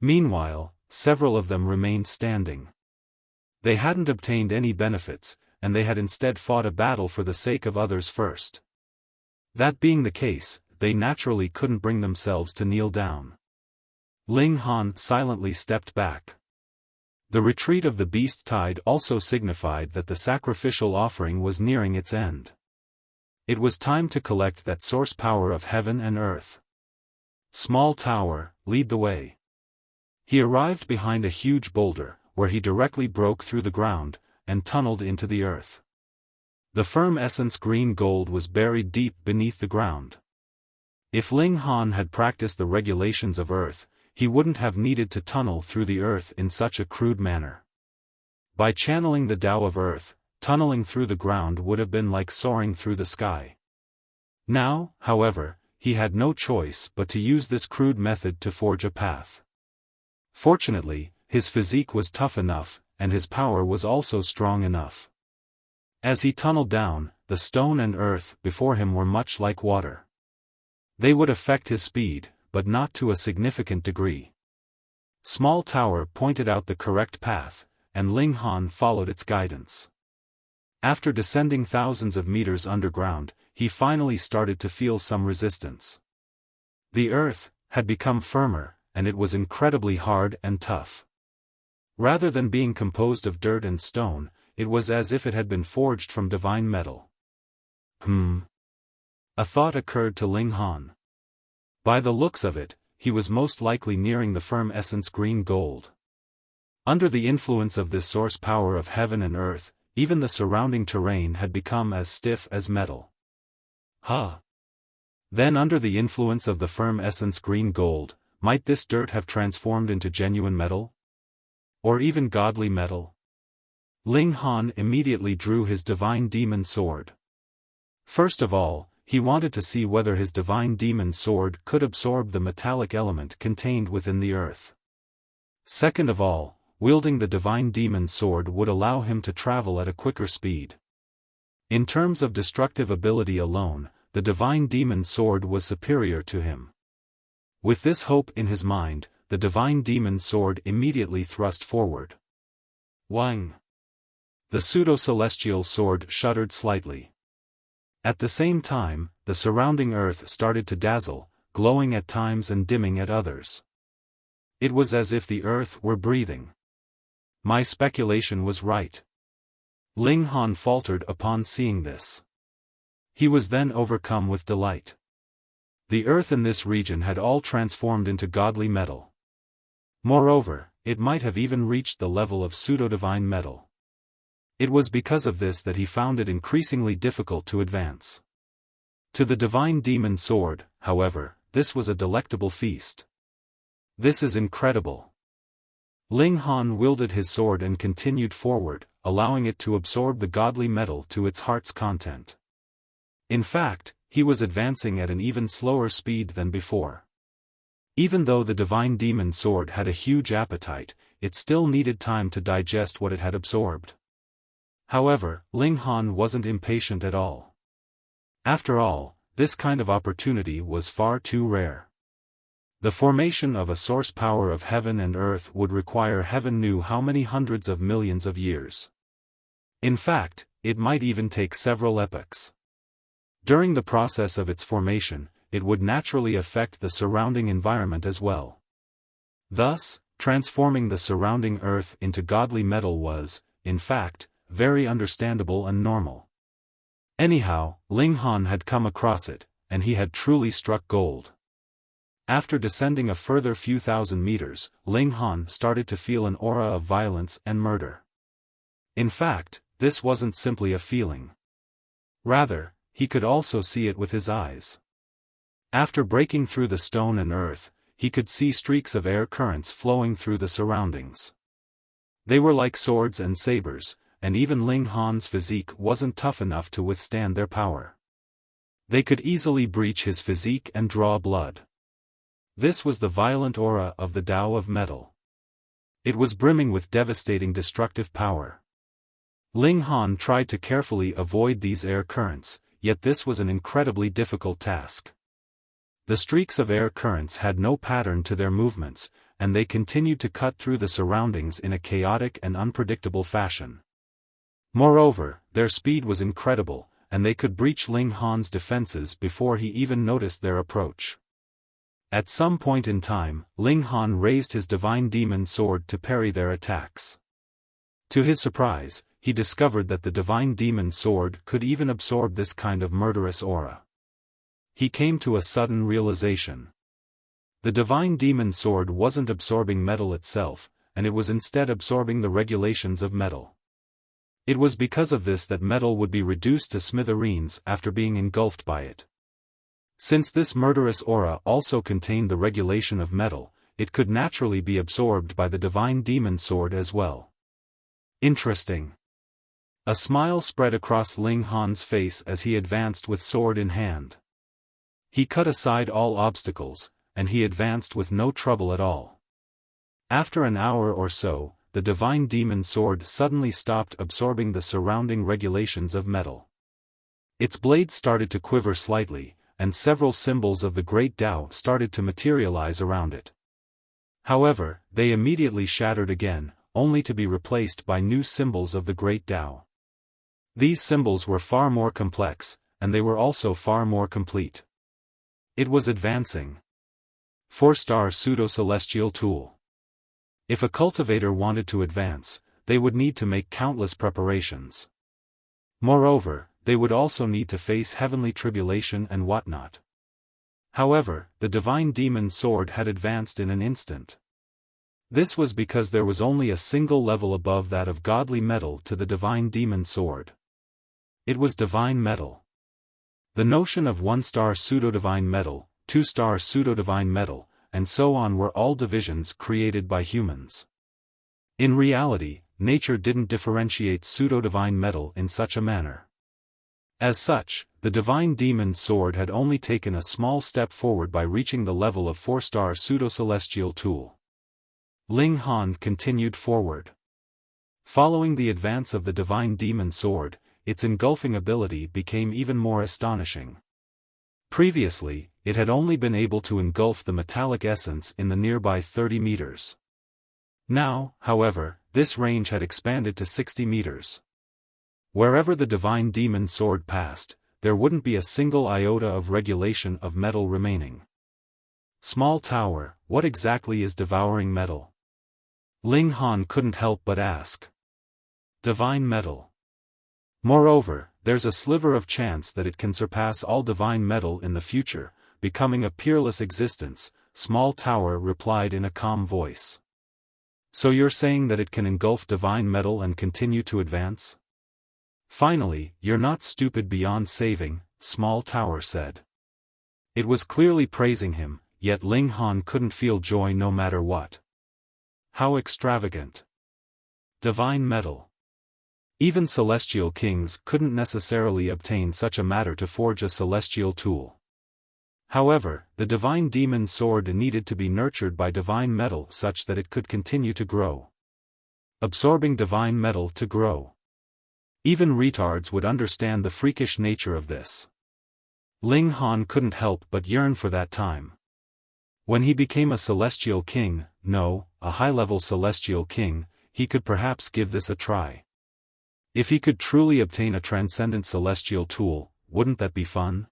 Meanwhile, several of them remained standing. They hadn't obtained any benefits, and they had instead fought a battle for the sake of others first. That being the case, they naturally couldn't bring themselves to kneel down. Ling Han silently stepped back. The retreat of the beast tide also signified that the sacrificial offering was nearing its end. It was time to collect that source power of heaven and earth. Small tower, lead the way. He arrived behind a huge boulder, where he directly broke through the ground, and tunneled into the earth. The firm essence green gold was buried deep beneath the ground. If Ling Han had practiced the regulations of earth, he wouldn't have needed to tunnel through the earth in such a crude manner. By channeling the Tao of earth, tunneling through the ground would have been like soaring through the sky. Now, however, he had no choice but to use this crude method to forge a path. Fortunately, his physique was tough enough, and his power was also strong enough. As he tunneled down, the stone and earth before him were much like water. They would affect his speed, but not to a significant degree. Small Tower pointed out the correct path, and Ling Han followed its guidance. After descending thousands of meters underground, he finally started to feel some resistance. The earth had become firmer, and it was incredibly hard and tough. Rather than being composed of dirt and stone, it was as if it had been forged from divine metal. A thought occurred to Ling Han. By the looks of it, he was most likely nearing the firm essence green gold. Under the influence of this source power of heaven and earth, even the surrounding terrain had become as stiff as metal. Then under the influence of the firm essence green gold, might this dirt have transformed into genuine metal? Or even godly metal? Ling Han immediately drew his divine demon sword. First of all, he wanted to see whether his divine demon sword could absorb the metallic element contained within the earth. Second of all, wielding the divine demon sword would allow him to travel at a quicker speed. In terms of destructive ability alone, the divine demon sword was superior to him. With this hope in his mind, the divine demon sword immediately thrust forward. Wang! The pseudo-celestial sword shuddered slightly. At the same time, the surrounding earth started to dazzle, glowing at times and dimming at others. It was as if the earth were breathing. My speculation was right. Ling Han faltered upon seeing this. He was then overcome with delight. The earth in this region had all transformed into godly metal. Moreover, it might have even reached the level of pseudo-divine metal. It was because of this that he found it increasingly difficult to advance. To the divine demon sword, however, this was a delectable feast. This is incredible. Ling Han wielded his sword and continued forward, allowing it to absorb the godly metal to its heart's content. In fact, he was advancing at an even slower speed than before. Even though the divine demon sword had a huge appetite, it still needed time to digest what it had absorbed. However, Ling Han wasn't impatient at all. After all, this kind of opportunity was far too rare. The formation of a source power of heaven and earth would require heaven knew how many hundreds of millions of years. In fact, it might even take several epochs. During the process of its formation, it would naturally affect the surrounding environment as well. Thus, transforming the surrounding earth into godly metal was, in fact, very understandable and normal. Anyhow, Ling Han had come across it, and he had truly struck gold. After descending a further few thousand meters, Ling Han started to feel an aura of violence and murder. In fact, this wasn't simply a feeling. Rather, he could also see it with his eyes. After breaking through the stone and earth, he could see streaks of air currents flowing through the surroundings. They were like swords and sabers, and even Ling Han's physique wasn't tough enough to withstand their power. They could easily breach his physique and draw blood. This was the violent aura of the Tao of metal. It was brimming with devastating destructive power. Ling Han tried to carefully avoid these air currents, yet this was an incredibly difficult task. The streaks of air currents had no pattern to their movements, and they continued to cut through the surroundings in a chaotic and unpredictable fashion. Moreover, their speed was incredible, and they could breach Ling Han's defenses before he even noticed their approach. At some point in time, Ling Han raised his divine demon sword to parry their attacks. To his surprise, he discovered that the divine demon sword could even absorb this kind of murderous aura. He came to a sudden realization. The divine demon sword wasn't absorbing metal itself, and it was instead absorbing the regulations of metal. It was because of this that metal would be reduced to smithereens after being engulfed by it. Since this murderous aura also contained the regulation of metal, it could naturally be absorbed by the divine demon sword as well. Interesting. A smile spread across Ling Han's face as he advanced with sword in hand. He cut aside all obstacles, and he advanced with no trouble at all. After an hour or so, the divine demon sword suddenly stopped absorbing the surrounding regulations of metal. Its blade started to quiver slightly, and several symbols of the Great Tao started to materialize around it. However, they immediately shattered again, only to be replaced by new symbols of the Great Tao. These symbols were far more complex, and they were also far more complete. It was advancing. 4-star pseudo-celestial tool. If a cultivator wanted to advance, they would need to make countless preparations. Moreover, they would also need to face heavenly tribulation and whatnot. However, the divine demon sword had advanced in an instant. This was because there was only a single level above that of godly metal to the divine demon sword. It was divine metal. The notion of 1-star pseudo-divine metal, 2-star pseudo-divine metal, and so on were all divisions created by humans. In reality, nature didn't differentiate pseudo-divine metal in such a manner. As such, the divine demon sword had only taken a small step forward by reaching the level of 4-star pseudo-celestial tool. Ling Han continued forward. Following the advance of the divine demon sword, its engulfing ability became even more astonishing. Previously, it had only been able to engulf the metallic essence in the nearby 30 meters. Now, however, this range had expanded to 60 meters. Wherever the divine demon sword passed, there wouldn't be a single iota of regulation of metal remaining. Small tower, what exactly is devouring metal? Ling Han couldn't help but ask. Divine metal. Moreover, there's a sliver of chance that it can surpass all divine metal in the future, becoming a peerless existence, Small Tower replied in a calm voice. So you're saying that it can engulf divine metal and continue to advance? Finally, you're not stupid beyond saving, Small Tower said. It was clearly praising him, yet Ling Han couldn't feel joy no matter what. How extravagant! Divine metal. Even celestial kings couldn't necessarily obtain such a matter to forge a celestial tool. However, the divine demon sword needed to be nurtured by divine metal such that it could continue to grow. Absorbing divine metal to grow. Even retards would understand the freakish nature of this. Ling Han couldn't help but yearn for that time. When he became a celestial king, no, a high-level celestial king, he could perhaps give this a try. If he could truly obtain a transcendent celestial tool, wouldn't that be fun?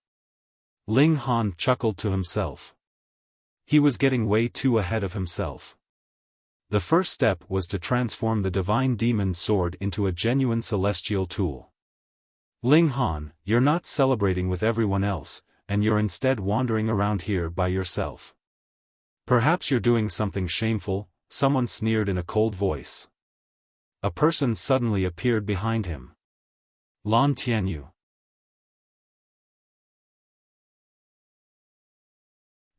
Ling Han chuckled to himself. He was getting way too ahead of himself. The first step was to transform the divine demon sword into a genuine celestial tool. Ling Han, you're not celebrating with everyone else, and you're instead wandering around here by yourself. Perhaps you're doing something shameful, someone sneered in a cold voice. A person suddenly appeared behind him. Lan Tianyu.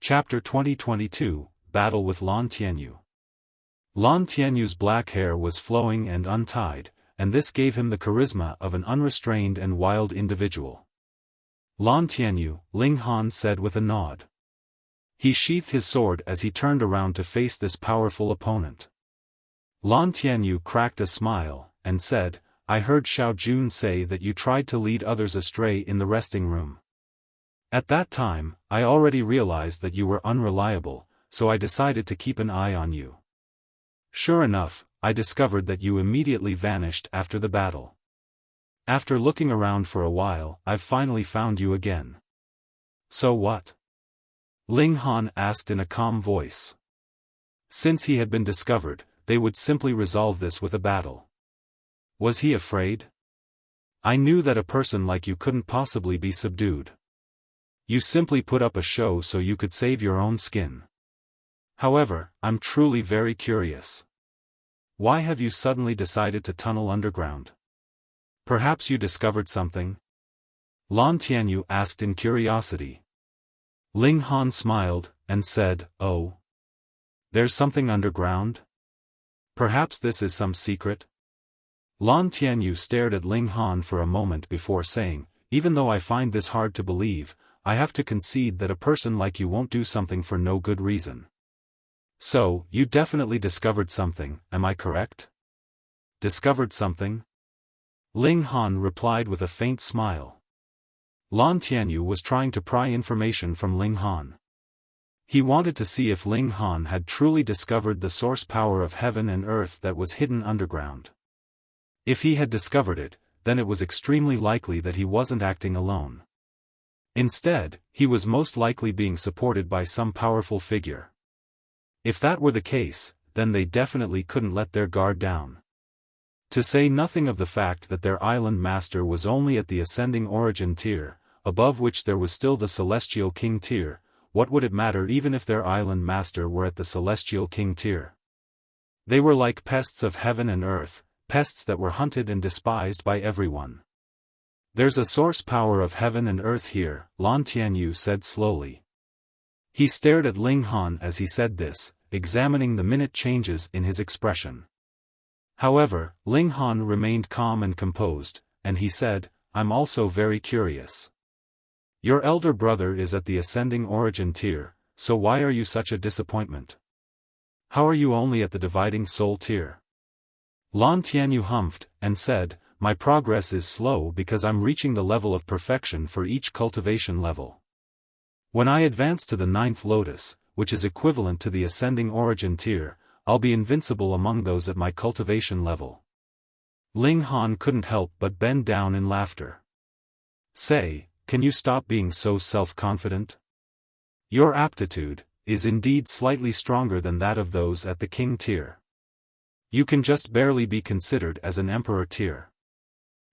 Chapter 2022, Battle with Lan Tianyu. Lan Tianyu's black hair was flowing and untied, and this gave him the charisma of an unrestrained and wild individual. Lan Tianyu, Ling Han said with a nod. He sheathed his sword as he turned around to face this powerful opponent. Lan Tianyu cracked a smile, and said, I heard Xiao Jun say that you tried to lead others astray in the resting room. At that time, I already realized that you were unreliable, so I decided to keep an eye on you. Sure enough, I discovered that you immediately vanished after the battle. After looking around for a while, I've finally found you again. So what? Ling Han asked in a calm voice. Since he had been discovered, they would simply resolve this with a battle. Was he afraid? I knew that a person like you couldn't possibly be subdued. You simply put up a show so you could save your own skin. However, I'm truly very curious. Why have you suddenly decided to tunnel underground? Perhaps you discovered something? Lan Tianyu asked in curiosity. Ling Han smiled, and said, Oh. There's something underground? Perhaps this is some secret? Lan Tianyu stared at Ling Han for a moment before saying, Even though I find this hard to believe, I have to concede that a person like you won't do something for no good reason. So, you definitely discovered something, am I correct? Discovered something? Ling Han replied with a faint smile. Lan Tianyu was trying to pry information from Ling Han. He wanted to see if Ling Han had truly discovered the source power of heaven and earth that was hidden underground. If he had discovered it, then it was extremely likely that he wasn't acting alone. Instead, he was most likely being supported by some powerful figure. If that were the case, then they definitely couldn't let their guard down. To say nothing of the fact that their island master was only at the ascending origin tier, above which there was still the celestial king tier, what would it matter even if their island master were at the celestial king tier? They were like pests of heaven and earth, pests that were hunted and despised by everyone. There's a source power of heaven and earth here, Lan Tianyu said slowly. He stared at Ling Han as he said this, examining the minute changes in his expression. However, Ling Han remained calm and composed, and he said, I'm also very curious. Your elder brother is at the ascending origin tier, so why are you such a disappointment? How are you only at the dividing soul tier? Lan Tianyu humphed, and said, My progress is slow because I'm reaching the level of perfection for each cultivation level. When I advance to the 9th lotus, which is equivalent to the ascending origin tier, I'll be invincible among those at my cultivation level. Ling Han couldn't help but bend down in laughter. Say, can you stop being so self-confident? Your aptitude is indeed slightly stronger than that of those at the king tier. You can just barely be considered as an emperor tier.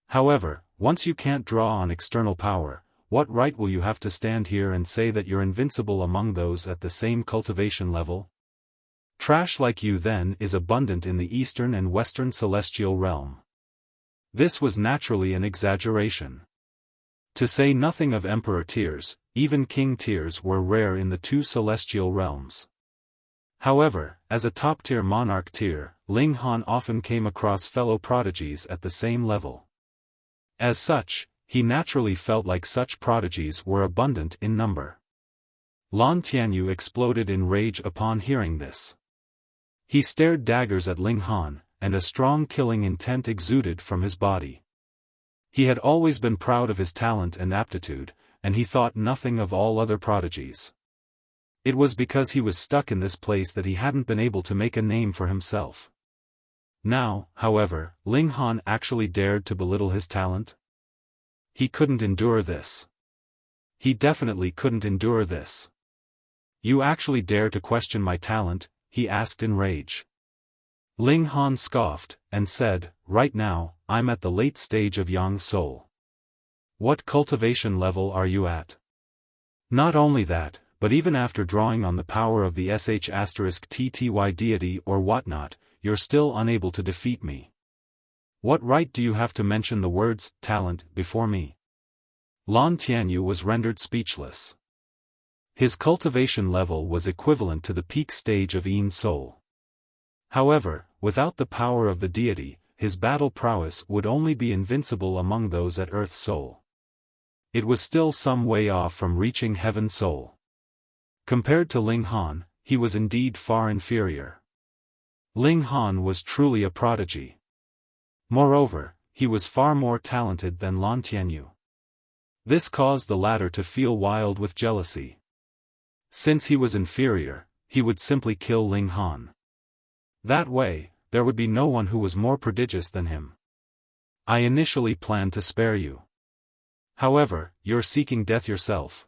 However, once you can't draw on external power, what right will you have to stand here and say that you're invincible among those at the same cultivation level? Trash like you then is abundant in the eastern and western celestial realm. This was naturally an exaggeration. To say nothing of emperor tiers, even king tiers were rare in the two celestial realms. However, as a top-tier monarch tier, Ling Han often came across fellow prodigies at the same level. As such, he naturally felt like such prodigies were abundant in number. Lan Tianyu exploded in rage upon hearing this. He stared daggers at Ling Han, and a strong killing intent exuded from his body. He had always been proud of his talent and aptitude, and he thought nothing of all other prodigies. It was because he was stuck in this place that he hadn't been able to make a name for himself. Now, however, Ling Han actually dared to belittle his talent? He couldn't endure this. He definitely couldn't endure this. You actually dare to question my talent? He asked in rage. Ling Han scoffed, and said, right now, I'm at the late stage of Yang Soul. What cultivation level are you at? Not only that, but even after drawing on the power of the *TTY deity or whatnot, you're still unable to defeat me. What right do you have to mention the words, talent, before me? Lan Tianyu was rendered speechless. His cultivation level was equivalent to the peak stage of Yin Soul. However, without the power of the deity, his battle prowess would only be invincible among those at Earth Soul. It was still some way off from reaching Heaven Soul. Compared to Ling Han, he was indeed far inferior. Ling Han was truly a prodigy. Moreover, he was far more talented than Lan Tianyu. This caused the latter to feel wild with jealousy. Since he was inferior, he would simply kill Ling Han. That way, there would be no one who was more prodigious than him. I initially planned to spare you. However, you're seeking death yourself.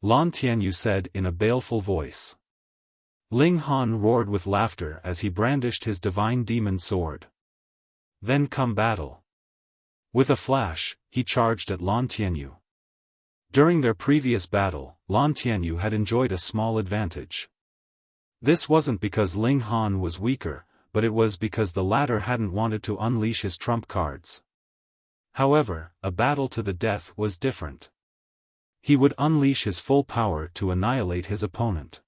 Lan Tianyu said in a baleful voice. Ling Han roared with laughter as he brandished his divine demon sword. Then come battle. With a flash, he charged at Lan Tianyu. During their previous battle, Lan Tianyu had enjoyed a small advantage. This wasn't because Ling Han was weaker, but it was because the latter hadn't wanted to unleash his trump cards. However, a battle to the death was different. He would unleash his full power to annihilate his opponent.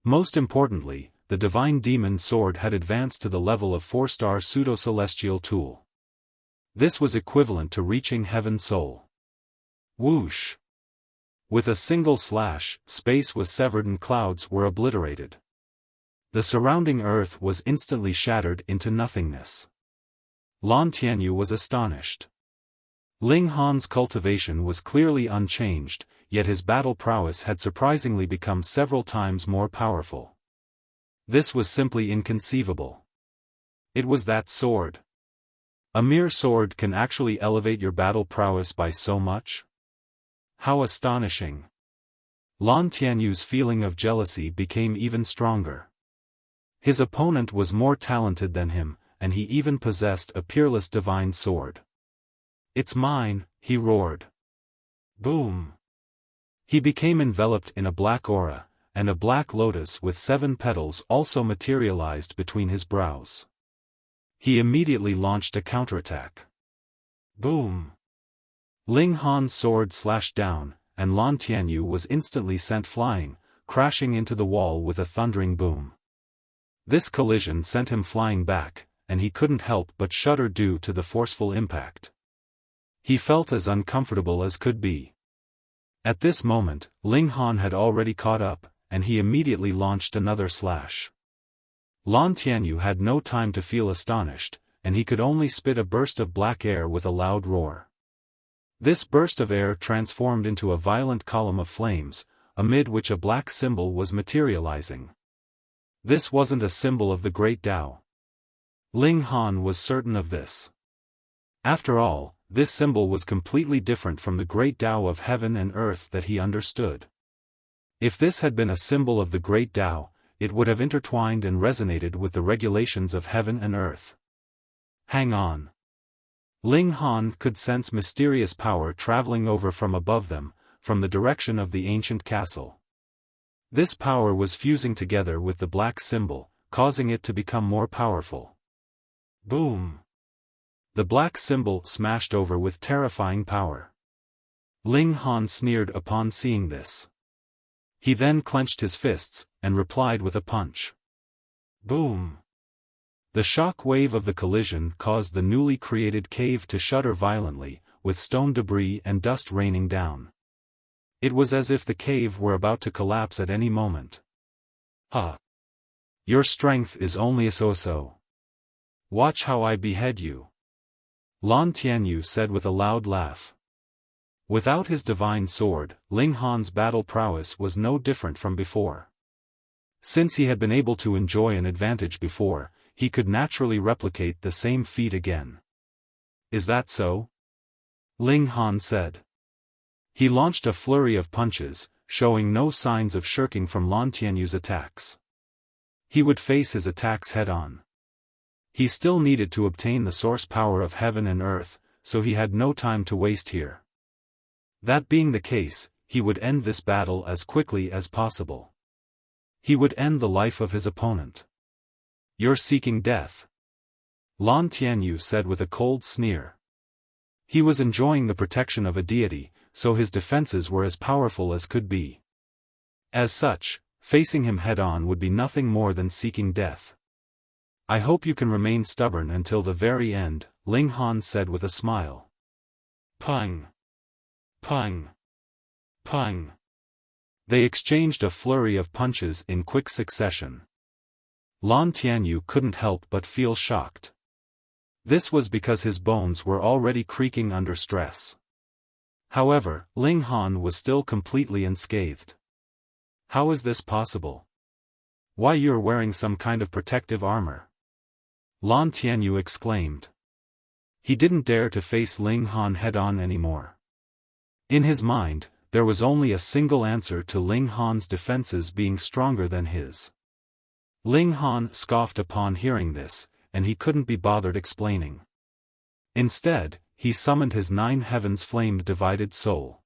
Most importantly, the divine demon sword had advanced to the level of 4-star pseudo-celestial tool. This was equivalent to reaching Heaven Soul. Whoosh! With a single slash, space was severed and clouds were obliterated. The surrounding earth was instantly shattered into nothingness. Lan Tianyu was astonished. Ling Han's cultivation was clearly unchanged, yet his battle prowess had surprisingly become several times more powerful. This was simply inconceivable. It was that sword. A mere sword can actually elevate your battle prowess by so much? How astonishing! Lan Tianyu's feeling of jealousy became even stronger. His opponent was more talented than him, and he even possessed a peerless divine sword. It's mine, he roared. Boom! He became enveloped in a black aura, and a black lotus with 7 petals also materialized between his brows. He immediately launched a counterattack. Boom! Ling Han's sword slashed down, and Lan Tianyu was instantly sent flying, crashing into the wall with a thundering boom. This collision sent him flying back, and he couldn't help but shudder due to the forceful impact. He felt as uncomfortable as could be. At this moment, Ling Han had already caught up, and he immediately launched another slash. Lan Tianyu had no time to feel astonished, and he could only spit a burst of black air with a loud roar. This burst of air transformed into a violent column of flames, amid which a black symbol was materializing. This wasn't a symbol of the Great Tao. Ling Han was certain of this. After all, this symbol was completely different from the Great Tao of heaven and earth that he understood. If this had been a symbol of the Great Tao, it would have intertwined and resonated with the regulations of heaven and earth. Hang on. Ling Han could sense mysterious power traveling over from above them, from the direction of the ancient castle. This power was fusing together with the black symbol, causing it to become more powerful. Boom! The black symbol smashed over with terrifying power. Ling Han sneered upon seeing this. He then clenched his fists, and replied with a punch. Boom! The shock wave of the collision caused the newly created cave to shudder violently, with stone debris and dust raining down. It was as if the cave were about to collapse at any moment. Ah! Your strength is only a so-so. Watch how I behead you. Lan Tianyu said with a loud laugh. Without his divine sword, Ling Han's battle prowess was no different from before. Since he had been able to enjoy an advantage before, he could naturally replicate the same feat again. Is that so? Ling Han said. He launched a flurry of punches, showing no signs of shirking from Lan Tianyu's attacks. He would face his attacks head-on. He still needed to obtain the source power of heaven and earth, so he had no time to waste here. That being the case, he would end this battle as quickly as possible. He would end the life of his opponent. You're seeking death. Lan Tianyu said with a cold sneer. He was enjoying the protection of a deity, so his defenses were as powerful as could be. As such, facing him head-on would be nothing more than seeking death. I hope you can remain stubborn until the very end, Ling Han said with a smile. Pung! Pung! Pung! They exchanged a flurry of punches in quick succession. Lan Tianyu couldn't help but feel shocked. This was because his bones were already creaking under stress. However, Ling Han was still completely unscathed. How is this possible? Why, you're wearing some kind of protective armor? Lan Tianyu exclaimed. He didn't dare to face Ling Han head-on anymore. In his mind, there was only a single answer to Ling Han's defenses being stronger than his. Ling Han scoffed upon hearing this, and he couldn't be bothered explaining. Instead, he summoned his 9 heavens flamed divided soul.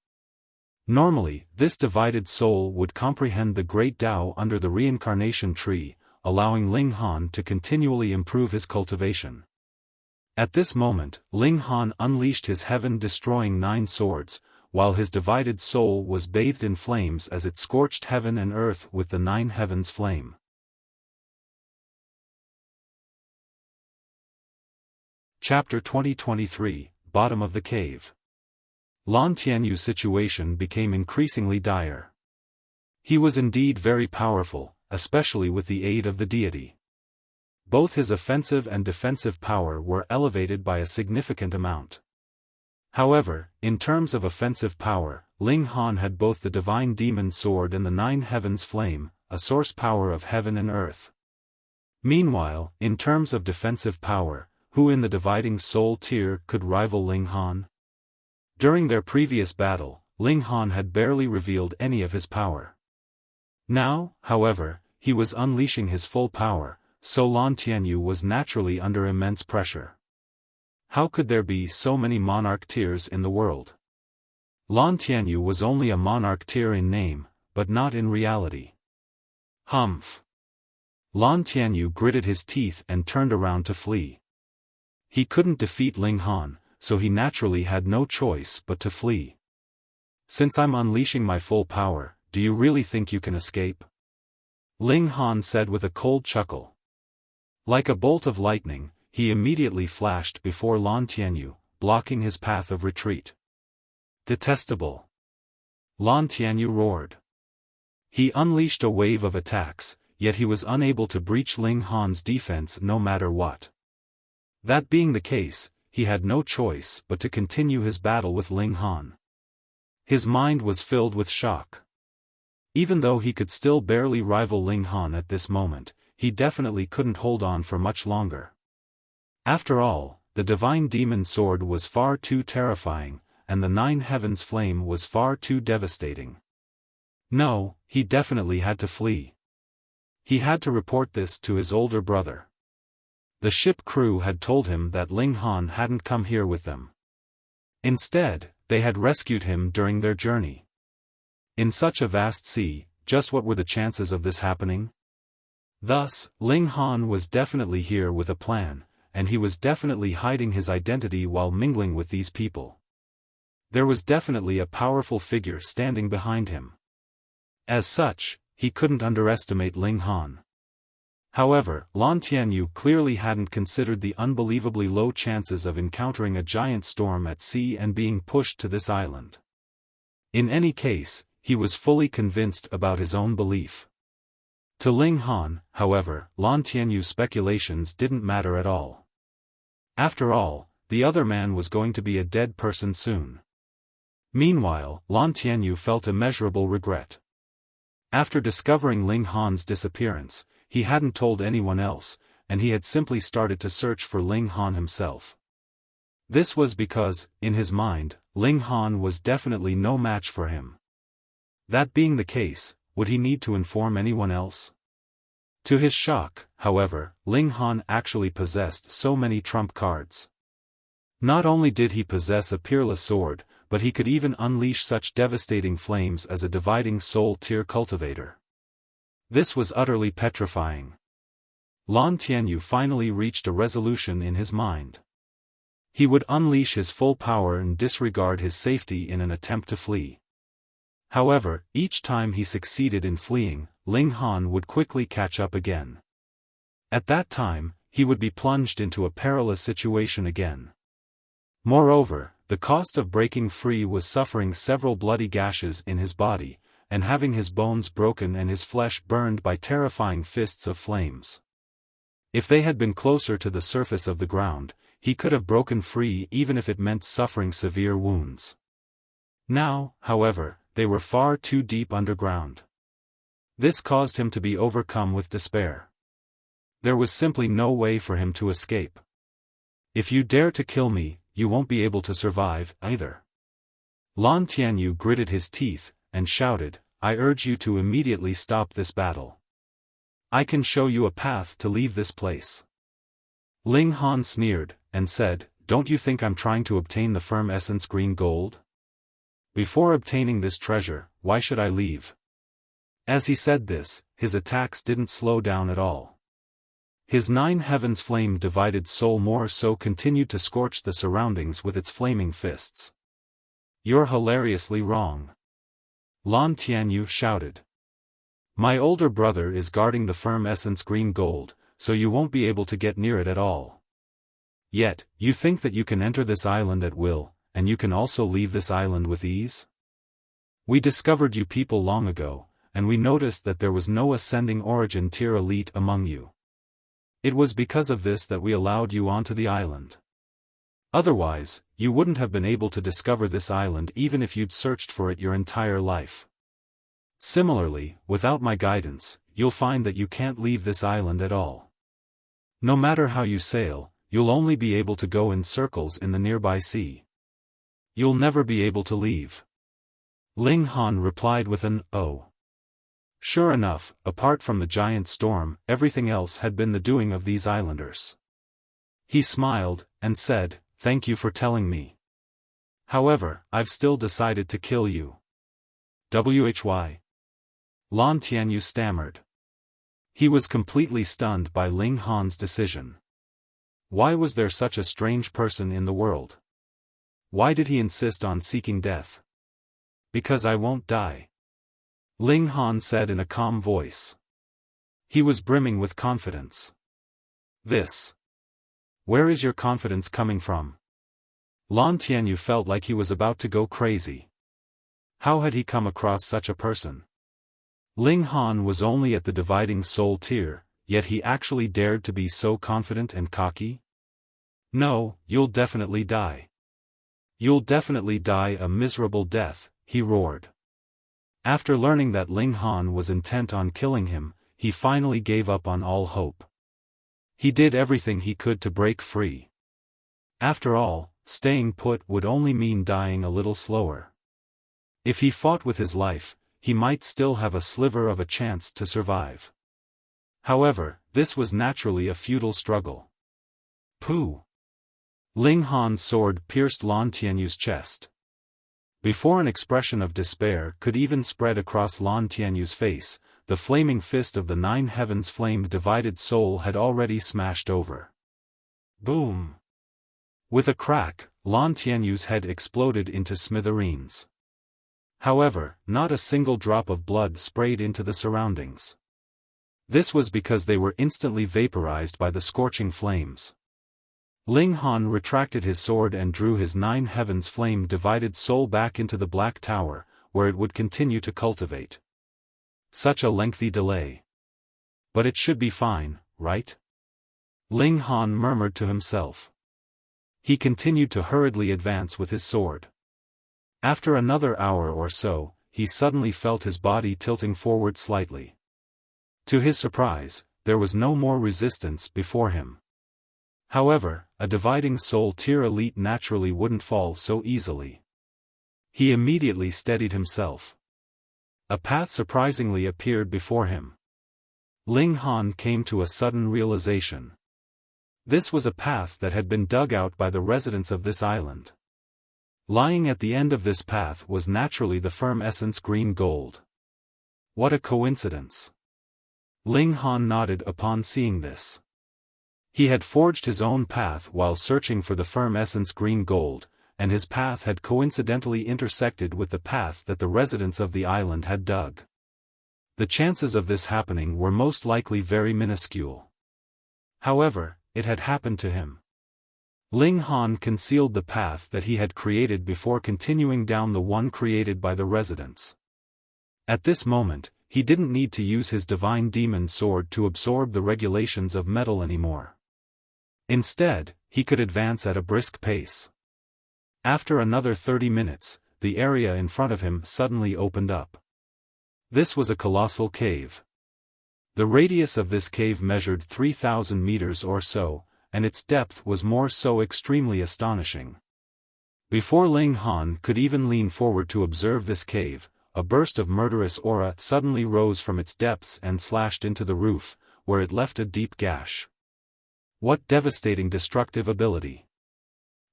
Normally, this divided soul would comprehend the great Tao under the reincarnation tree, allowing Ling Han to continually improve his cultivation. At this moment, Ling Han unleashed his heaven-destroying 9 swords, while his divided soul was bathed in flames as it scorched heaven and earth with the 9 heavens flame. Chapter 2023, Bottom of the Cave. Lan Tianyu's situation became increasingly dire. He was indeed very powerful, especially with the aid of the deity. Both his offensive and defensive power were elevated by a significant amount. However, in terms of offensive power, Ling Han had both the divine demon sword and the 9 heavens flame, a source power of heaven and earth. Meanwhile, in terms of defensive power, who in the dividing soul tier could rival Ling Han? During their previous battle, Ling Han had barely revealed any of his power. Now, however, he was unleashing his full power, so Lan Tianyu was naturally under immense pressure. How could there be so many monarch tiers in the world? Lan Tianyu was only a monarch tier in name, but not in reality. Humph! Lan Tianyu gritted his teeth and turned around to flee. He couldn't defeat Ling Han, so he naturally had no choice but to flee. Since I'm unleashing my full power, do you really think you can escape? Ling Han said with a cold chuckle. Like a bolt of lightning, he immediately flashed before Lan Tianyu, blocking his path of retreat. Detestable! Lan Tianyu roared. He unleashed a wave of attacks, yet he was unable to breach Ling Han's defense no matter what. That being the case, he had no choice but to continue his battle with Ling Han. His mind was filled with shock. Even though he could still barely rival Ling Han at this moment, he definitely couldn't hold on for much longer. After all, the divine demon sword was far too terrifying, and the 9 heavens flame was far too devastating. No, he definitely had to flee. He had to report this to his older brother. The ship crew had told him that Ling Han hadn't come here with them. Instead, they had rescued him during their journey. In such a vast sea, just what were the chances of this happening? Thus, Ling Han was definitely here with a plan, and he was definitely hiding his identity while mingling with these people. There was definitely a powerful figure standing behind him. As such, he couldn't underestimate Ling Han. However, Lan Tianyu clearly hadn't considered the unbelievably low chances of encountering a giant storm at sea and being pushed to this island. In any case, he was fully convinced about his own belief. To Ling Han, however, Lan Tianyu's speculations didn't matter at all. After all, the other man was going to be a dead person soon. Meanwhile, Lan Tianyu felt immeasurable regret. After discovering Ling Han's disappearance, he hadn't told anyone else, and he had simply started to search for Ling Han himself. This was because, in his mind, Ling Han was definitely no match for him. That being the case, would he need to inform anyone else? To his shock, however, Ling Han actually possessed so many trump cards. Not only did he possess a peerless sword, but he could even unleash such devastating flames as a dividing soul tier cultivator. This was utterly petrifying. Lan Tianyu finally reached a resolution in his mind. He would unleash his full power and disregard his safety in an attempt to flee. However, each time he succeeded in fleeing, Ling Han would quickly catch up again. At that time, he would be plunged into a perilous situation again. Moreover, the cost of breaking free was suffering several bloody gashes in his body, and having his bones broken and his flesh burned by terrifying fists of flames. If they had been closer to the surface of the ground, he could have broken free even if it meant suffering severe wounds. Now, however, they were far too deep underground. This caused him to be overcome with despair. There was simply no way for him to escape. If you dare to kill me, you won't be able to survive, either. Lan Tianyu gritted his teeth, and shouted, I urge you to immediately stop this battle. I can show you a path to leave this place. Ling Han sneered, and said, Don't you think I'm trying to obtain the firm essence green gold? Before obtaining this treasure, why should I leave? As he said this, his attacks didn't slow down at all. His 9 heavens flame divided soul more so continued to scorch the surroundings with its flaming fists. You're hilariously wrong. Lan Tianyu shouted. My older brother is guarding the firm essence green gold, so you won't be able to get near it at all. Yet, you think that you can enter this island at will, and you can also leave this island with ease? We discovered you people long ago, and we noticed that there was no ascending origin tier elite among you. It was because of this that we allowed you onto the island. Otherwise, you wouldn't have been able to discover this island even if you'd searched for it your entire life. Similarly, without my guidance, you'll find that you can't leave this island at all. No matter how you sail, you'll only be able to go in circles in the nearby sea. You'll never be able to leave. Ling Han replied with an, oh. Sure enough, apart from the giant storm, everything else had been the doing of these islanders. He smiled, and said, Thank you for telling me. However, I've still decided to kill you. Why? Lan Tianyu stammered. He was completely stunned by Ling Han's decision. Why was there such a strange person in the world? Why did he insist on seeking death? Because I won't die. Ling Han said in a calm voice. He was brimming with confidence. This. Where is your confidence coming from? Lan Tianyu felt like he was about to go crazy. How had he come across such a person? Ling Han was only at the dividing soul tier, yet he actually dared to be so confident and cocky? No, you'll definitely die. You'll definitely die a miserable death, he roared. After learning that Ling Han was intent on killing him, he finally gave up on all hope. He did everything he could to break free. After all, staying put would only mean dying a little slower. If he fought with his life, he might still have a sliver of a chance to survive. However, this was naturally a futile struggle. Pooh! Ling Han's sword pierced Lan Tianyu's chest. Before an expression of despair could even spread across Lan Tianyu's face, the flaming fist of the 9 heavens flame-divided soul had already smashed over. Boom! With a crack, Lan Tianyu's head exploded into smithereens. However, not a single drop of blood sprayed into the surroundings. This was because they were instantly vaporized by the scorching flames. Ling Han retracted his sword and drew his 9 heavens flame-divided soul back into the Black Tower, where it would continue to cultivate. Such a lengthy delay. But it should be fine, right? Ling Han murmured to himself. He continued to hurriedly advance with his sword. After another hour or so, he suddenly felt his body tilting forward slightly. To his surprise, there was no more resistance before him. However, a dividing soul tier elite naturally wouldn't fall so easily. He immediately steadied himself. A path surprisingly appeared before him. Ling Han came to a sudden realization. This was a path that had been dug out by the residents of this island. Lying at the end of this path was naturally the firm essence green gold. What a coincidence! Ling Han nodded upon seeing this. He had forged his own path while searching for the firm essence green gold, and his path had coincidentally intersected with the path that the residents of the island had dug. The chances of this happening were most likely very minuscule. However, it had happened to him. Ling Han concealed the path that he had created before continuing down the one created by the residents. At this moment, he didn't need to use his divine demon sword to absorb the regulations of metal anymore. Instead, he could advance at a brisk pace. After another 30 minutes, the area in front of him suddenly opened up. This was a colossal cave. The radius of this cave measured 3,000 meters or so, and its depth was more so extremely astonishing. Before Ling Han could even lean forward to observe this cave, a burst of murderous aura suddenly rose from its depths and slashed into the roof, where it left a deep gash. What devastating destructive ability!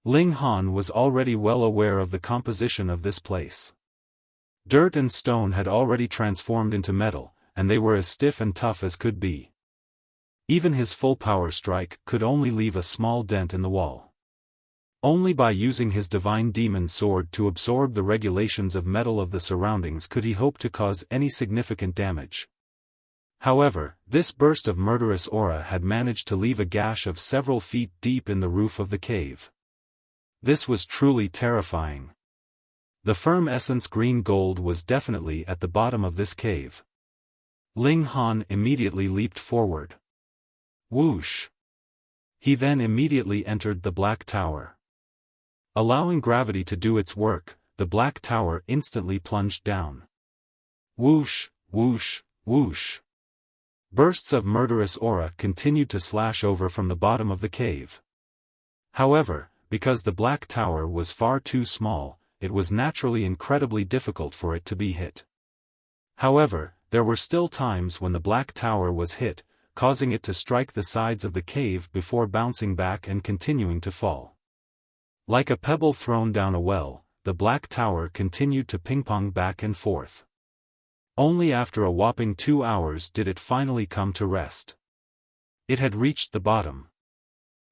Ling Han was already well aware of the composition of this place. Dirt and stone had already transformed into metal, and they were as stiff and tough as could be. Even his full power strike could only leave a small dent in the wall. Only by using his divine demon sword to absorb the regulations of metal of the surroundings could he hope to cause any significant damage. However, this burst of murderous aura had managed to leave a gash of several feet deep in the roof of the cave. This was truly terrifying. The firm essence green gold was definitely at the bottom of this cave. Ling Han immediately leaped forward. Whoosh! He then immediately entered the Black Tower. Allowing gravity to do its work, the Black Tower instantly plunged down. Whoosh, whoosh, whoosh. Bursts of murderous aura continued to slash over from the bottom of the cave. However, because the Black Tower was far too small, it was naturally incredibly difficult for it to be hit. However, there were still times when the Black Tower was hit, causing it to strike the sides of the cave before bouncing back and continuing to fall. Like a pebble thrown down a well, the Black Tower continued to ping-pong back and forth. Only after a whopping 2 hours did it finally come to rest. It had reached the bottom.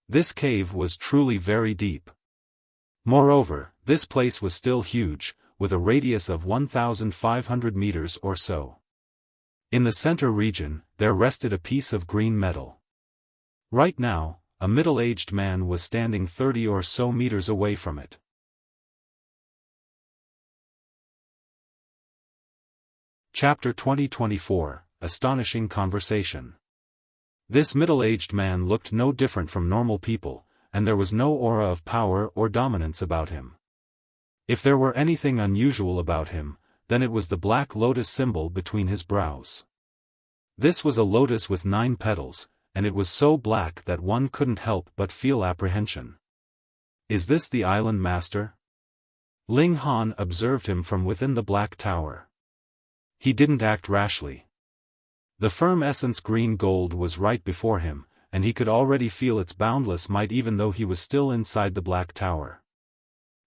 This cave was truly very deep. Moreover, this place was still huge, with a radius of 1,500 meters or so. In the center region, there rested a piece of green metal. Right now, a middle-aged man was standing 30 or so meters away from it. Chapter 2024, Astonishing Conversation. This middle-aged man looked no different from normal people, and there was no aura of power or dominance about him. If there were anything unusual about him, then it was the black lotus symbol between his brows. This was a lotus with 9 petals, and it was so black that one couldn't help but feel apprehension. Is this the island master? Ling Han observed him from within the Black Tower. He didn't act rashly. The firm essence green gold was right before him, and he could already feel its boundless might even though he was still inside the Black Tower.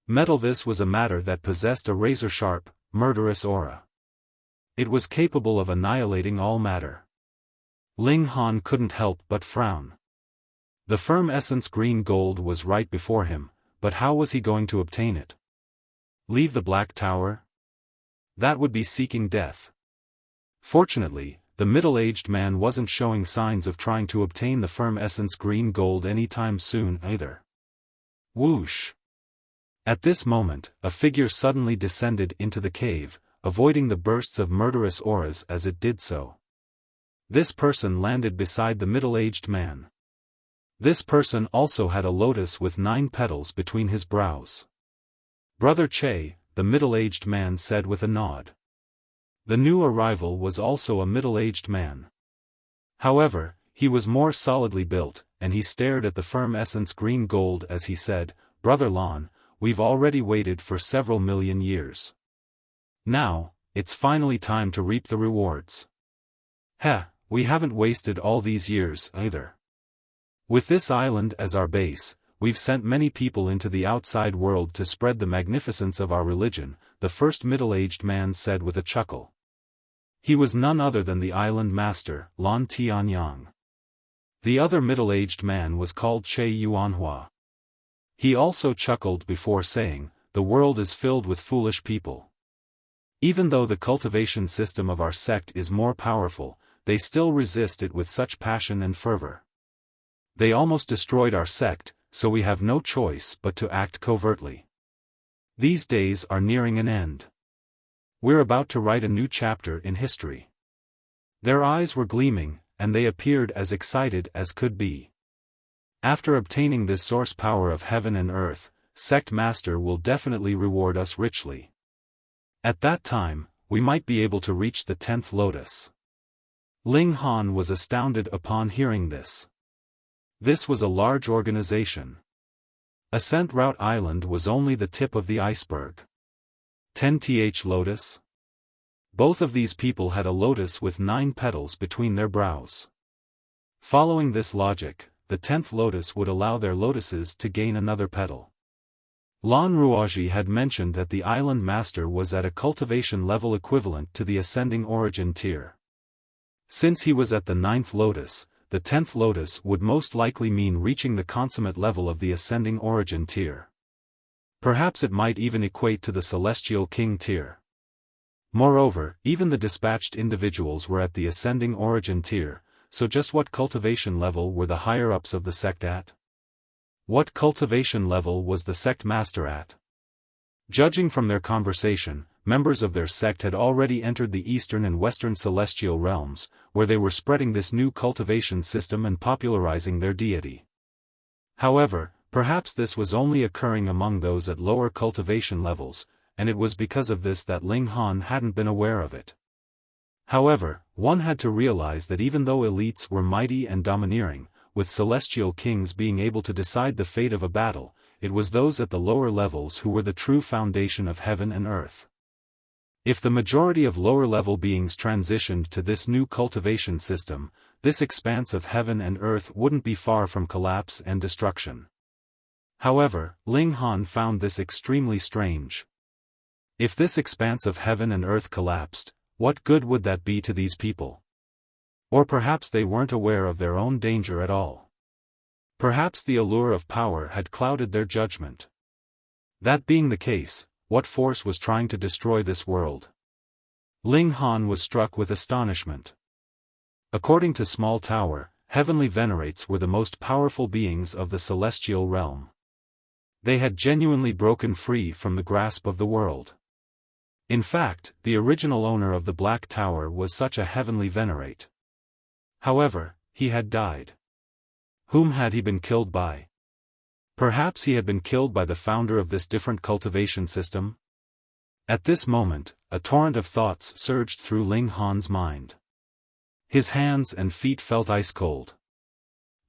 Metal. This was a matter that possessed a razor-sharp, murderous aura. It was capable of annihilating all matter. Ling Han couldn't help but frown. The firm essence green gold was right before him, but how was he going to obtain it? Leave the Black Tower? That would be seeking death. Fortunately, the middle-aged man wasn't showing signs of trying to obtain the firm essence green gold anytime soon either. Whoosh! At this moment, a figure suddenly descended into the cave, avoiding the bursts of murderous auras as it did so. This person landed beside the middle-aged man. This person also had a lotus with 9 petals between his brows. Brother Che, the middle-aged man said with a nod. The new arrival was also a middle-aged man. However, he was more solidly built, and he stared at the firm essence green gold as he said, "Brother Lan, we've already waited for several million years. Now, it's finally time to reap the rewards. Heh, we haven't wasted all these years either. With this island as our base, we've sent many people into the outside world to spread the magnificence of our religion," the first middle-aged man said with a chuckle. He was none other than the island master, Lan Tianyu. The other middle-aged man was called Che Yuanhua. He also chuckled before saying, "The world is filled with foolish people. Even though the cultivation system of our sect is more powerful, they still resist it with such passion and fervor. They almost destroyed our sect, so we have no choice but to act covertly. These days are nearing an end. We're about to write a new chapter in history." Their eyes were gleaming, and they appeared as excited as could be. After obtaining this source power of heaven and earth, Sect Master will definitely reward us richly. At that time, we might be able to reach the 10th lotus. Ling Han was astounded upon hearing this. This was a large organization. Ascent Route Island was only the tip of the iceberg. 10th lotus? Both of these people had a lotus with 9 petals between their brows. Following this logic, the 10th lotus would allow their lotuses to gain another petal. Lan Ruoji had mentioned that the island master was at a cultivation level equivalent to the ascending origin tier. Since he was at the 9th lotus, the 10th lotus would most likely mean reaching the consummate level of the ascending origin tier. Perhaps it might even equate to the celestial king tier. Moreover, even the dispatched individuals were at the ascending origin tier, so just what cultivation level were the higher-ups of the sect at? What cultivation level was the sect master at? Judging from their conversation, members of their sect had already entered the eastern and western celestial realms, where they were spreading this new cultivation system and popularizing their deity. However, perhaps this was only occurring among those at lower cultivation levels, and it was because of this that Ling Han hadn't been aware of it. However, one had to realize that even though elites were mighty and domineering, with celestial kings being able to decide the fate of a battle, it was those at the lower levels who were the true foundation of heaven and earth. If the majority of lower-level beings transitioned to this new cultivation system, this expanse of heaven and earth wouldn't be far from collapse and destruction. However, Ling Han found this extremely strange. If this expanse of heaven and earth collapsed, what good would that be to these people? Or perhaps they weren't aware of their own danger at all. Perhaps the allure of power had clouded their judgment. That being the case, what force was trying to destroy this world? Ling Han was struck with astonishment. According to Small Tower, heavenly venerates were the most powerful beings of the celestial realm. They had genuinely broken free from the grasp of the world. In fact, the original owner of the Black Tower was such a heavenly venerate. However, he had died. Whom had he been killed by? Perhaps he had been killed by the founder of this different cultivation system? At this moment, a torrent of thoughts surged through Ling Han's mind. His hands and feet felt ice-cold.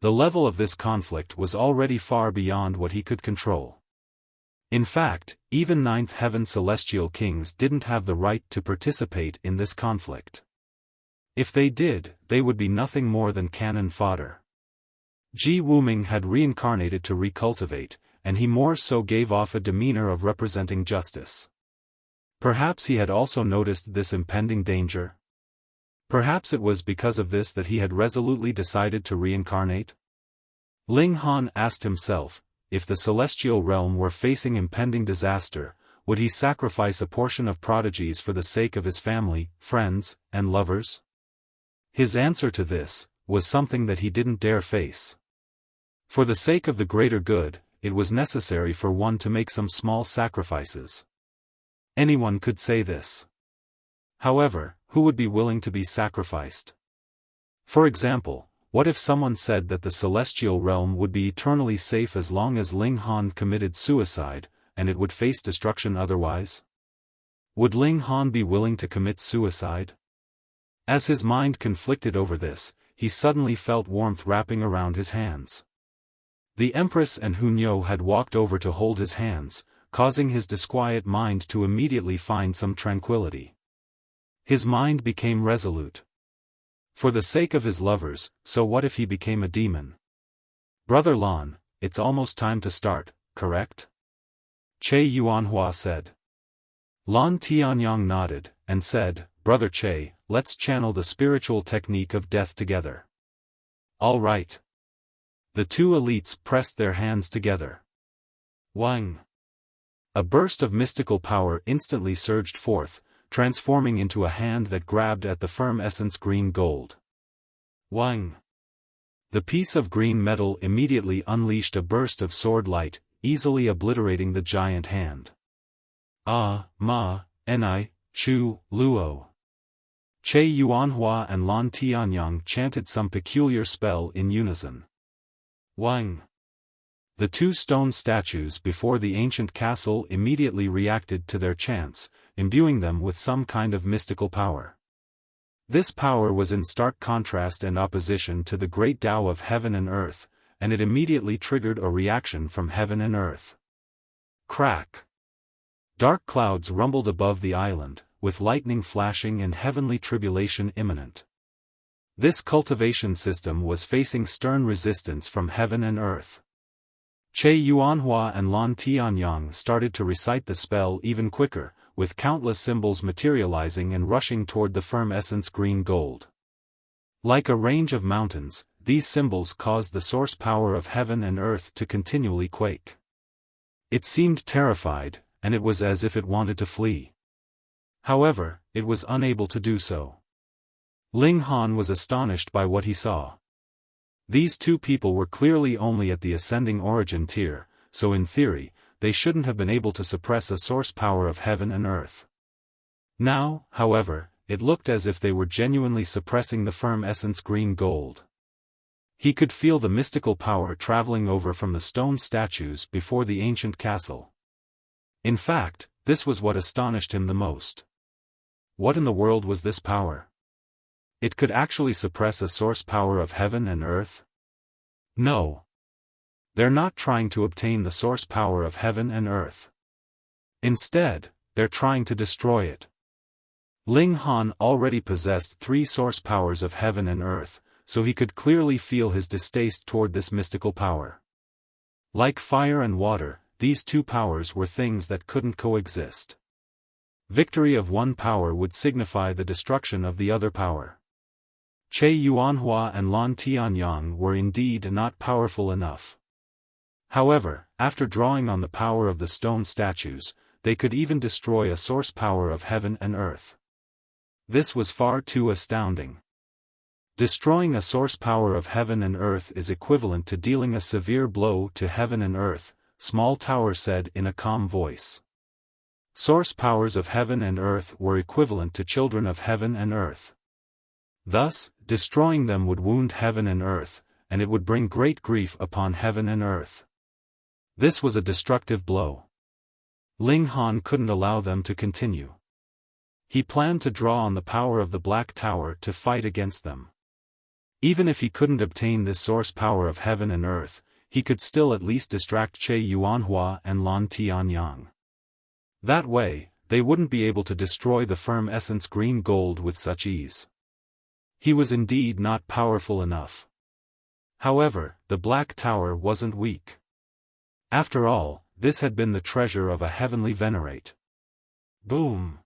The level of this conflict was already far beyond what he could control. In fact, even Ninth Heaven celestial kings didn't have the right to participate in this conflict. If they did, they would be nothing more than cannon fodder. Ji Wuming had reincarnated to recultivate, and he more so gave off a demeanor of representing justice. Perhaps he had also noticed this impending danger. Perhaps it was because of this that he had resolutely decided to reincarnate? Ling Han asked himself, if the celestial realm were facing impending disaster, would he sacrifice a portion of prodigies for the sake of his family, friends, and lovers? His answer to this was something that he didn't dare face. For the sake of the greater good, it was necessary for one to make some small sacrifices. Anyone could say this. However, who would be willing to be sacrificed? For example, what if someone said that the celestial realm would be eternally safe as long as Ling Han committed suicide, and it would face destruction otherwise? Would Ling Han be willing to commit suicide? As his mind conflicted over this, he suddenly felt warmth wrapping around his hands. The Empress and Hunyo had walked over to hold his hands, causing his disquiet mind to immediately find some tranquility. His mind became resolute. For the sake of his lovers, so what if he became a demon? Brother Lan, it's almost time to start, correct? Che Yuanhua said. Lan Tianyu nodded, and said, Brother Che, let's channel the spiritual technique of death together. All right. The two elites pressed their hands together. Wang! A burst of mystical power instantly surged forth, transforming into a hand that grabbed at the firm essence green gold. Wang! The piece of green metal immediately unleashed a burst of sword light, easily obliterating the giant hand. Ah, Ma, Ni, Chu, Luo. Che Yuanhua and Lan Tianyang chanted some peculiar spell in unison. Wang! The two stone statues before the ancient castle immediately reacted to their chants, imbuing them with some kind of mystical power. This power was in stark contrast and opposition to the great Tao of heaven and earth, and it immediately triggered a reaction from heaven and earth. Crack! Dark clouds rumbled above the island, with lightning flashing and heavenly tribulation imminent. This cultivation system was facing stern resistance from heaven and earth. Che Yuanhua and Lan Tianyang started to recite the spell even quicker, with countless symbols materializing and rushing toward the firm essence green gold. Like a range of mountains, these symbols caused the source power of heaven and earth to continually quake. It seemed terrified, and it was as if it wanted to flee. However, it was unable to do so. Ling Han was astonished by what he saw. These two people were clearly only at the ascending origin tier, so in theory, they shouldn't have been able to suppress a source power of heaven and earth. Now, however, it looked as if they were genuinely suppressing the firm essence green gold. He could feel the mystical power traveling over from the stone statues before the ancient castle. In fact, this was what astonished him the most. What in the world was this power? It could actually suppress a source power of heaven and earth? No. They're not trying to obtain the source power of heaven and earth. Instead, they're trying to destroy it. Ling Han already possessed 3 source powers of heaven and earth, so he could clearly feel his distaste toward this mystical power. Like fire and water, these two powers were things that couldn't coexist. Victory of one power would signify the destruction of the other power. Che Yuanhua and Lan Tianyang were indeed not powerful enough. However, after drawing on the power of the stone statues, they could even destroy a source power of heaven and earth. This was far too astounding. Destroying a source power of heaven and earth is equivalent to dealing a severe blow to heaven and earth, Small Tower said in a calm voice. Source powers of heaven and earth were equivalent to children of heaven and earth. Thus, destroying them would wound heaven and earth, and it would bring great grief upon heaven and earth. This was a destructive blow. Ling Han couldn't allow them to continue. He planned to draw on the power of the Black Tower to fight against them. Even if he couldn't obtain this source power of heaven and earth, he could still at least distract Che Yuanhua and Lan Tianyang. That way, they wouldn't be able to destroy the firm essence green gold with such ease. He was indeed not powerful enough. However, the Black Tower wasn't weak. After all, this had been the treasure of a heavenly venerate. Boom!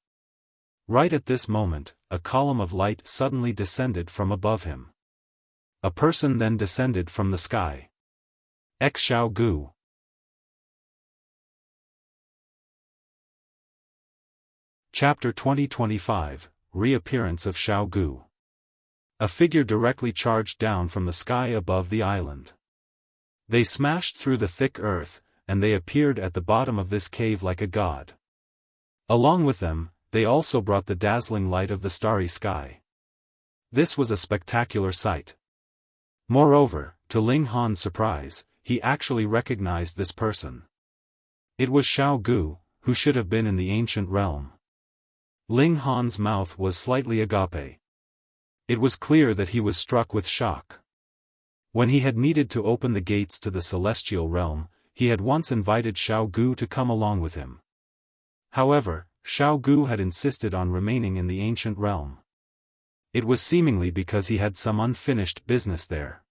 Right at this moment, a column of light suddenly descended from above him. A person then descended from the sky. Xiao Gu. Chapter 2025, Reappearance of Xiao Gu. A figure directly charged down from the sky above the island. They smashed through the thick earth, and they appeared at the bottom of this cave like a god. Along with them, they also brought the dazzling light of the starry sky. This was a spectacular sight. Moreover, to Ling Han's surprise, he actually recognized this person. It was Xiao Gu, who should have been in the ancient realm. Ling Han's mouth was slightly agape. It was clear that he was struck with shock. When he had needed to open the gates to the celestial realm, he had once invited Xiao Gu to come along with him. However, Xiao Gu had insisted on remaining in the ancient realm. It was seemingly because he had some unfinished business there.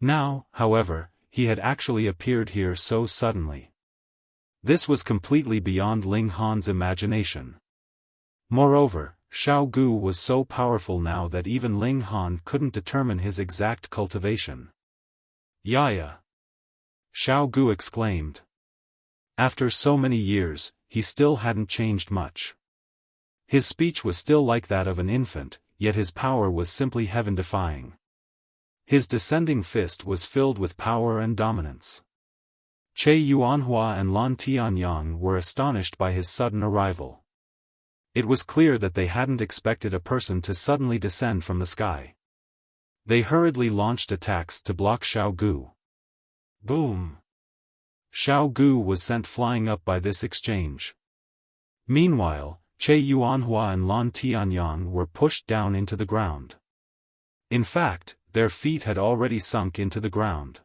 Now, however, he had actually appeared here so suddenly. This was completely beyond Ling Han's imagination. Moreover, Xiao Gu was so powerful now that even Ling Han couldn't determine his exact cultivation. Yaya! Xiao Gu exclaimed. After so many years, he still hadn't changed much. His speech was still like that of an infant, yet his power was simply heaven-defying. His descending fist was filled with power and dominance. Che Yuanhua and Lan Tianyu were astonished by his sudden arrival. It was clear that they hadn't expected a person to suddenly descend from the sky. They hurriedly launched attacks to block Xiao Gu. Boom! Xiao Gu was sent flying up by this exchange. Meanwhile, Che Yuanhua and Lan Tianyu were pushed down into the ground. In fact, their feet had already sunk into the ground.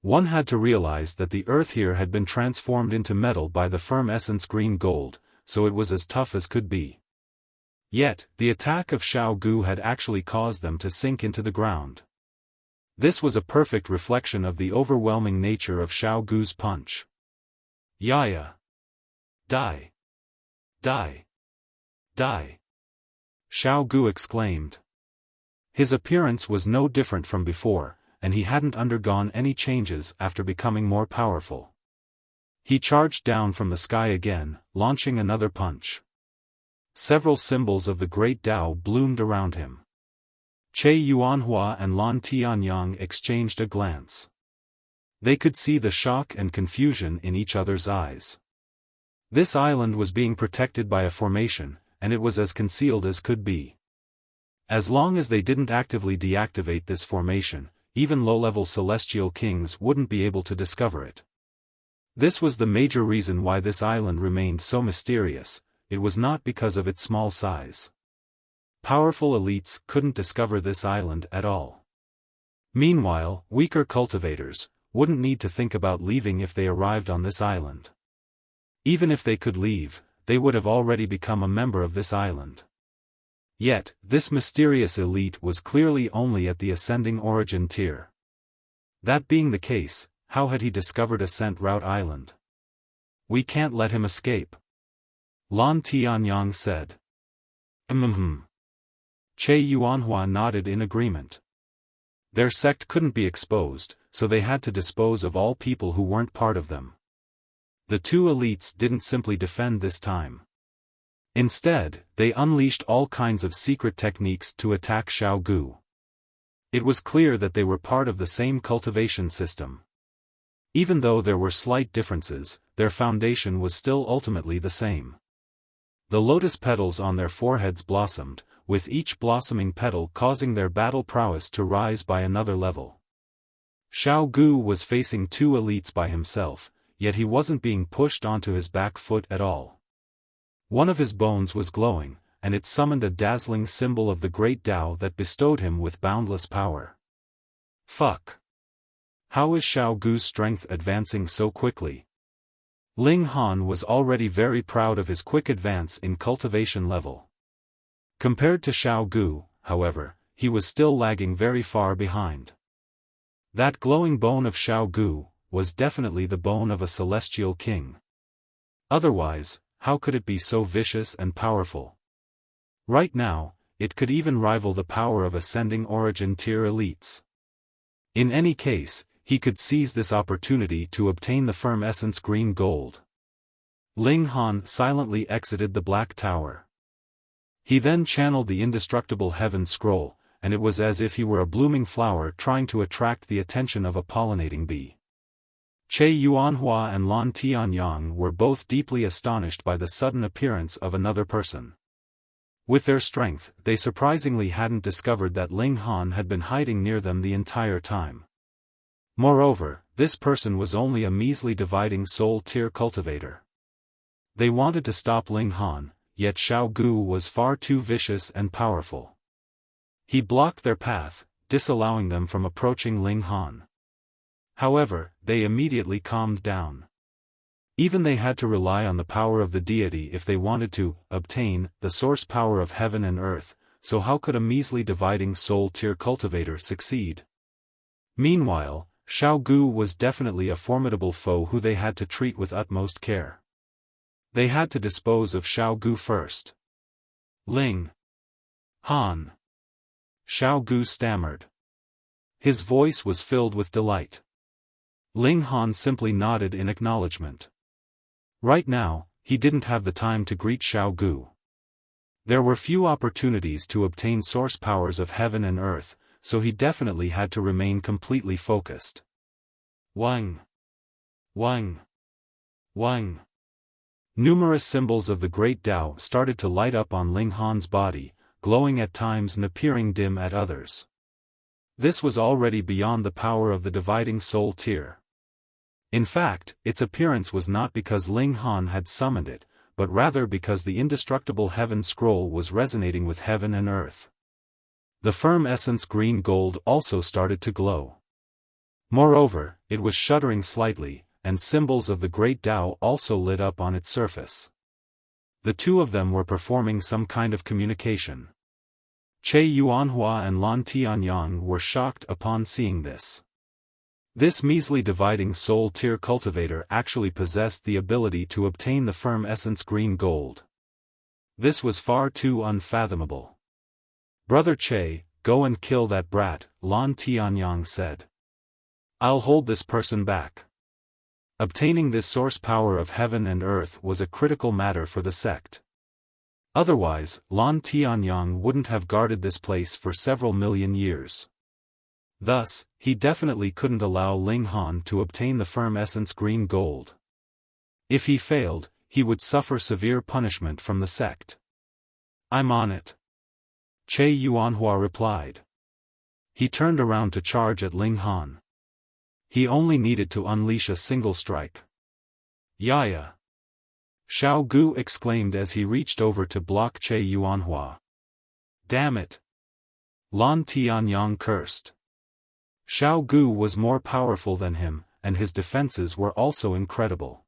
One had to realize that the earth here had been transformed into metal by the firm essence green gold, so it was as tough as could be. Yet, the attack of Xiao Gu had actually caused them to sink into the ground. This was a perfect reflection of the overwhelming nature of Xiao Gu's punch. Yaya! Die! Die! Die! Xiao Gu exclaimed. His appearance was no different from before, and he hadn't undergone any changes after becoming more powerful. He charged down from the sky again, launching another punch. Several symbols of the Great Tao bloomed around him. Che Yuanhua and Lan Tianyu exchanged a glance. They could see the shock and confusion in each other's eyes. This island was being protected by a formation, and it was as concealed as could be. As long as they didn't actively deactivate this formation, even low-level celestial kings wouldn't be able to discover it. This was the major reason why this island remained so mysterious. It was not because of its small size. Powerful elites couldn't discover this island at all. Meanwhile, weaker cultivators wouldn't need to think about leaving if they arrived on this island. Even if they could leave, they would have already become a member of this island. Yet, this mysterious elite was clearly only at the ascending origin tier. That being the case, how had he discovered Ascent Route Island? We can't let him escape. Lan Tianyu said. Che Yuanhua nodded in agreement. Their sect couldn't be exposed, so they had to dispose of all people who weren't part of them. The two elites didn't simply defend this time. Instead, they unleashed all kinds of secret techniques to attack Xiao Gu. It was clear that they were part of the same cultivation system. Even though there were slight differences, their foundation was still ultimately the same. The lotus petals on their foreheads blossomed, with each blossoming petal causing their battle prowess to rise by another level. Xiao Gu was facing two elites by himself, yet he wasn't being pushed onto his back foot at all. One of his bones was glowing, and it summoned a dazzling symbol of the Great Tao that bestowed him with boundless power. Fuck! How is Xiao Gu's strength advancing so quickly? Ling Han was already very proud of his quick advance in cultivation level. Compared to Xiao Gu, however, he was still lagging very far behind. That glowing bone of Xiao Gu was definitely the bone of a celestial king. Otherwise, how could it be so vicious and powerful? Right now, it could even rival the power of ascending origin tier elites. In any case, he could seize this opportunity to obtain the firm essence green gold. Ling Han silently exited the Black Tower. He then channeled the indestructible heaven scroll, and it was as if he were a blooming flower trying to attract the attention of a pollinating bee. Che Yuanhua and Lan Tianyu were both deeply astonished by the sudden appearance of another person. With their strength, they surprisingly hadn't discovered that Ling Han had been hiding near them the entire time. Moreover, this person was only a measly dividing soul tier cultivator. They wanted to stop Ling Han, yet Xiao Gu was far too vicious and powerful. He blocked their path, disallowing them from approaching Ling Han. However, they immediately calmed down. Even they had to rely on the power of the deity if they wanted to obtain the source power of heaven and earth, so how could a measly dividing soul tier cultivator succeed? Meanwhile, Xiao Gu was definitely a formidable foe who they had to treat with utmost care. They had to dispose of Xiao Gu first. Ling Han. Xiao Gu stammered. His voice was filled with delight. Ling Han simply nodded in acknowledgement. Right now, he didn't have the time to greet Xiao Gu. There were few opportunities to obtain source powers of heaven and earth, so he definitely had to remain completely focused. Wang! Wang! Wang! Numerous symbols of the Great Tao started to light up on Ling Han's body, glowing at times and appearing dim at others. This was already beyond the power of the dividing soul tier. In fact, its appearance was not because Ling Han had summoned it, but rather because the indestructible heaven scroll was resonating with heaven and earth. The firm essence green gold also started to glow. Moreover, it was shuddering slightly, and symbols of the Great Tao also lit up on its surface. The two of them were performing some kind of communication. Che Yuanhua and Lan Tianyu were shocked upon seeing this. This measly dividing soul tier cultivator actually possessed the ability to obtain the firm essence green gold. This was far too unfathomable. Brother Che, go and kill that brat, Lan Tianyu said. I'll hold this person back. Obtaining this source power of heaven and earth was a critical matter for the sect. Otherwise, Lan Tianyu wouldn't have guarded this place for several million years. Thus, he definitely couldn't allow Ling Han to obtain the firm essence green gold. If he failed, he would suffer severe punishment from the sect. I'm on it. Che Yuanhua replied. He turned around to charge at Ling Han. He only needed to unleash a single strike. Yaya! Xiao Gu exclaimed as he reached over to block Che Yuanhua. Damn it! Lan Tianyu cursed. Xiao Gu was more powerful than him, and his defenses were also incredible.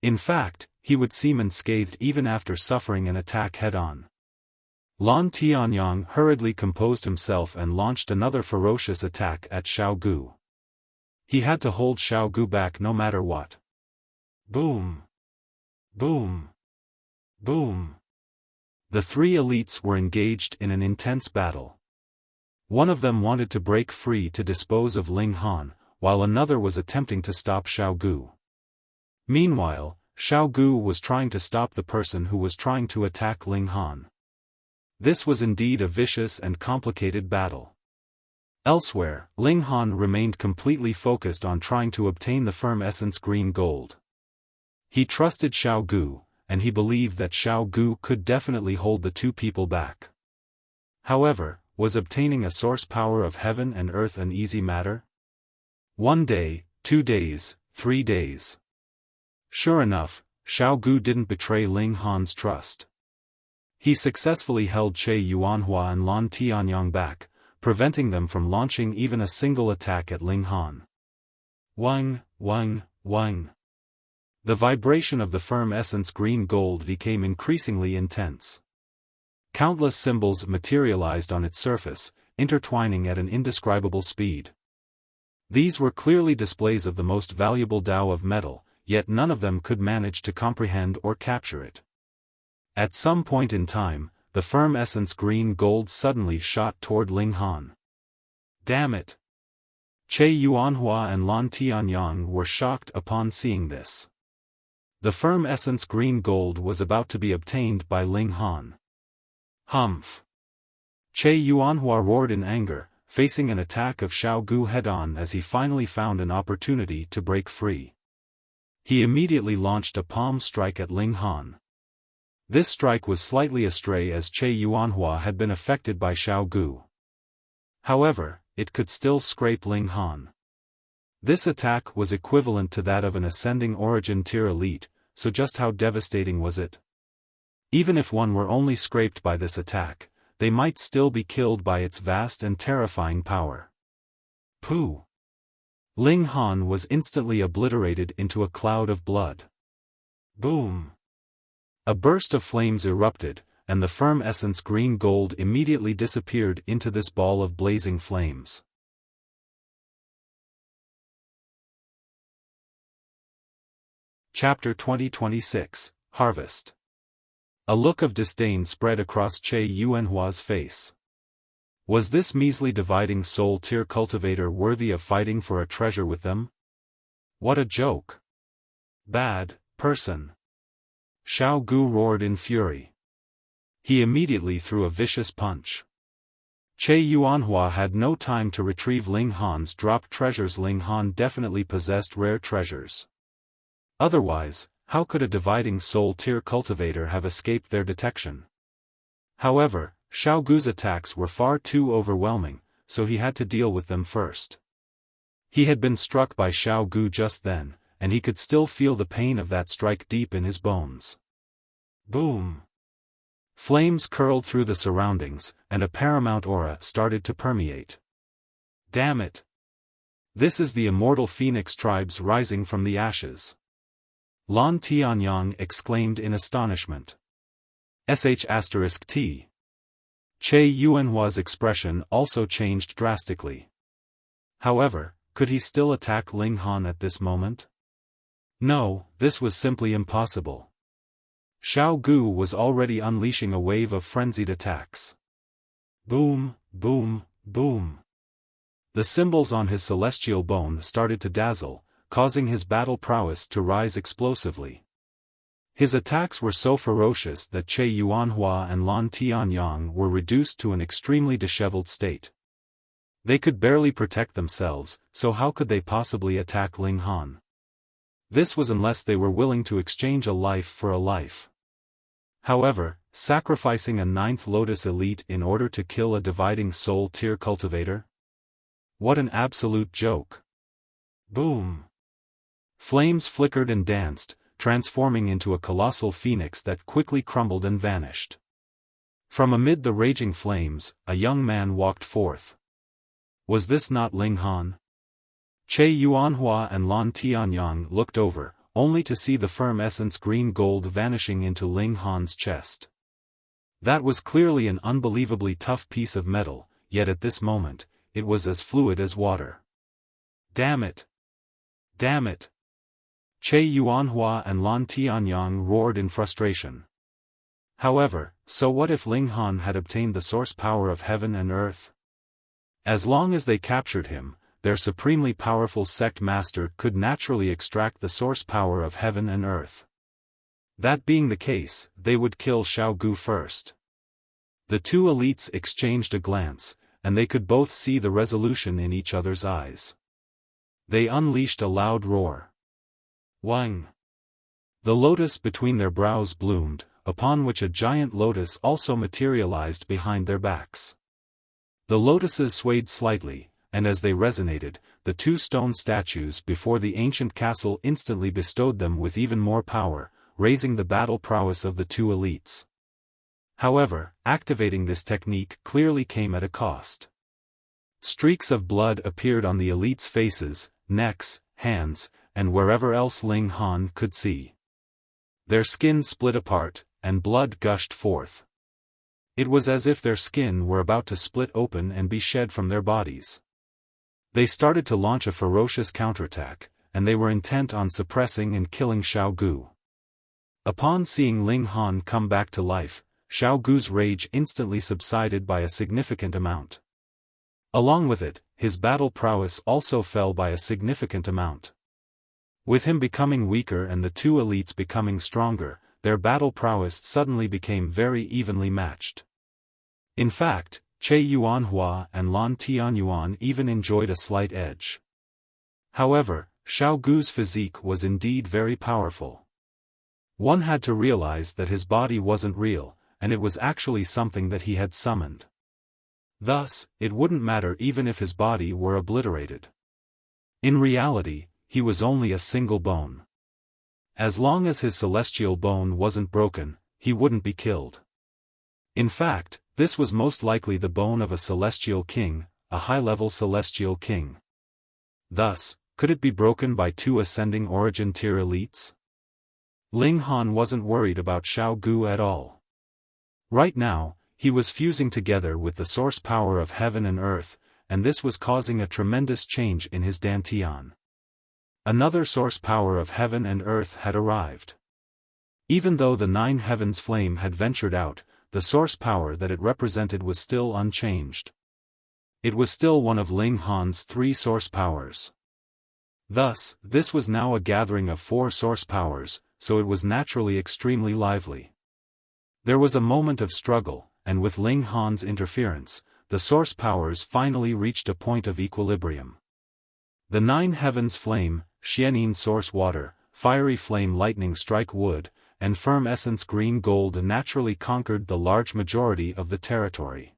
In fact, he would seem unscathed even after suffering an attack head-on. Lan Tianyu hurriedly composed himself and launched another ferocious attack at Xiao Gu. He had to hold Xiao Gu back no matter what. Boom! Boom! Boom! The three elites were engaged in an intense battle. One of them wanted to break free to dispose of Ling Han, while another was attempting to stop Xiao Gu. Meanwhile, Xiao Gu was trying to stop the person who was trying to attack Ling Han. This was indeed a vicious and complicated battle. Elsewhere, Ling Han remained completely focused on trying to obtain the firm essence green gold. He trusted Xiao Gu, and he believed that Xiao Gu could definitely hold the two people back. However, was obtaining a source power of heaven and earth an easy matter? 1 day, 2 days, 3 days. Sure enough, Xiao Gu didn't betray Ling Han's trust. He successfully held Che Yuanhua and Lan Tianyu back, preventing them from launching even a single attack at Ling Han. Wang, wang, wang. The vibration of the firm essence green gold became increasingly intense. Countless symbols materialized on its surface, intertwining at an indescribable speed. These were clearly displays of the most valuable Tao of metal, yet none of them could manage to comprehend or capture it. At some point in time, the firm essence green gold suddenly shot toward Ling Han. Damn it! Che Yuanhua and Lan Tianyu were shocked upon seeing this. The firm essence green gold was about to be obtained by Ling Han. Humph! Che Yuanhua roared in anger, facing an attack of Xiao Gu head-on as he finally found an opportunity to break free. He immediately launched a palm strike at Ling Han. This strike was slightly astray as Che Yuanhua had been affected by Xiao Gu. However, it could still scrape Ling Han. This attack was equivalent to that of an ascending origin tier elite, so just how devastating was it? Even if one were only scraped by this attack, they might still be killed by its vast and terrifying power. Pooh! Ling Han was instantly obliterated into a cloud of blood. Boom! A burst of flames erupted, and the firm essence green gold immediately disappeared into this ball of blazing flames. Chapter 2026, Harvest. A look of disdain spread across Che Yuanhua's face. Was this measly dividing soul tier cultivator worthy of fighting for a treasure with them? What a joke! Bad person! Xiao Gu roared in fury. He immediately threw a vicious punch. Che Yuanhua had no time to retrieve Ling Han's dropped treasures. Ling Han definitely possessed rare treasures. Otherwise, how could a dividing soul tier cultivator have escaped their detection? However, Xiao Gu's attacks were far too overwhelming, so he had to deal with them first. He had been struck by Xiao Gu just then, and he could still feel the pain of that strike deep in his bones. Boom! Flames curled through the surroundings, and a paramount aura started to permeate. Damn it! This is the immortal phoenix tribes rising from the ashes. Lan Tianyu exclaimed in astonishment. **T. Che Yuanhua's expression also changed drastically. However, could he still attack Ling Han at this moment? No, this was simply impossible. Xiao Gu was already unleashing a wave of frenzied attacks. Boom, boom, boom. The symbols on his celestial bone started to dazzle, causing his battle prowess to rise explosively. His attacks were so ferocious that Che Yuanhua and Lan Tianyu were reduced to an extremely disheveled state. They could barely protect themselves, so how could they possibly attack Ling Han? This was unless they were willing to exchange a life for a life. However, sacrificing a 9th Lotus Elite in order to kill a dividing soul tier cultivator? What an absolute joke. Boom! Flames flickered and danced, transforming into a colossal phoenix that quickly crumbled and vanished. From amid the raging flames, a young man walked forth. Was this not Ling Han? Che Yuanhua and Lan Tianyu looked over, only to see the firm essence green gold vanishing into Ling Han's chest. That was clearly an unbelievably tough piece of metal, yet at this moment, it was as fluid as water. Damn it! Damn it! Che Yuanhua and Lan Tianyu roared in frustration. However, so what if Ling Han had obtained the source power of heaven and earth? As long as they captured him, their supremely powerful sect master could naturally extract the source power of heaven and earth. That being the case, they would kill Xiao Gu first. The two elites exchanged a glance, and they could both see the resolution in each other's eyes. They unleashed a loud roar. Wang! The lotus between their brows bloomed, upon which a giant lotus also materialized behind their backs. The lotuses swayed slightly, and as they resonated, the two stone statues before the ancient castle instantly bestowed them with even more power, raising the battle prowess of the two elites. However, activating this technique clearly came at a cost. Streaks of blood appeared on the elites' faces, necks, hands, and wherever else Ling Han could see. Their skin split apart, and blood gushed forth. It was as if their skin were about to split open and be shed from their bodies. They started to launch a ferocious counterattack, and they were intent on suppressing and killing Xiao Gu. Upon seeing Ling Han come back to life, Xiao Gu's rage instantly subsided by a significant amount. Along with it, his battle prowess also fell by a significant amount. With him becoming weaker and the two elites becoming stronger, their battle prowess suddenly became very evenly matched. In fact, Che Yuanhua and Lan Tianyu even enjoyed a slight edge. However, Xiao Gu's physique was indeed very powerful. One had to realize that his body wasn't real, and it was actually something that he had summoned. Thus, it wouldn't matter even if his body were obliterated. In reality, he was only a single bone. As long as his celestial bone wasn't broken, he wouldn't be killed. In fact, this was most likely the bone of a celestial king, a high-level celestial king. Thus, could it be broken by two ascending origin tier elites? Ling Han wasn't worried about Xiao Gu at all. Right now, he was fusing together with the source power of heaven and earth, and this was causing a tremendous change in his dantian. Another source power of heaven and earth had arrived. Even though the nine heavens flame had ventured out, the source power that it represented was still unchanged. It was still one of Ling Han's three source powers. Thus, this was now a gathering of four source powers, so it was naturally extremely lively. There was a moment of struggle, and with Ling Han's interference, the source powers finally reached a point of equilibrium. The nine heavens flame, Xianin source water, fiery flame lightning strike wood, and firm essence green gold naturally conquered the large majority of the territory.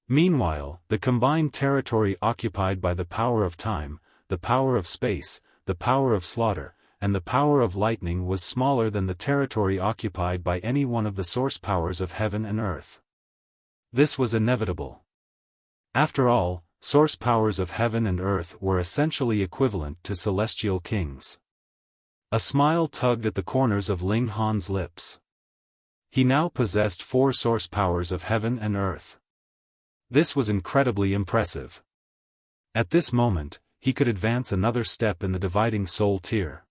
Meanwhile, the combined territory occupied by the power of time, the power of space, the power of slaughter, and the power of lightning was smaller than the territory occupied by any one of the source powers of heaven and earth. This was inevitable. After all, source powers of heaven and earth were essentially equivalent to celestial kings. A smile tugged at the corners of Ling Han's lips. He now possessed four source powers of heaven and earth. This was incredibly impressive. At this moment, he could advance another step in the dividing soul tier.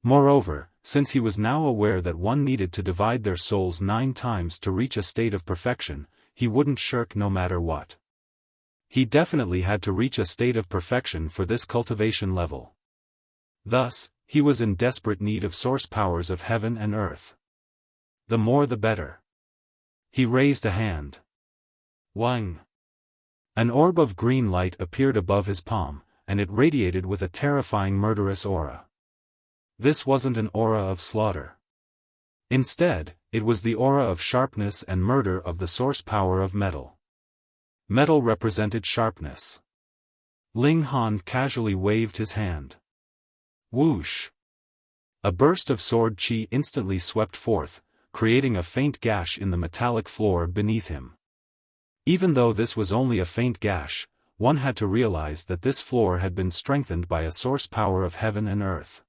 Moreover, since he was now aware that one needed to divide their souls 9 times to reach a state of perfection, he wouldn't shirk no matter what. He definitely had to reach a state of perfection for this cultivation level. Thus, he was in desperate need of source powers of heaven and earth. The more the better. He raised a hand. Wang! An orb of green light appeared above his palm, and it radiated with a terrifying murderous aura. This wasn't an aura of slaughter. Instead, it was the aura of sharpness and murder of the source power of metal. Metal represented sharpness. Ling Han casually waved his hand. Whoosh! A burst of sword chi instantly swept forth, creating a faint gash in the metallic floor beneath him. Even though this was only a faint gash, one had to realize that this floor had been strengthened by a source power of heaven and earth.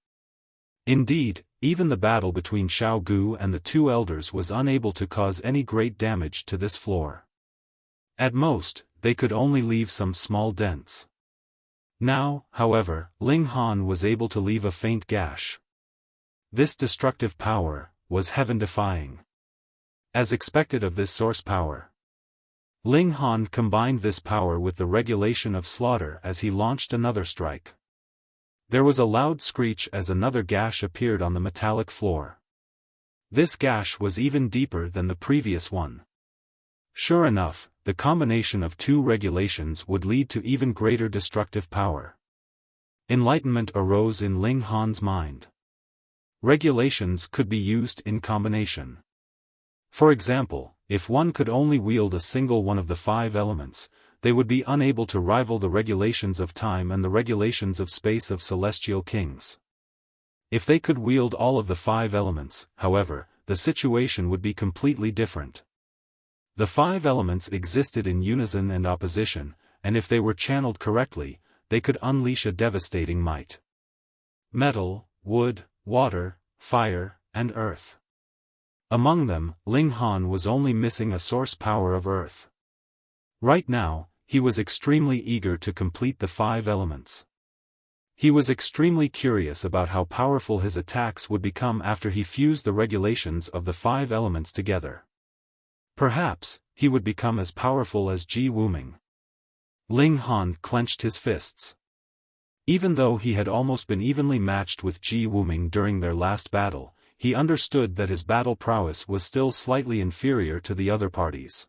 Indeed, even the battle between Xiao Gu and the two elders was unable to cause any great damage to this floor. At most, they could only leave some small dents. Now, however, Ling Han was able to leave a faint gash. This destructive power was heaven-defying. As expected of this source power, Ling Han combined this power with the regulation of slaughter as he launched another strike. There was a loud screech as another gash appeared on the metallic floor. This gash was even deeper than the previous one. Sure enough, the combination of two regulations would lead to even greater destructive power. Enlightenment arose in Ling Han's mind. Regulations could be used in combination. For example, if one could only wield a single one of the 5 elements, they would be unable to rival the regulations of time and the regulations of space of celestial kings. If they could wield all of the 5 elements, however, the situation would be completely different. The 5 elements existed in unison and opposition, and if they were channeled correctly, they could unleash a devastating might. Metal, wood, water, fire, and earth. Among them, Ling Han was only missing a source power of earth. Right now, he was extremely eager to complete the 5 elements. He was extremely curious about how powerful his attacks would become after he fused the regulations of the 5 elements together. Perhaps, he would become as powerful as Ji Wuming. Ling Han clenched his fists. Even though he had almost been evenly matched with Ji Wuming during their last battle, he understood that his battle prowess was still slightly inferior to the other parties.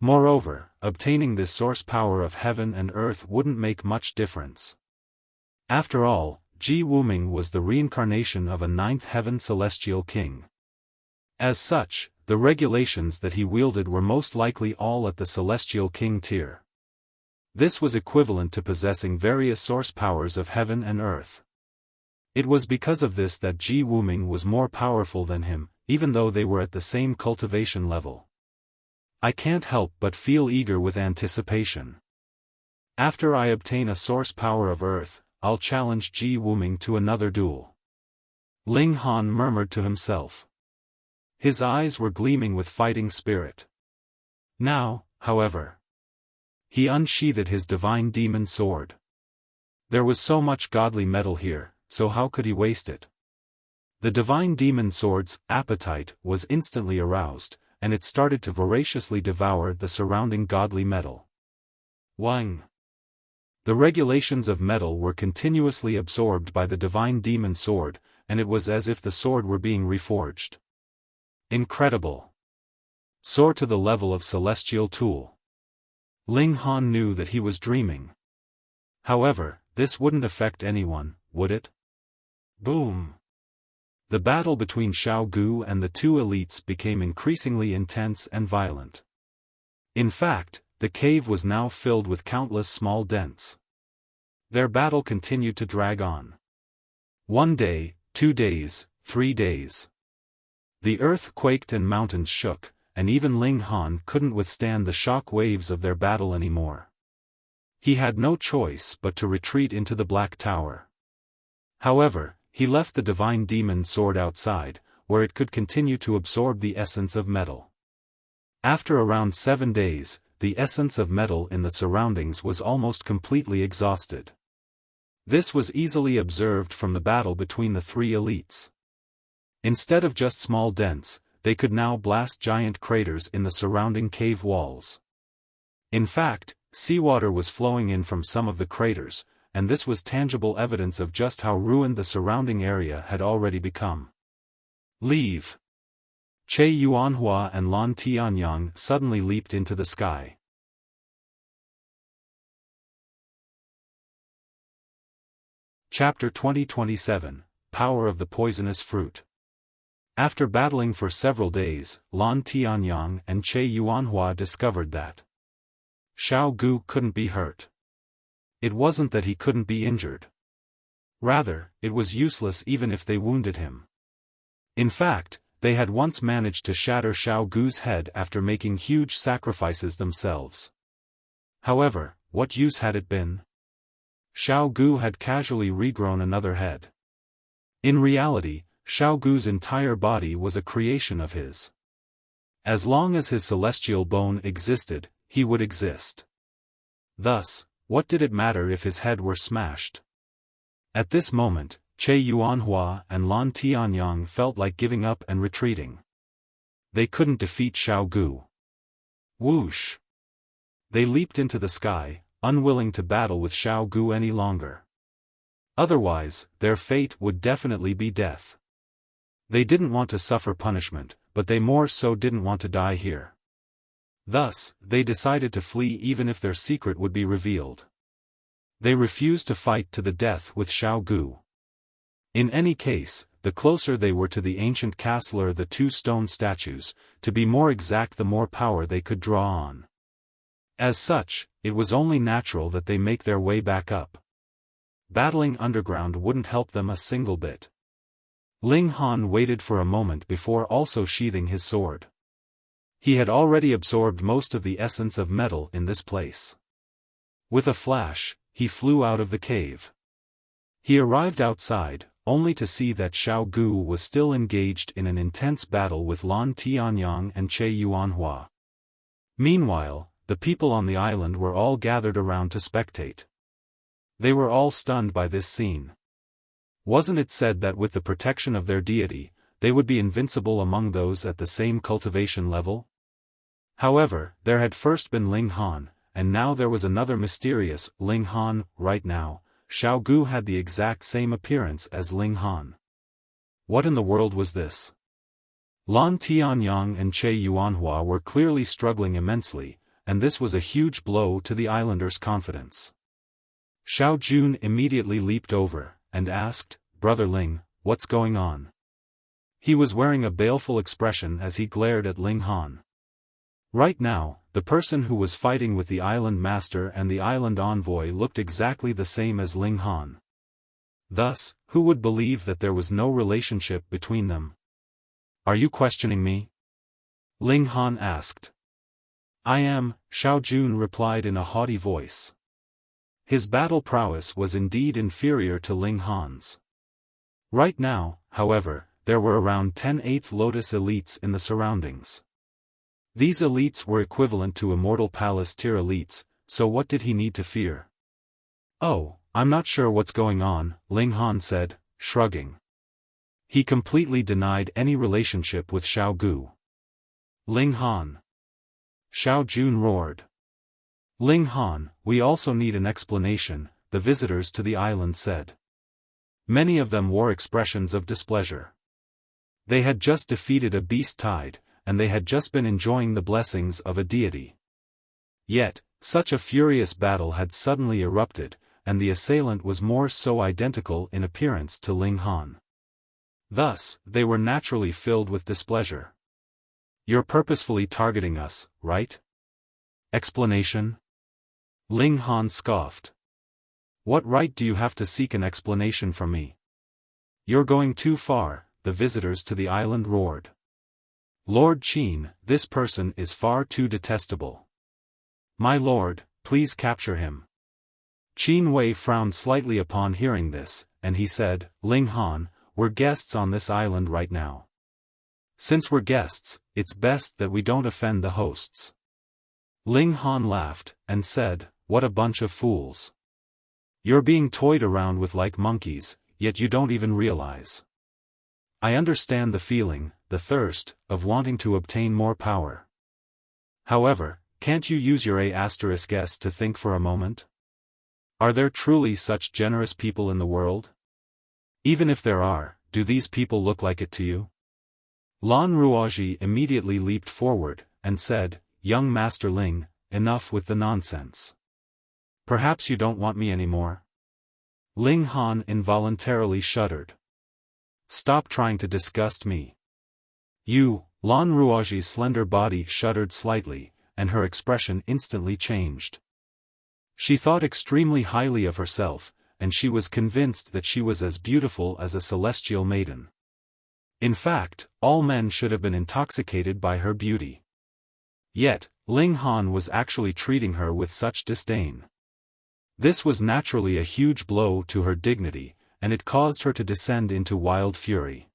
Moreover, obtaining this source power of heaven and earth wouldn't make much difference. After all, Ji Wuming was the reincarnation of a ninth heaven celestial king. As such, the regulations that he wielded were most likely all at the celestial king tier. This was equivalent to possessing various source powers of heaven and earth. It was because of this that Ji Wuming was more powerful than him, even though they were at the same cultivation level. I can't help but feel eager with anticipation. After I obtain a source power of earth, I'll challenge Ji Wuming to another duel. Ling Han murmured to himself. His eyes were gleaming with fighting spirit. Now, however, he unsheathed his divine demon sword. There was so much godly metal here, so how could he waste it? The divine demon sword's appetite was instantly aroused, and it started to voraciously devour the surrounding godly metal. Wang! The regulations of metal were continuously absorbed by the divine demon sword, and it was as if the sword were being reforged. Incredible! Soar to the level of celestial tool. Ling Han knew that he was dreaming. However, this wouldn't affect anyone, would it? Boom! The battle between Xiao Gu and the two elites became increasingly intense and violent. In fact, the cave was now filled with countless small dents. Their battle continued to drag on. 1 day, 2 days, 3 days. The earth quaked and mountains shook, and even Ling Han couldn't withstand the shock waves of their battle anymore. He had no choice but to retreat into the Black Tower. However, he left the divine demon sword outside, where it could continue to absorb the essence of metal. After around 7 days, the essence of metal in the surroundings was almost completely exhausted. This was easily observed from the battle between the three elites. Instead of just small dents, they could now blast giant craters in the surrounding cave walls. In fact, seawater was flowing in from some of the craters, and this was tangible evidence of just how ruined the surrounding area had already become. Leave! Che Yuanhua and Lan Tianyu suddenly leaped into the sky. Chapter 2027, Power of the Poisonous Fruit. After battling for several days, Lan Tianyu and Che Yuanhua discovered that Xiao Gu couldn't be hurt. It wasn't that he couldn't be injured. Rather, it was useless even if they wounded him. In fact, they had once managed to shatter Xiao Gu's head after making huge sacrifices themselves. However, what use had it been? Xiao Gu had casually regrown another head. In reality, Xiao Gu's entire body was a creation of his. As long as his celestial bone existed, he would exist. Thus, what did it matter if his head were smashed? At this moment, Che Yuanhua and Lan Tianyu felt like giving up and retreating. They couldn't defeat Xiao Gu. Whoosh! They leaped into the sky, unwilling to battle with Xiao Gu any longer. Otherwise, their fate would definitely be death. They didn't want to suffer punishment, but they more so didn't want to die here. Thus, they decided to flee even if their secret would be revealed. They refused to fight to the death with Xiao Gu. In any case, the closer they were to the ancient castler, the two stone statues, to be more exact, the more power they could draw on. As such, it was only natural that they make their way back up. Battling underground wouldn't help them a single bit. Ling Han waited for a moment before also sheathing his sword. He had already absorbed most of the essence of metal in this place. With a flash, he flew out of the cave. He arrived outside, only to see that Xiao Gu was still engaged in an intense battle with Lan Tianyu and Che Yuanhua. Meanwhile, the people on the island were all gathered around to spectate. They were all stunned by this scene. Wasn't it said that with the protection of their deity, they would be invincible among those at the same cultivation level? However, there had first been Ling Han, and now there was another mysterious Ling Han. Right now, Xiao Gu had the exact same appearance as Ling Han. What in the world was this? Lan Tianyu and Che Yuanhua were clearly struggling immensely, and this was a huge blow to the islanders' confidence. Xiao Jun immediately leaped over, and asked, "Brother Ling, what's going on?" He was wearing a baleful expression as he glared at Ling Han. Right now, the person who was fighting with the island master and the island envoy looked exactly the same as Ling Han. Thus, who would believe that there was no relationship between them? "Are you questioning me?" Ling Han asked. "I am," Xiao Jun replied in a haughty voice. His battle prowess was indeed inferior to Ling Han's. Right now, however, there were around 10 8th Lotus elites in the surroundings. These elites were equivalent to Immortal Palace tier elites, so what did he need to fear? "Oh, I'm not sure what's going on," Ling Han said, shrugging. He completely denied any relationship with Xiao Gu. "Ling Han!" Xiao Jun roared. "Ling Han, we also need an explanation," the visitors to the island said. Many of them wore expressions of displeasure. They had just defeated a beast tide, and they had just been enjoying the blessings of a deity. Yet, such a furious battle had suddenly erupted, and the assailant was more so identical in appearance to Ling Han. Thus, they were naturally filled with displeasure. "You're purposefully targeting us, right?" "Explanation?" Ling Han scoffed. "What right do you have to seek an explanation from me?" "You're going too far," the visitors to the island roared. "Lord Qin, this person is far too detestable. My lord, please capture him." Qin Wei frowned slightly upon hearing this, and he said, "Ling Han, we're guests on this island right now. Since we're guests, it's best that we don't offend the hosts." Ling Han laughed, and said, "What a bunch of fools. You're being toyed around with like monkeys, yet you don't even realize. I understand the feeling, the thirst, of wanting to obtain more power. However, can't you use your A*S to think for a moment? Are there truly such generous people in the world? Even if there are, do these people look like it to you?" Lan Ruoji immediately leaped forward, and said, "Young Master Ling, enough with the nonsense. Perhaps you don't want me anymore?" Ling Han involuntarily shuddered. "Stop trying to disgust me." "You," Lan Ruoji's slender body shuddered slightly, and her expression instantly changed. She thought extremely highly of herself, and she was convinced that she was as beautiful as a celestial maiden. In fact, all men should have been intoxicated by her beauty. Yet, Ling Han was actually treating her with such disdain. This was naturally a huge blow to her dignity, and it caused her to descend into wild fury.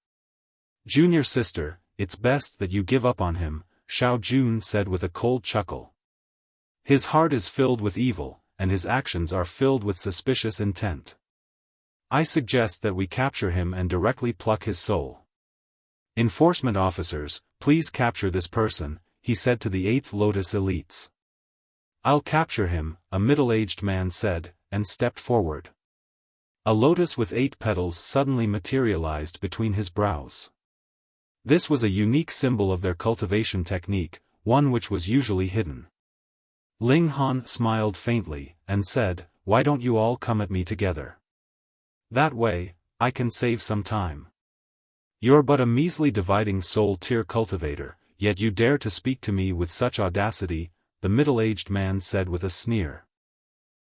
"Junior sister, it's best that you give up on him," Xiao Jun said with a cold chuckle. "His heart is filled with evil, and his actions are filled with suspicious intent. I suggest that we capture him and directly pluck his soul. Enforcement officers, please capture this person," he said to the 8th Lotus elites. "I'll capture him," a middle-aged man said, and stepped forward. A lotus with 8 petals suddenly materialized between his brows. This was a unique symbol of their cultivation technique, one which was usually hidden. Ling Han smiled faintly, and said, "Why don't you all come at me together? That way, I can save some time. You're but a measly dividing soul tier cultivator, yet you dare to speak to me with such audacity," the middle-aged man said with a sneer.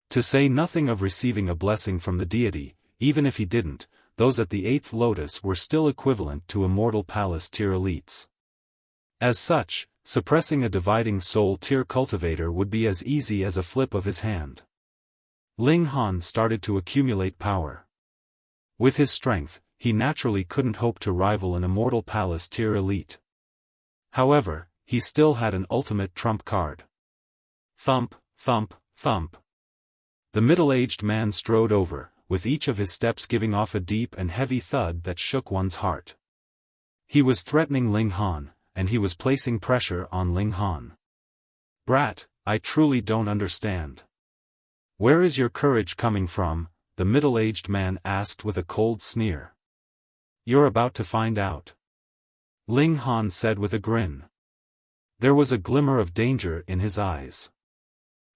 To say nothing of receiving a blessing from the deity, even if he didn't, those at the 8th Lotus were still equivalent to Immortal Palace tier elites. As such, suppressing a dividing soul tier cultivator would be as easy as a flip of his hand. Ling Han started to accumulate power. With his strength, he naturally couldn't hope to rival an Immortal Palace tier elite. However, he still had an ultimate trump card. Thump, thump, thump. The middle-aged man strode over, with each of his steps giving off a deep and heavy thud that shook one's heart. He was threatening Ling Han, and he was placing pressure on Ling Han. "Brat, I truly don't understand. Where is your courage coming from?" the middle-aged man asked with a cold sneer. You're about to find out. Ling Han said with a grin. There was a glimmer of danger in his eyes.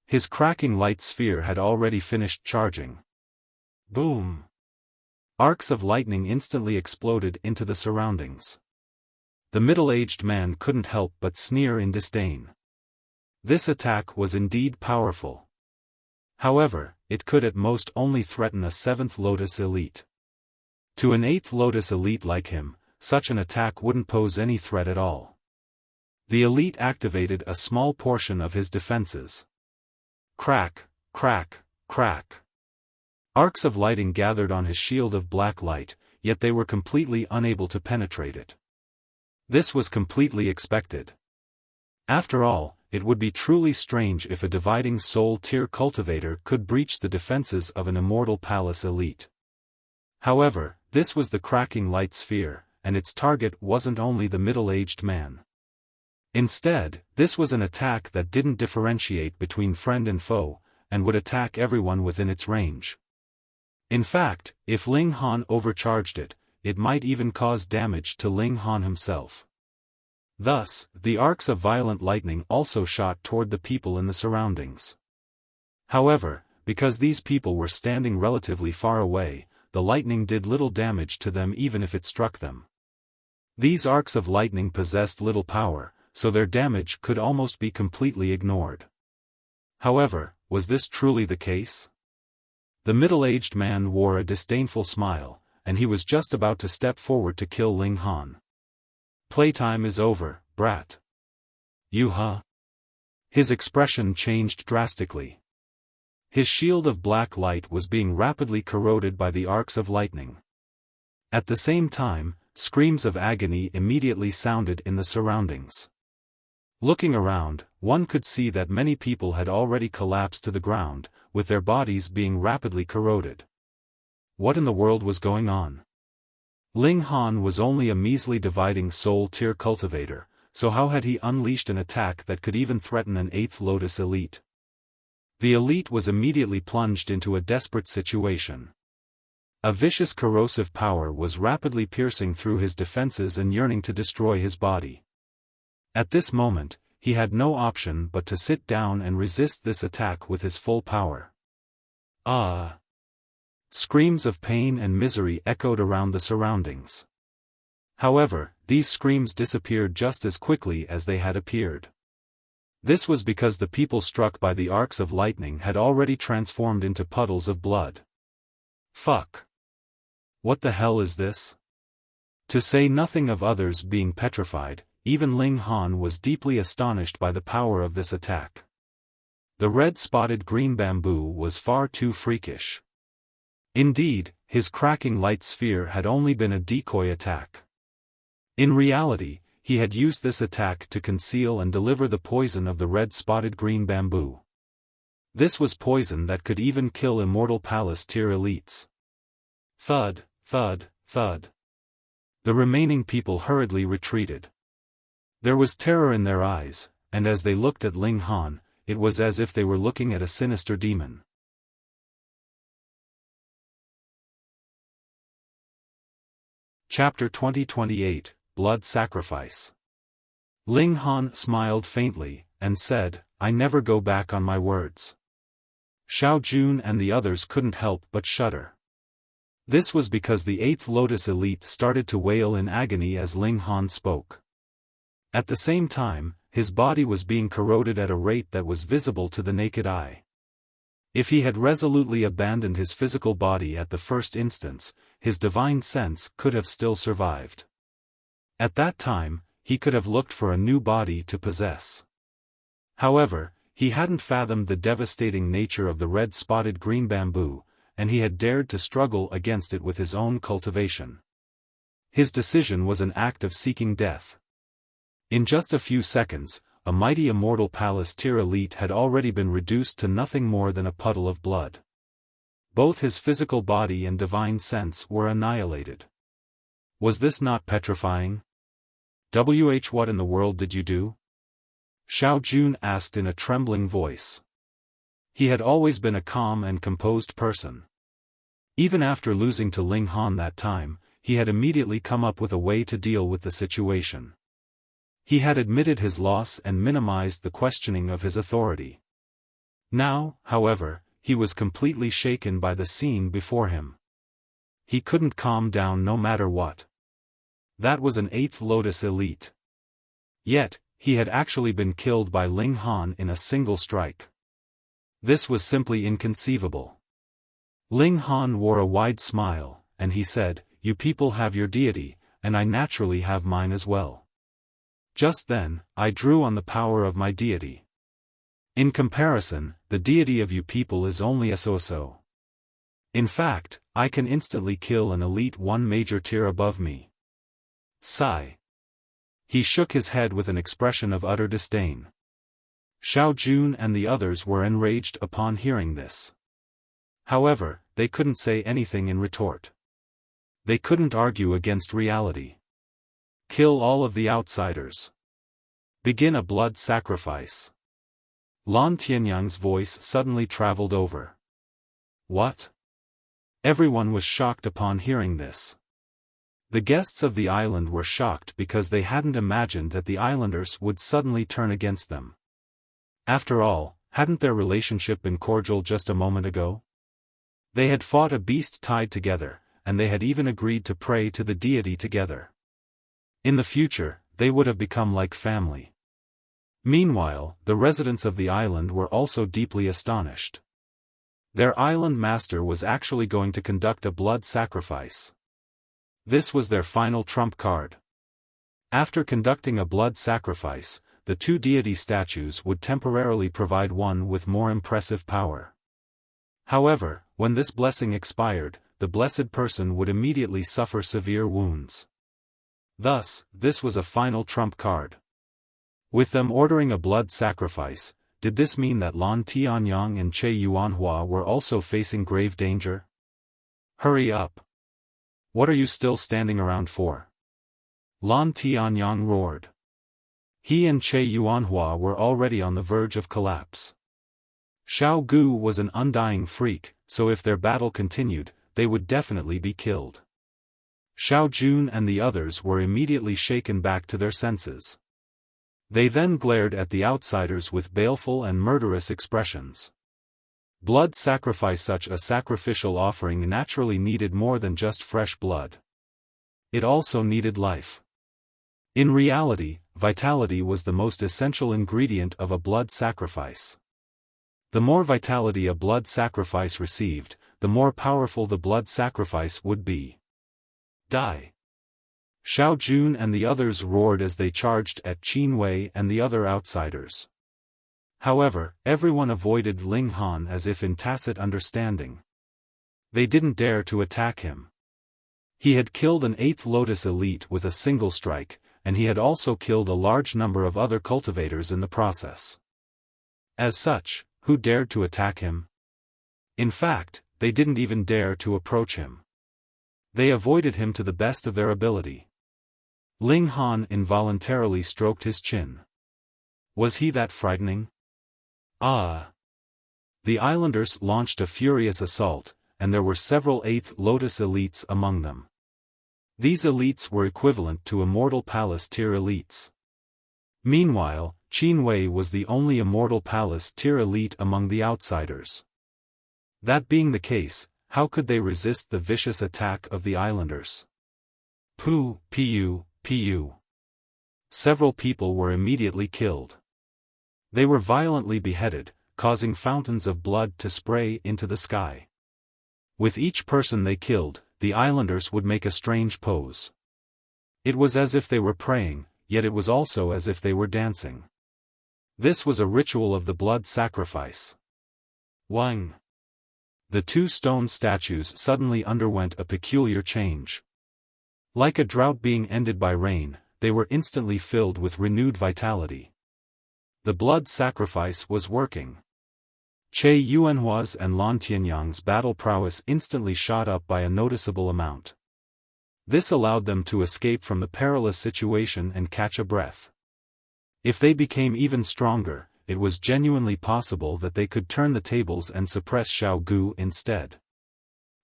His cracking light sphere had already finished charging. Boom! Arcs of lightning instantly exploded into the surroundings. The middle-aged man couldn't help but sneer in disdain. This attack was indeed powerful. However, it could at most only threaten a 7th Lotus elite. To an 8th Lotus elite like him, such an attack wouldn't pose any threat at all. The elite activated a small portion of his defenses. Crack, crack, crack. Arcs of lighting gathered on his shield of black light, yet they were completely unable to penetrate it. This was completely expected. After all, it would be truly strange if a dividing soul tier cultivator could breach the defenses of an immortal palace elite. However, this was the cracking light sphere, and its target wasn't only the middle-aged man. Instead, this was an attack that didn't differentiate between friend and foe, and would attack everyone within its range. In fact, if Ling Han overcharged it, it might even cause damage to Ling Han himself. Thus, the arcs of violent lightning also shot toward the people in the surroundings. However, because these people were standing relatively far away, the lightning did little damage to them even if it struck them. These arcs of lightning possessed little power, so their damage could almost be completely ignored. However, was this truly the case? The middle-aged man wore a disdainful smile, and he was just about to step forward to kill Ling Han. Playtime is over, brat. You huh? His expression changed drastically. His shield of black light was being rapidly corroded by the arcs of lightning. At the same time, screams of agony immediately sounded in the surroundings. Looking around, one could see that many people had already collapsed to the ground, with their bodies being rapidly corroded. What in the world was going on? Ling Han was only a measly dividing soul tier cultivator, so how had he unleashed an attack that could even threaten an 8th Lotus elite? The elite was immediately plunged into a desperate situation. A vicious corrosive power was rapidly piercing through his defenses and yearning to destroy his body. At this moment, he had no option but to sit down and resist this attack with his full power. Ah! Screams of pain and misery echoed around the surroundings. However, these screams disappeared just as quickly as they had appeared. This was because the people struck by the arcs of lightning had already transformed into puddles of blood. Fuck! What the hell is this? To say nothing of others being petrified, even Ling Han was deeply astonished by the power of this attack. The red-spotted green bamboo was far too freakish. Indeed, his cracking light sphere had only been a decoy attack. In reality, he had used this attack to conceal and deliver the poison of the red-spotted green bamboo. This was poison that could even kill immortal palace tier elites. Thud, thud, thud. The remaining people hurriedly retreated. There was terror in their eyes, and as they looked at Ling Han, it was as if they were looking at a sinister demon. Chapter 2028, Blood Sacrifice. Ling Han smiled faintly, and said, I never go back on my words. Xiao Jun and the others couldn't help but shudder. This was because the 8th Lotus elite started to wail in agony as Ling Han spoke. At the same time, his body was being corroded at a rate that was visible to the naked eye. If he had resolutely abandoned his physical body at the first instance, his divine sense could have still survived. At that time, he could have looked for a new body to possess. However, he hadn't fathomed the devastating nature of the red-spotted green bamboo, and he had dared to struggle against it with his own cultivation. His decision was an act of seeking death. In just a few seconds, a mighty immortal palace tier elite had already been reduced to nothing more than a puddle of blood. Both his physical body and divine sense were annihilated. Was this not petrifying? What in the world did you do? Xiao Jun asked in a trembling voice. He had always been a calm and composed person. Even after losing to Ling Han that time, he had immediately come up with a way to deal with the situation. He had admitted his loss and minimized the questioning of his authority. Now, however, he was completely shaken by the scene before him. He couldn't calm down no matter what. That was an 8th Lotus elite. Yet, he had actually been killed by Ling Han in a single strike. This was simply inconceivable. Ling Han wore a wide smile, and he said, "You people have your deity, and I naturally have mine as well." Just then, I drew on the power of my deity. In comparison, the deity of you people is only a so-so. In fact, I can instantly kill an elite 1 major tier above me. Sigh. He shook his head with an expression of utter disdain. Xiao Jun and the others were enraged upon hearing this. However, they couldn't say anything in retort. They couldn't argue against reality. Kill all of the outsiders. Begin a blood sacrifice. Lan Tianyu's voice suddenly traveled over. What? Everyone was shocked upon hearing this. The guests of the island were shocked because they hadn't imagined that the islanders would suddenly turn against them. After all, hadn't their relationship been cordial just a moment ago? They had fought a beast tied together, and they had even agreed to pray to the deity together. In the future, they would have become like family. Meanwhile, the residents of the island were also deeply astonished. Their island master was actually going to conduct a blood sacrifice. This was their final trump card. After conducting a blood sacrifice, the 2 deity statues would temporarily provide one with more impressive power. However, when this blessing expired, the blessed person would immediately suffer severe wounds. Thus, this was a final trump card. With them ordering a blood sacrifice, did this mean that Lan Tianyu and Che Yuanhua were also facing grave danger? Hurry up! What are you still standing around for? Lan Tianyu roared. He and Che Yuanhua were already on the verge of collapse. Xiao Gu was an undying freak, so if their battle continued, they would definitely be killed. Xiao Jun and the others were immediately shaken back to their senses. They then glared at the outsiders with baleful and murderous expressions. Blood sacrifice. Such a sacrificial offering naturally needed more than just fresh blood. It also needed life. In reality, vitality was the most essential ingredient of a blood sacrifice. The more vitality a blood sacrifice received, the more powerful the blood sacrifice would be. Die! Xiao Jun and the others roared as they charged at Qin Wei and the other outsiders. However, everyone avoided Ling Han as if in tacit understanding. They didn't dare to attack him. He had killed an 8th Lotus elite with a single strike, and he had also killed a large number of other cultivators in the process. As such, who dared to attack him? In fact, they didn't even dare to approach him. They avoided him to the best of their ability. Ling Han involuntarily stroked his chin. Was he that frightening? Ah! The islanders launched a furious assault, and there were several 8th Lotus elites among them. These elites were equivalent to Immortal Palace tier elites. Meanwhile, Qin Wei was the only Immortal Palace tier elite among the outsiders. That being the case, how could they resist the vicious attack of the islanders? Pu. Several people were immediately killed. They were violently beheaded, causing fountains of blood to spray into the sky. With each person they killed, the islanders would make a strange pose. It was as if they were praying, yet it was also as if they were dancing. This was a ritual of the blood sacrifice. Wang! The 2 stone statues suddenly underwent a peculiar change. Like a drought being ended by rain, they were instantly filled with renewed vitality. The blood sacrifice was working. Che Yuanhua's and Lan Tianyu's battle prowess instantly shot up by a noticeable amount. This allowed them to escape from the perilous situation and catch a breath. If they became even stronger, it was genuinely possible that they could turn the tables and suppress Xiao Gu instead.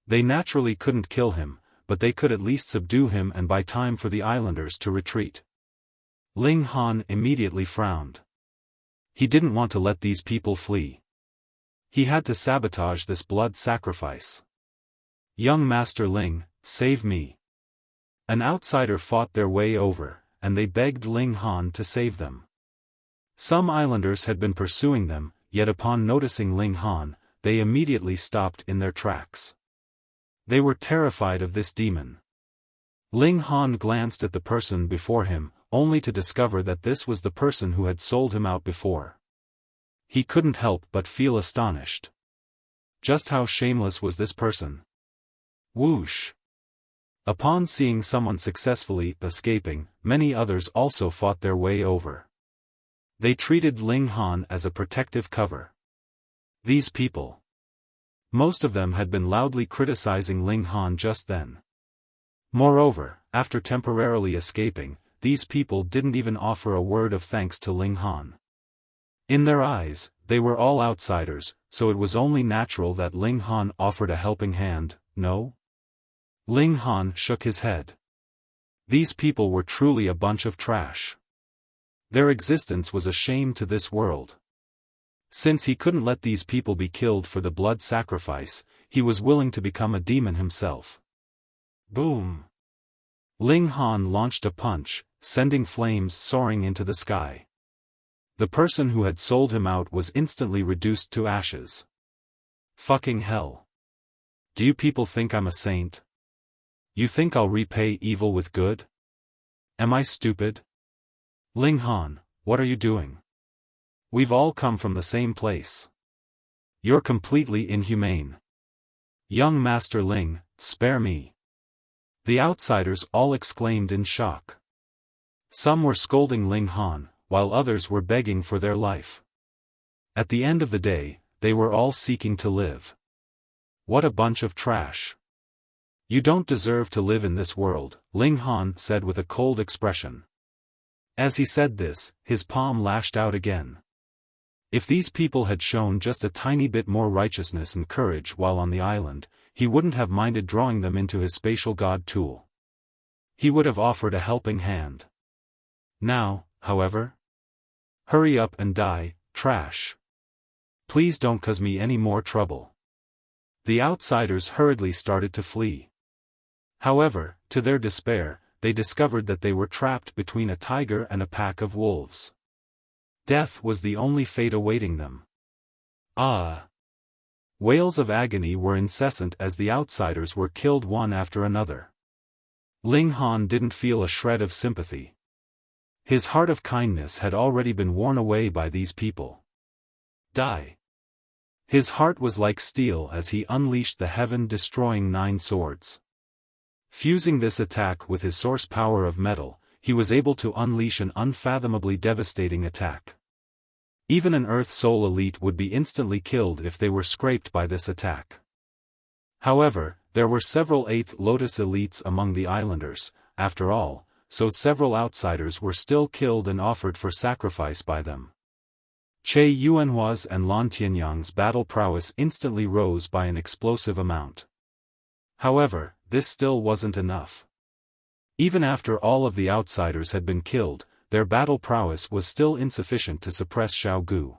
They naturally couldn't kill him, but they could at least subdue him and buy time for the islanders to retreat. Ling Han immediately frowned. He didn't want to let these people flee. He had to sabotage this blood sacrifice. Young Master Ling, save me. An outsider fought their way over, and they begged Ling Han to save them. Some islanders had been pursuing them, yet upon noticing Ling Han, they immediately stopped in their tracks. They were terrified of this demon. Ling Han glanced at the person before him, only to discover that this was the person who had sold him out before. He couldn't help but feel astonished. Just how shameless was this person? Whoosh! Upon seeing someone successfully escaping, many others also fought their way over. They treated Ling Han as a protective cover. These people. Most of them had been loudly criticizing Ling Han just then. Moreover, after temporarily escaping, these people didn't even offer a word of thanks to Ling Han. In their eyes, they were all outsiders, so it was only natural that Ling Han offered a helping hand, no? Ling Han shook his head. These people were truly a bunch of trash. Their existence was a shame to this world. Since he couldn't let these people be killed for the blood sacrifice, he was willing to become a demon himself. Boom! Ling Han launched a punch, sending flames soaring into the sky. The person who had sold him out was instantly reduced to ashes. Fucking hell. Do you people think I'm a saint? You think I'll repay evil with good? Am I stupid? Ling Han, what are you doing? We've all come from the same place. You're completely inhumane. Young Master Ling, spare me. The outsiders all exclaimed in shock. Some were scolding Ling Han, while others were begging for their life. At the end of the day, they were all seeking to live. What a bunch of trash. You don't deserve to live in this world, Ling Han said with a cold expression. As he said this, his palm lashed out again. If these people had shown just a tiny bit more righteousness and courage while on the island, he wouldn't have minded drawing them into his spatial god tool. He would have offered a helping hand. Now, however? Hurry up and die, trash. Please don't cause me any more trouble. The outsiders hurriedly started to flee. However, to their despair, they discovered that they were trapped between a tiger and a pack of wolves. Death was the only fate awaiting them. Ah! Wails of agony were incessant as the outsiders were killed one after another. Ling Han didn't feel a shred of sympathy. His heart of kindness had already been worn away by these people. Die! His heart was like steel as he unleashed the heaven-destroying 9 swords. Fusing this attack with his source power of metal, he was able to unleash an unfathomably devastating attack. Even an Earth Soul elite would be instantly killed if they were scraped by this attack. However, there were several 8th Lotus elites among the islanders, after all, so several outsiders were still killed and offered for sacrifice by them. Che Yuanhua's and Lan Tianyu's battle prowess instantly rose by an explosive amount. However, this still wasn't enough. Even after all of the outsiders had been killed, their battle prowess was still insufficient to suppress Xiao Gu.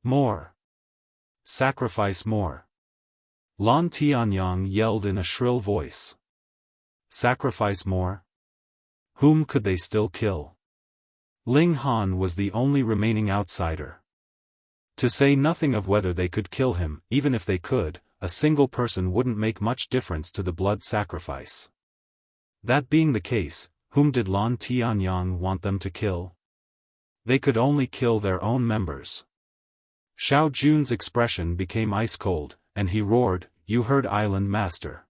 More. Sacrifice more. Lan Tianyu yelled in a shrill voice. Sacrifice more? Whom could they still kill? Ling Han was the only remaining outsider. To say nothing of whether they could kill him, even if they could, a single person wouldn't make much difference to the blood sacrifice. That being the case, whom did Lan Tianyu want them to kill? They could only kill their own members. Xiao Jun's expression became ice-cold, and he roared, "You heard, Island Master."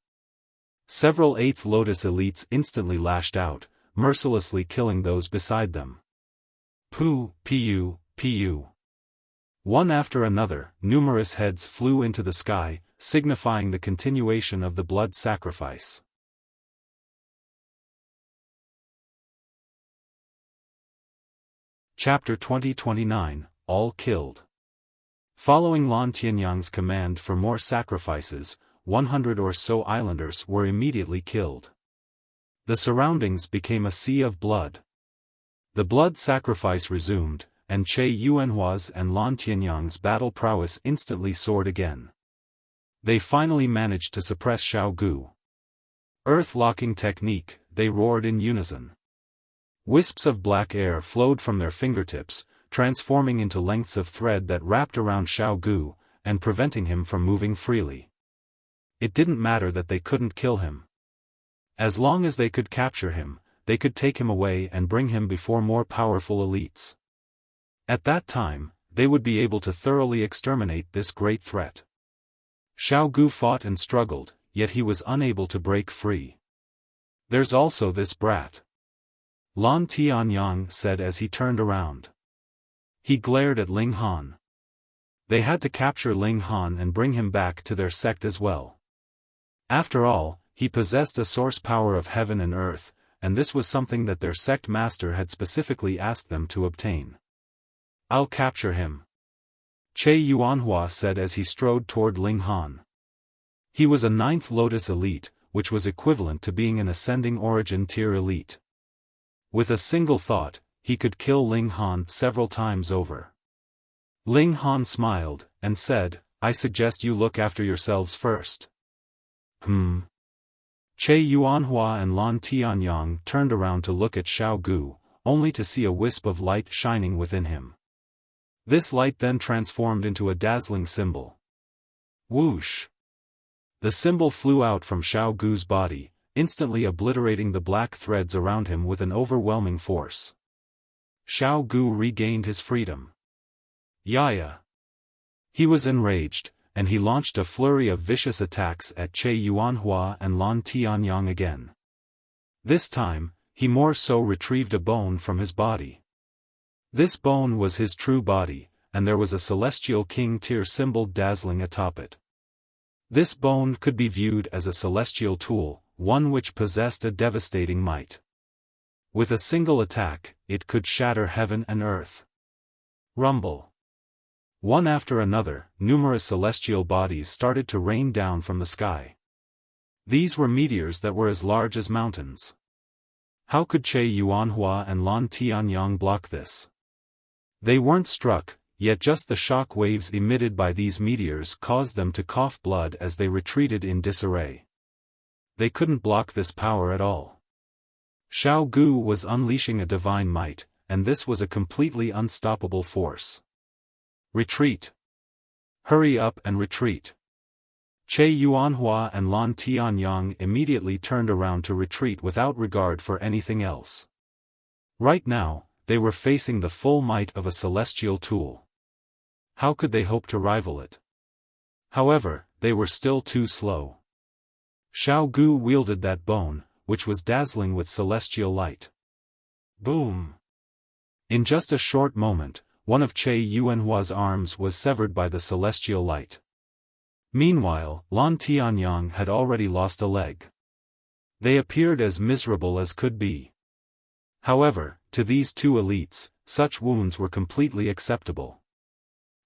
Several 8th Lotus elites instantly lashed out, mercilessly killing those beside them. Pu, pu. One after another, numerous heads flew into the sky, signifying the continuation of the blood sacrifice. Chapter 2029, All Killed. Following Lan Tianyu's command for more sacrifices, 100 or so islanders were immediately killed. The surroundings became a sea of blood. The blood sacrifice resumed, and Che Yuanhua's and Lan Tianyang's battle prowess instantly soared again. They finally managed to suppress Xiao Gu. Earth-locking technique, they roared in unison. Wisps of black air flowed from their fingertips, transforming into lengths of thread that wrapped around Xiao Gu, and preventing him from moving freely. It didn't matter that they couldn't kill him. As long as they could capture him, they could take him away and bring him before more powerful elites. At that time, they would be able to thoroughly exterminate this great threat. Xiao Gu fought and struggled, yet he was unable to break free. "There's also this brat," Lan Tianyu said as he turned around. He glared at Ling Han. They had to capture Ling Han and bring him back to their sect as well. After all, he possessed a source power of heaven and earth, and this was something that their sect master had specifically asked them to obtain. "I'll capture him," Che Yuanhua said as he strode toward Ling Han. He was a 9th Lotus elite, which was equivalent to being an ascending origin tier elite. With a single thought, he could kill Ling Han several times over. Ling Han smiled, and said, "I suggest you look after yourselves first." Che Yuanhua and Lan Tianyang turned around to look at Xiao Gu, only to see a wisp of light shining within him. This light then transformed into a dazzling symbol. Whoosh! The symbol flew out from Xiao Gu's body, instantly obliterating the black threads around him with an overwhelming force. Xiao Gu regained his freedom. Yaya! He was enraged, and he launched a flurry of vicious attacks at Che Yuanhua and Lan Tianyang again. This time, he more so retrieved a bone from his body. This bone was his true body, and there was a celestial king tier symbol dazzling atop it. This bone could be viewed as a celestial tool, one which possessed a devastating might. With a single attack, it could shatter heaven and earth. Rumble. One after another, numerous celestial bodies started to rain down from the sky. These were meteors that were as large as mountains. How could Che Yuanhua and Lan Tianyang block this? They weren't struck, yet just the shock waves emitted by these meteors caused them to cough blood as they retreated in disarray. They couldn't block this power at all. Xiao Gu was unleashing a divine might, and this was a completely unstoppable force. Retreat! Hurry up and retreat! Che Yuanhua and Lan Tianyang immediately turned around to retreat without regard for anything else. Right now, they were facing the full might of a celestial tool. How could they hope to rival it? However, they were still too slow. Xiao Gu wielded that bone, which was dazzling with celestial light. Boom! In just a short moment, one of Che Yuanhua's arms was severed by the celestial light. Meanwhile, Lan Tianyang had already lost a leg. They appeared as miserable as could be. However, to these two elites, such wounds were completely acceptable.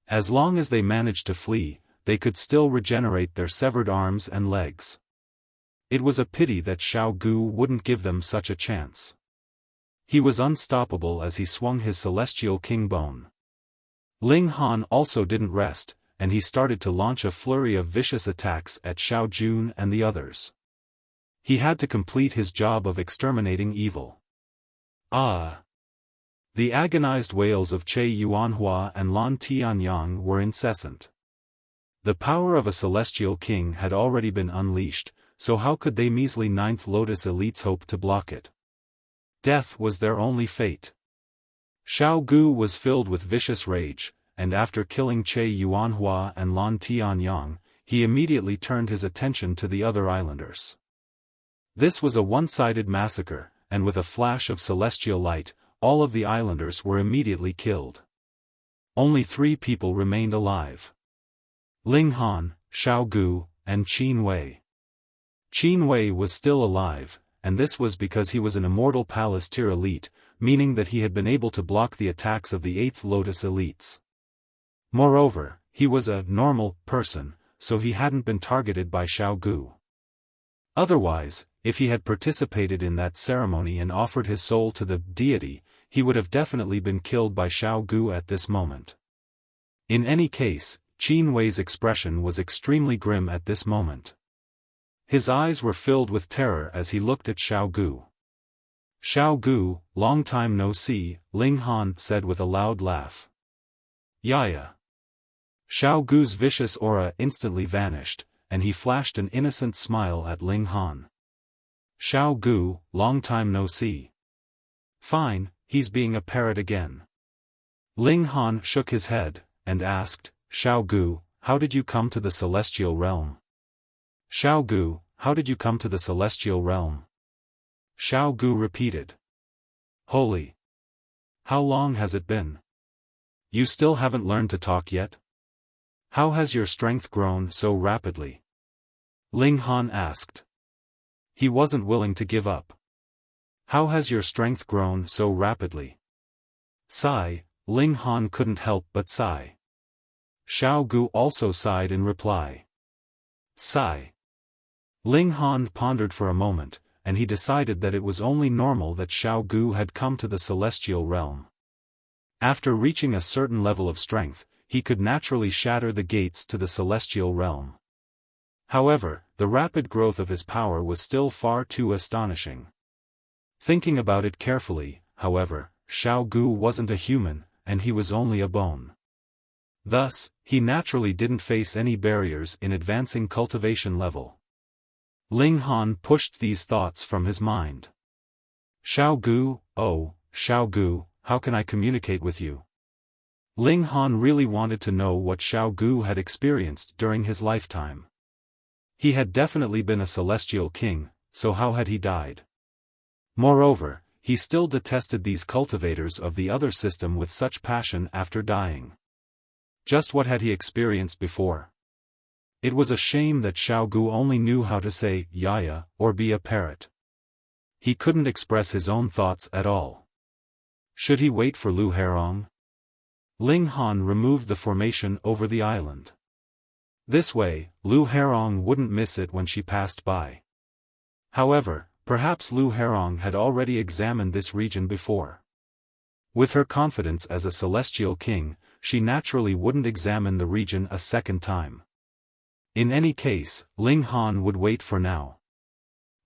As long as they managed to flee, they could still regenerate their severed arms and legs. It was a pity that Xiao Gu wouldn't give them such a chance. He was unstoppable as he swung his celestial king bone. Ling Han also didn't rest, and he started to launch a flurry of vicious attacks at Xiao Jun and the others. He had to complete his job of exterminating evil. Ah! The agonized wails of Che Yuanhua and Lan Tianyang were incessant. The power of a celestial king had already been unleashed, so how could they measly 9th Lotus elites hope to block it? Death was their only fate. Xiao Gu was filled with vicious rage, and after killing Che Yuanhua and Lan Tianyang, he immediately turned his attention to the other islanders. This was a one-sided massacre, and with a flash of celestial light, all of the islanders were immediately killed. Only 3 people remained alive. Ling Han, Xiao Gu, and Qin Wei. Qin Wei was still alive, and this was because he was an immortal palace tier elite, meaning that he had been able to block the attacks of the 8th Lotus elites. Moreover, he was a normal person, so he hadn't been targeted by Xiao Gu. Otherwise, if he had participated in that ceremony and offered his soul to the deity, he would have definitely been killed by Xiao Gu at this moment. In any case, Qin Wei's expression was extremely grim at this moment. His eyes were filled with terror as he looked at Xiao Gu. "Xiao Gu, long time no see," Ling Han said with a loud laugh. "Yaya." Xiao Gu's vicious aura instantly vanished, and he flashed an innocent smile at Ling Han. "Xiao Gu, long time no see." "Fine, he's being a parrot again." Ling Han shook his head, and asked, "Xiao Gu, how did you come to the celestial realm?" "Xiao Gu, how did you come to the celestial realm?" Xiao Gu repeated. "Holy! How long has it been? You still haven't learned to talk yet? How has your strength grown so rapidly?" Ling Han asked. He wasn't willing to give up. "How has your strength grown so rapidly?" Sigh, Ling Han couldn't help but sigh. Xiao Gu also sighed in reply. Sigh. Ling Han pondered for a moment, and he decided that it was only normal that Xiao Gu had come to the celestial realm. After reaching a certain level of strength, he could naturally shatter the gates to the celestial realm. However, the rapid growth of his power was still far too astonishing. Thinking about it carefully, however, Xiao Gu wasn't a human, and he was only a bone. Thus, he naturally didn't face any barriers in advancing cultivation level. Ling Han pushed these thoughts from his mind. "Xiao Gu, oh, Xiao Gu, how can I communicate with you?" Ling Han really wanted to know what Xiao Gu had experienced during his lifetime. He had definitely been a celestial king, so how had he died? Moreover, he still detested these cultivators of the other system with such passion after dying. Just what had he experienced before? It was a shame that Xiao Gu only knew how to say "yaya" or be a parrot. He couldn't express his own thoughts at all. Should he wait for Lu Herong? Ling Han removed the formation over the island. This way, Lu Herong wouldn't miss it when she passed by. However, perhaps Lu Herong had already examined this region before. With her confidence as a celestial king, she naturally wouldn't examine the region a second time. In any case, Ling Han would wait for now.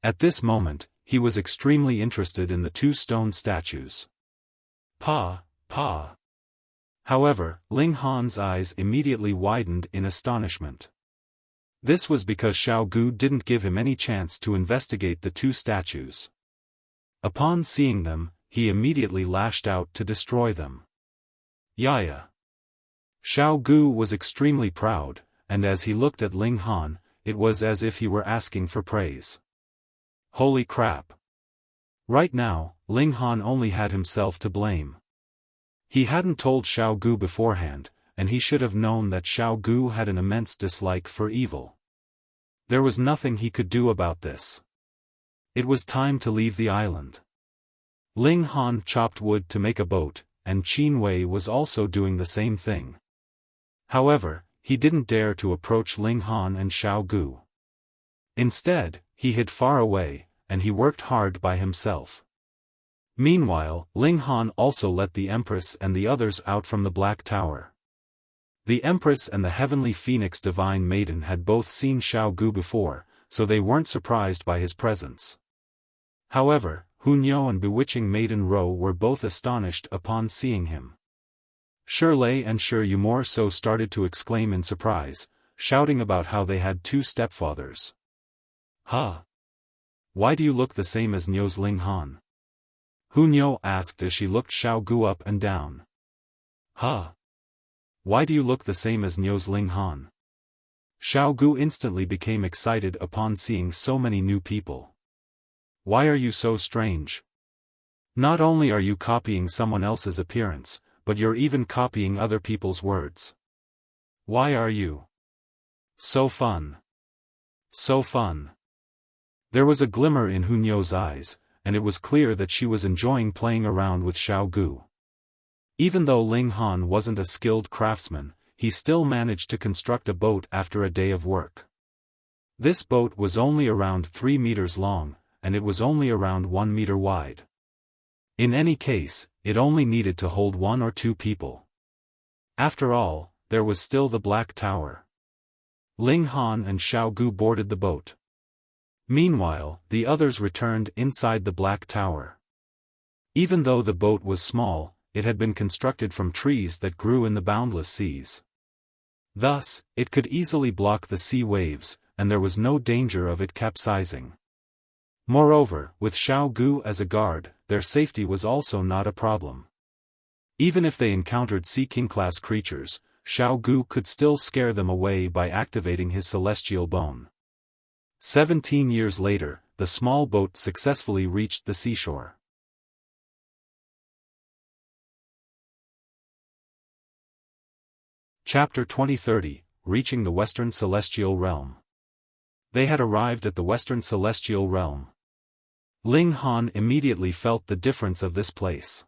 At this moment, he was extremely interested in the two stone statues. Pa. However, Ling Han's eyes immediately widened in astonishment. This was because Xiao Gu didn't give him any chance to investigate the two statues. Upon seeing them, he immediately lashed out to destroy them. Yaya. Xiao Gu was extremely proud, and as he looked at Ling Han, it was as if he were asking for praise. Holy crap! Right now, Ling Han only had himself to blame. He hadn't told Xiao Gu beforehand, and he should have known that Xiao Gu had an immense dislike for evil. There was nothing he could do about this. It was time to leave the island. Ling Han chopped wood to make a boat, and Qin Wei was also doing the same thing. However, he didn't dare to approach Ling Han and Xiao Gu. Instead, he hid far away, and he worked hard by himself. Meanwhile, Ling Han also let the Empress and the others out from the Black Tower. The Empress and the Heavenly Phoenix Divine Maiden had both seen Xiao Gu before, so they weren't surprised by his presence. However, Hunyo and Bewitching Maiden Ro were both astonished upon seeing him. Shirley and Shi more so started to exclaim in surprise, shouting about how they had two stepfathers. Huh? Why do you look the same as Nyo's Ling Han? Hunyo asked as she looked Xiao Gu up and down. Huh? Why do you look the same as Nyo's Ling Han? Xiao Gu instantly became excited upon seeing so many new people. Why are you so strange? Not only are you copying someone else's appearance, but you're even copying other people's words. Why are you so fun? So fun. There was a glimmer in Hunyo's eyes, and it was clear that she was enjoying playing around with Xiao Gu. Even though Ling Han wasn't a skilled craftsman, he still managed to construct a boat after a day of work. This boat was only around 3 meters long, and it was only around 1 meter wide. In any case, it only needed to hold 1 or 2 people. After all, there was still the Black Tower. Ling Han and Xiao Gu boarded the boat. Meanwhile, the others returned inside the Black Tower. Even though the boat was small, it had been constructed from trees that grew in the boundless seas. Thus, it could easily block the sea waves, and there was no danger of it capsizing. Moreover, with Xiao Gu as a guard, their safety was also not a problem. Even if they encountered Sea King-class creatures, Xiao Gu could still scare them away by activating his celestial bone. 17 years later, the small boat successfully reached the seashore. Chapter 2030, Reaching the Western Celestial Realm. They had arrived at the Western Celestial Realm. Ling Han immediately felt the difference of this place.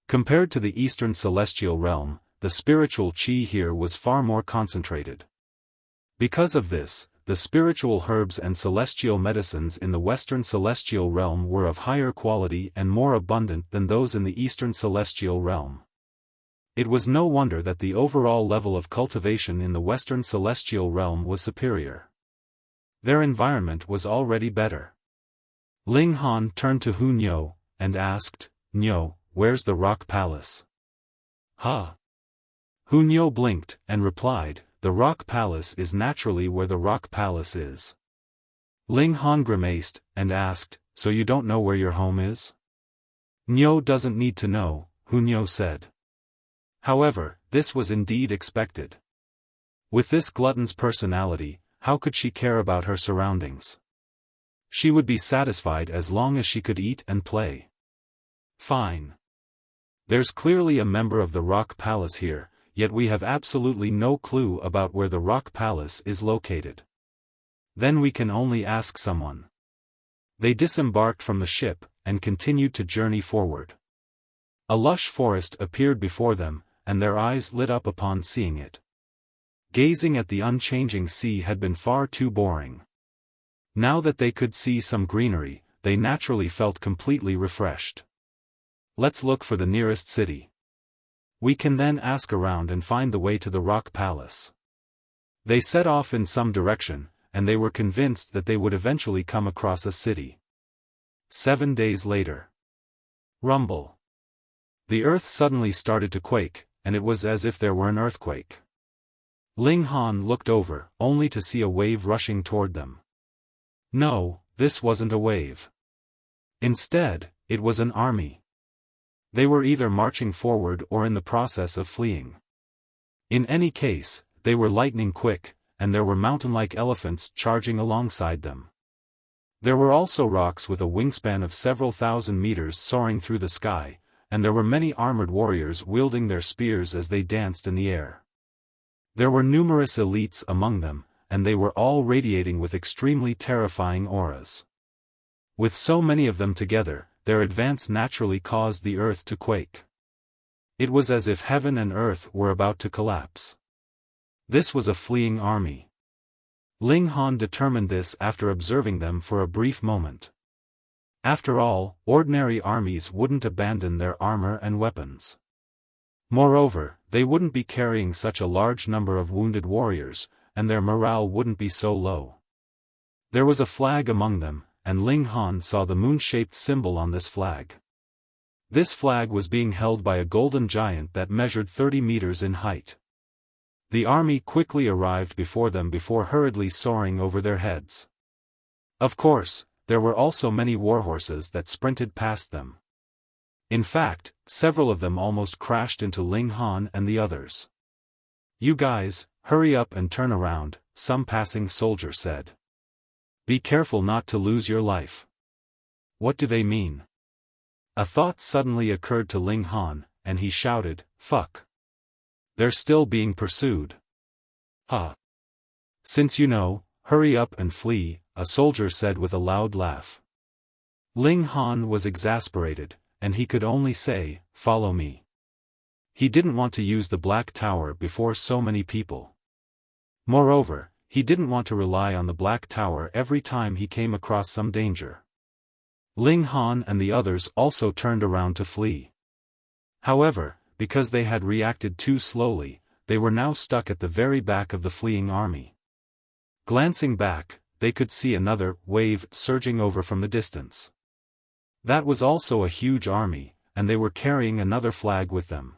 Compared to the Eastern Celestial Realm, the spiritual qi here was far more concentrated. Because of this, the spiritual herbs and celestial medicines in the Western Celestial Realm were of higher quality and more abundant than those in the Eastern Celestial Realm. It was no wonder that the overall level of cultivation in the Western Celestial Realm was superior. Their environment was already better. Ling Han turned to Hu Niu, and asked, "Niu, where's the Rock Palace?" "Huh?" Hu Niu blinked, and replied, "The Rock Palace is naturally where the Rock Palace is." Ling Han grimaced, and asked, "So you don't know where your home is?" "Niu doesn't need to know," Hu Niu said. However, this was indeed expected. With this glutton's personality, how could she care about her surroundings? She would be satisfied as long as she could eat and play. Fine. There's clearly a member of the Rock Palace here, yet we have absolutely no clue about where the Rock Palace is located. Then we can only ask someone. They disembarked from the ship, and continued to journey forward. A lush forest appeared before them, and their eyes lit up upon seeing it. Gazing at the unchanging sea had been far too boring. Now that they could see some greenery, they naturally felt completely refreshed. "Let's look for the nearest city. We can then ask around and find the way to the Rock Palace." They set off in some direction, and they were convinced that they would eventually come across a city. 7 days later. Rumble. The earth suddenly started to quake, and it was as if there were an earthquake. Ling Han looked over, only to see a wave rushing toward them. No, this wasn't a wave. Instead, it was an army. They were either marching forward or in the process of fleeing. In any case, they were lightning quick, and there were mountain-like elephants charging alongside them. There were also rocks with a wingspan of several thousand meters soaring through the sky, and there were many armored warriors wielding their spears as they danced in the air. There were numerous elites among them, and they were all radiating with extremely terrifying auras. With so many of them together, their advance naturally caused the earth to quake. It was as if heaven and earth were about to collapse. This was a fleeing army. Ling Han determined this after observing them for a brief moment. After all, ordinary armies wouldn't abandon their armor and weapons. Moreover, they wouldn't be carrying such a large number of wounded warriors, and their morale wouldn't be so low. There was a flag among them, and Ling Han saw the moon-shaped symbol on this flag. This flag was being held by a golden giant that measured 30 meters in height. The army quickly arrived before them before hurriedly soaring over their heads. Of course, there were also many warhorses that sprinted past them. In fact, several of them almost crashed into Ling Han and the others. "You guys, hurry up and turn around," some passing soldier said. "Be careful not to lose your life." What do they mean? A thought suddenly occurred to Ling Han, and he shouted, "Fuck! They're still being pursued." "Huh. Since you know, hurry up and flee," a soldier said with a loud laugh. Ling Han was exasperated, and he could only say, "Follow me." he didn't want to use the Black Tower before so many people. Moreover, he didn't want to rely on the Black Tower every time he came across some danger. Ling Han and the others also turned around to flee. However, because they had reacted too slowly, they were now stuck at the very back of the fleeing army. Glancing back, they could see another wave surging over from the distance. That was also a huge army, and they were carrying another flag with them.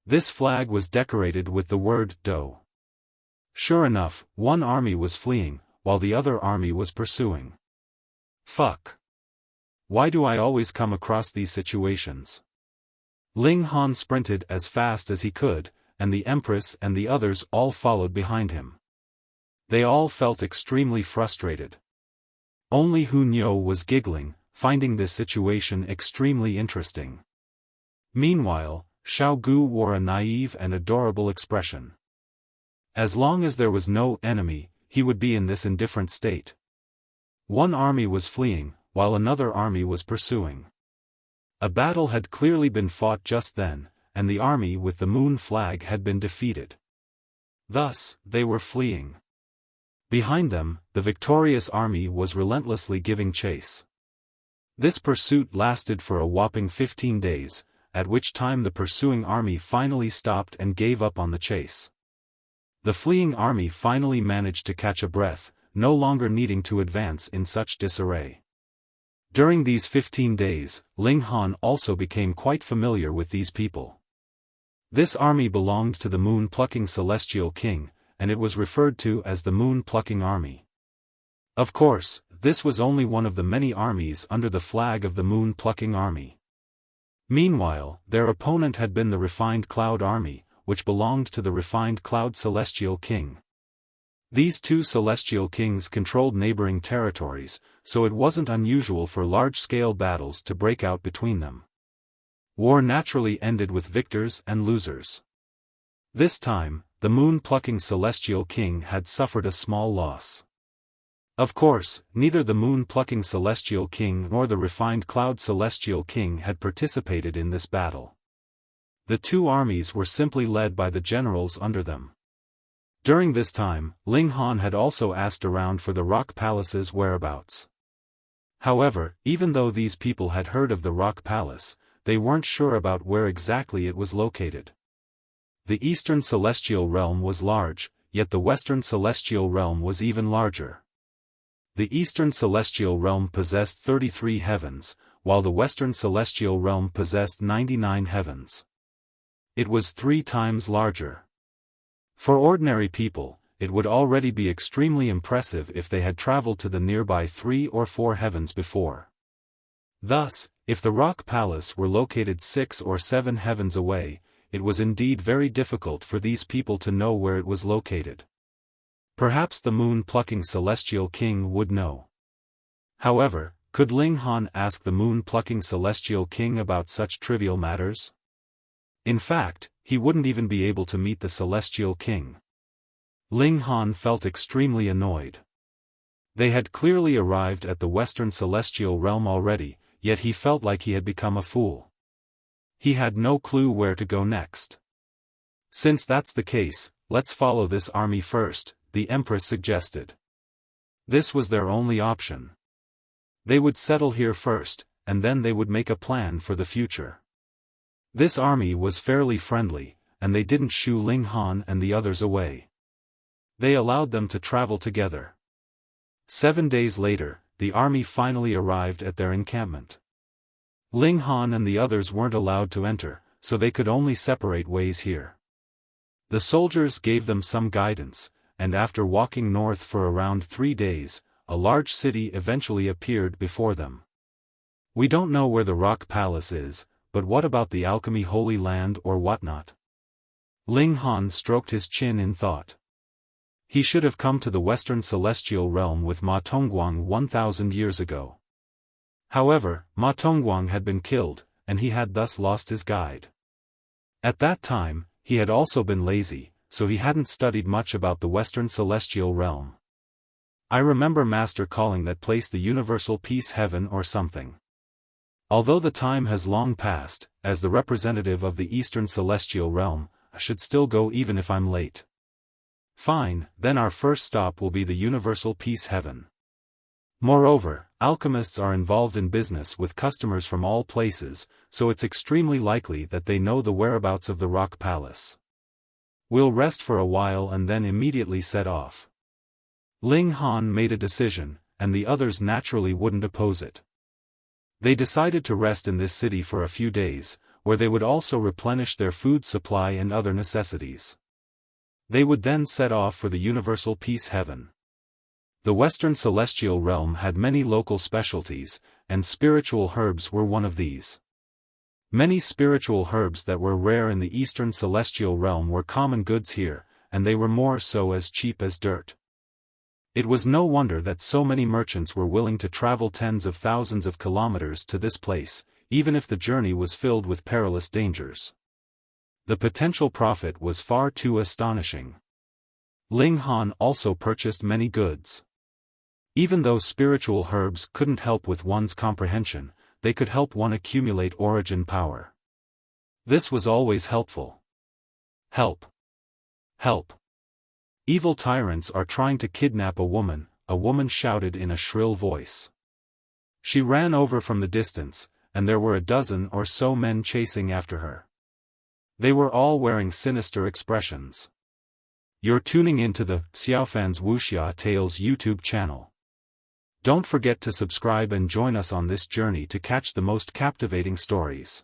This flag was decorated with the word Do. Sure enough, one army was fleeing, while the other army was pursuing. Fuck. Why do I always come across these situations? Ling Han sprinted as fast as he could, and the Empress and the others all followed behind him. They all felt extremely frustrated. Only Hu Niu was giggling, finding this situation extremely interesting. Meanwhile, Xiao Gu wore a naive and adorable expression. As long as there was no enemy, he would be in this indifferent state. One army was fleeing, while another army was pursuing. A battle had clearly been fought just then, and the army with the moon flag had been defeated. Thus, they were fleeing. Behind them, the victorious army was relentlessly giving chase. This pursuit lasted for a whopping 15 days, at which time the pursuing army finally stopped and gave up on the chase. The fleeing army finally managed to catch a breath, no longer needing to advance in such disarray. During these 15 days, Ling Han also became quite familiar with these people. This army belonged to the moon-plucking celestial king, and it was referred to as the moon-plucking army. Of course, this was only one of the many armies under the flag of the moon-plucking army. Meanwhile, their opponent had been the refined cloud army, which belonged to the refined cloud celestial king. These two celestial kings controlled neighboring territories, so it wasn't unusual for large-scale battles to break out between them. War naturally ended with victors and losers. This time, the moon-plucking celestial king had suffered a small loss. Of course, neither the moon-plucking celestial king nor the refined cloud celestial king had participated in this battle. The two armies were simply led by the generals under them. During this time, Ling Han had also asked around for the Rock Palace's whereabouts. However, even though these people had heard of the Rock Palace, they weren't sure about where exactly it was located. The Eastern Celestial Realm was large, yet the Western Celestial Realm was even larger. The Eastern Celestial Realm possessed 33 heavens, while the Western Celestial Realm possessed 99 heavens. It was 3 times larger. For ordinary people, it would already be extremely impressive if they had traveled to the nearby 3 or 4 heavens before. Thus, if the Rock Palace were located 6 or 7 heavens away, it was indeed very difficult for these people to know where it was located. Perhaps the moon-plucking celestial king would know. However, could Ling Han ask the moon-plucking celestial king about such trivial matters? In fact, he wouldn't even be able to meet the celestial king. Ling Han felt extremely annoyed. They had clearly arrived at the Western Celestial Realm already, yet he felt like he had become a fool. He had no clue where to go next. Since that's the case, let's follow this army first, the Empress suggested. This was their only option. They would settle here first, and then they would make a plan for the future. This army was fairly friendly, and they didn't shoo Ling Han and the others away. They allowed them to travel together. 7 days later, the army finally arrived at their encampment. Ling Han and the others weren't allowed to enter, so they could only separate ways here. The soldiers gave them some guidance, and after walking north for around 3 days, a large city eventually appeared before them. We don't know where the Rock Palace is, but what about the Alchemy Holy Land or whatnot? Ling Han stroked his chin in thought. He should have come to the Western Celestial Realm with Ma Tongguang 1,000 years ago. However, Ma Tongguang had been killed, and he had thus lost his guide. At that time, he had also been lazy, so he hadn't studied much about the Western Celestial Realm. I remember Master calling that place the Universal Peace Heaven or something. Although the time has long passed, as the representative of the Eastern Celestial Realm, I should still go even if I'm late. Fine, then our first stop will be the Universal Peace Heaven. Moreover, alchemists are involved in business with customers from all places, so it's extremely likely that they know the whereabouts of the Rock Palace. We'll rest for a while and then immediately set off. Ling Han made a decision, and the others naturally wouldn't oppose it. They decided to rest in this city for a few days, where they would also replenish their food supply and other necessities. They would then set off for the Universal Peace Heaven. The Western Celestial Realm had many local specialties, and spiritual herbs were one of these. Many spiritual herbs that were rare in the Eastern Celestial Realm were common goods here, and they were more so as cheap as dirt. It was no wonder that so many merchants were willing to travel tens of thousands of kilometers to this place, even if the journey was filled with perilous dangers. The potential profit was far too astonishing. Ling Han also purchased many goods. Even though spiritual herbs couldn't help with one's comprehension, they could help one accumulate origin power. This was always helpful. Help! Help! Evil tyrants are trying to kidnap a woman shouted in a shrill voice. She ran over from the distance, and there were a dozen or so men chasing after her. They were all wearing sinister expressions. You're tuning into the Xiaofan's Wuxia Tales YouTube channel. Don't forget to subscribe and join us on this journey to catch the most captivating stories.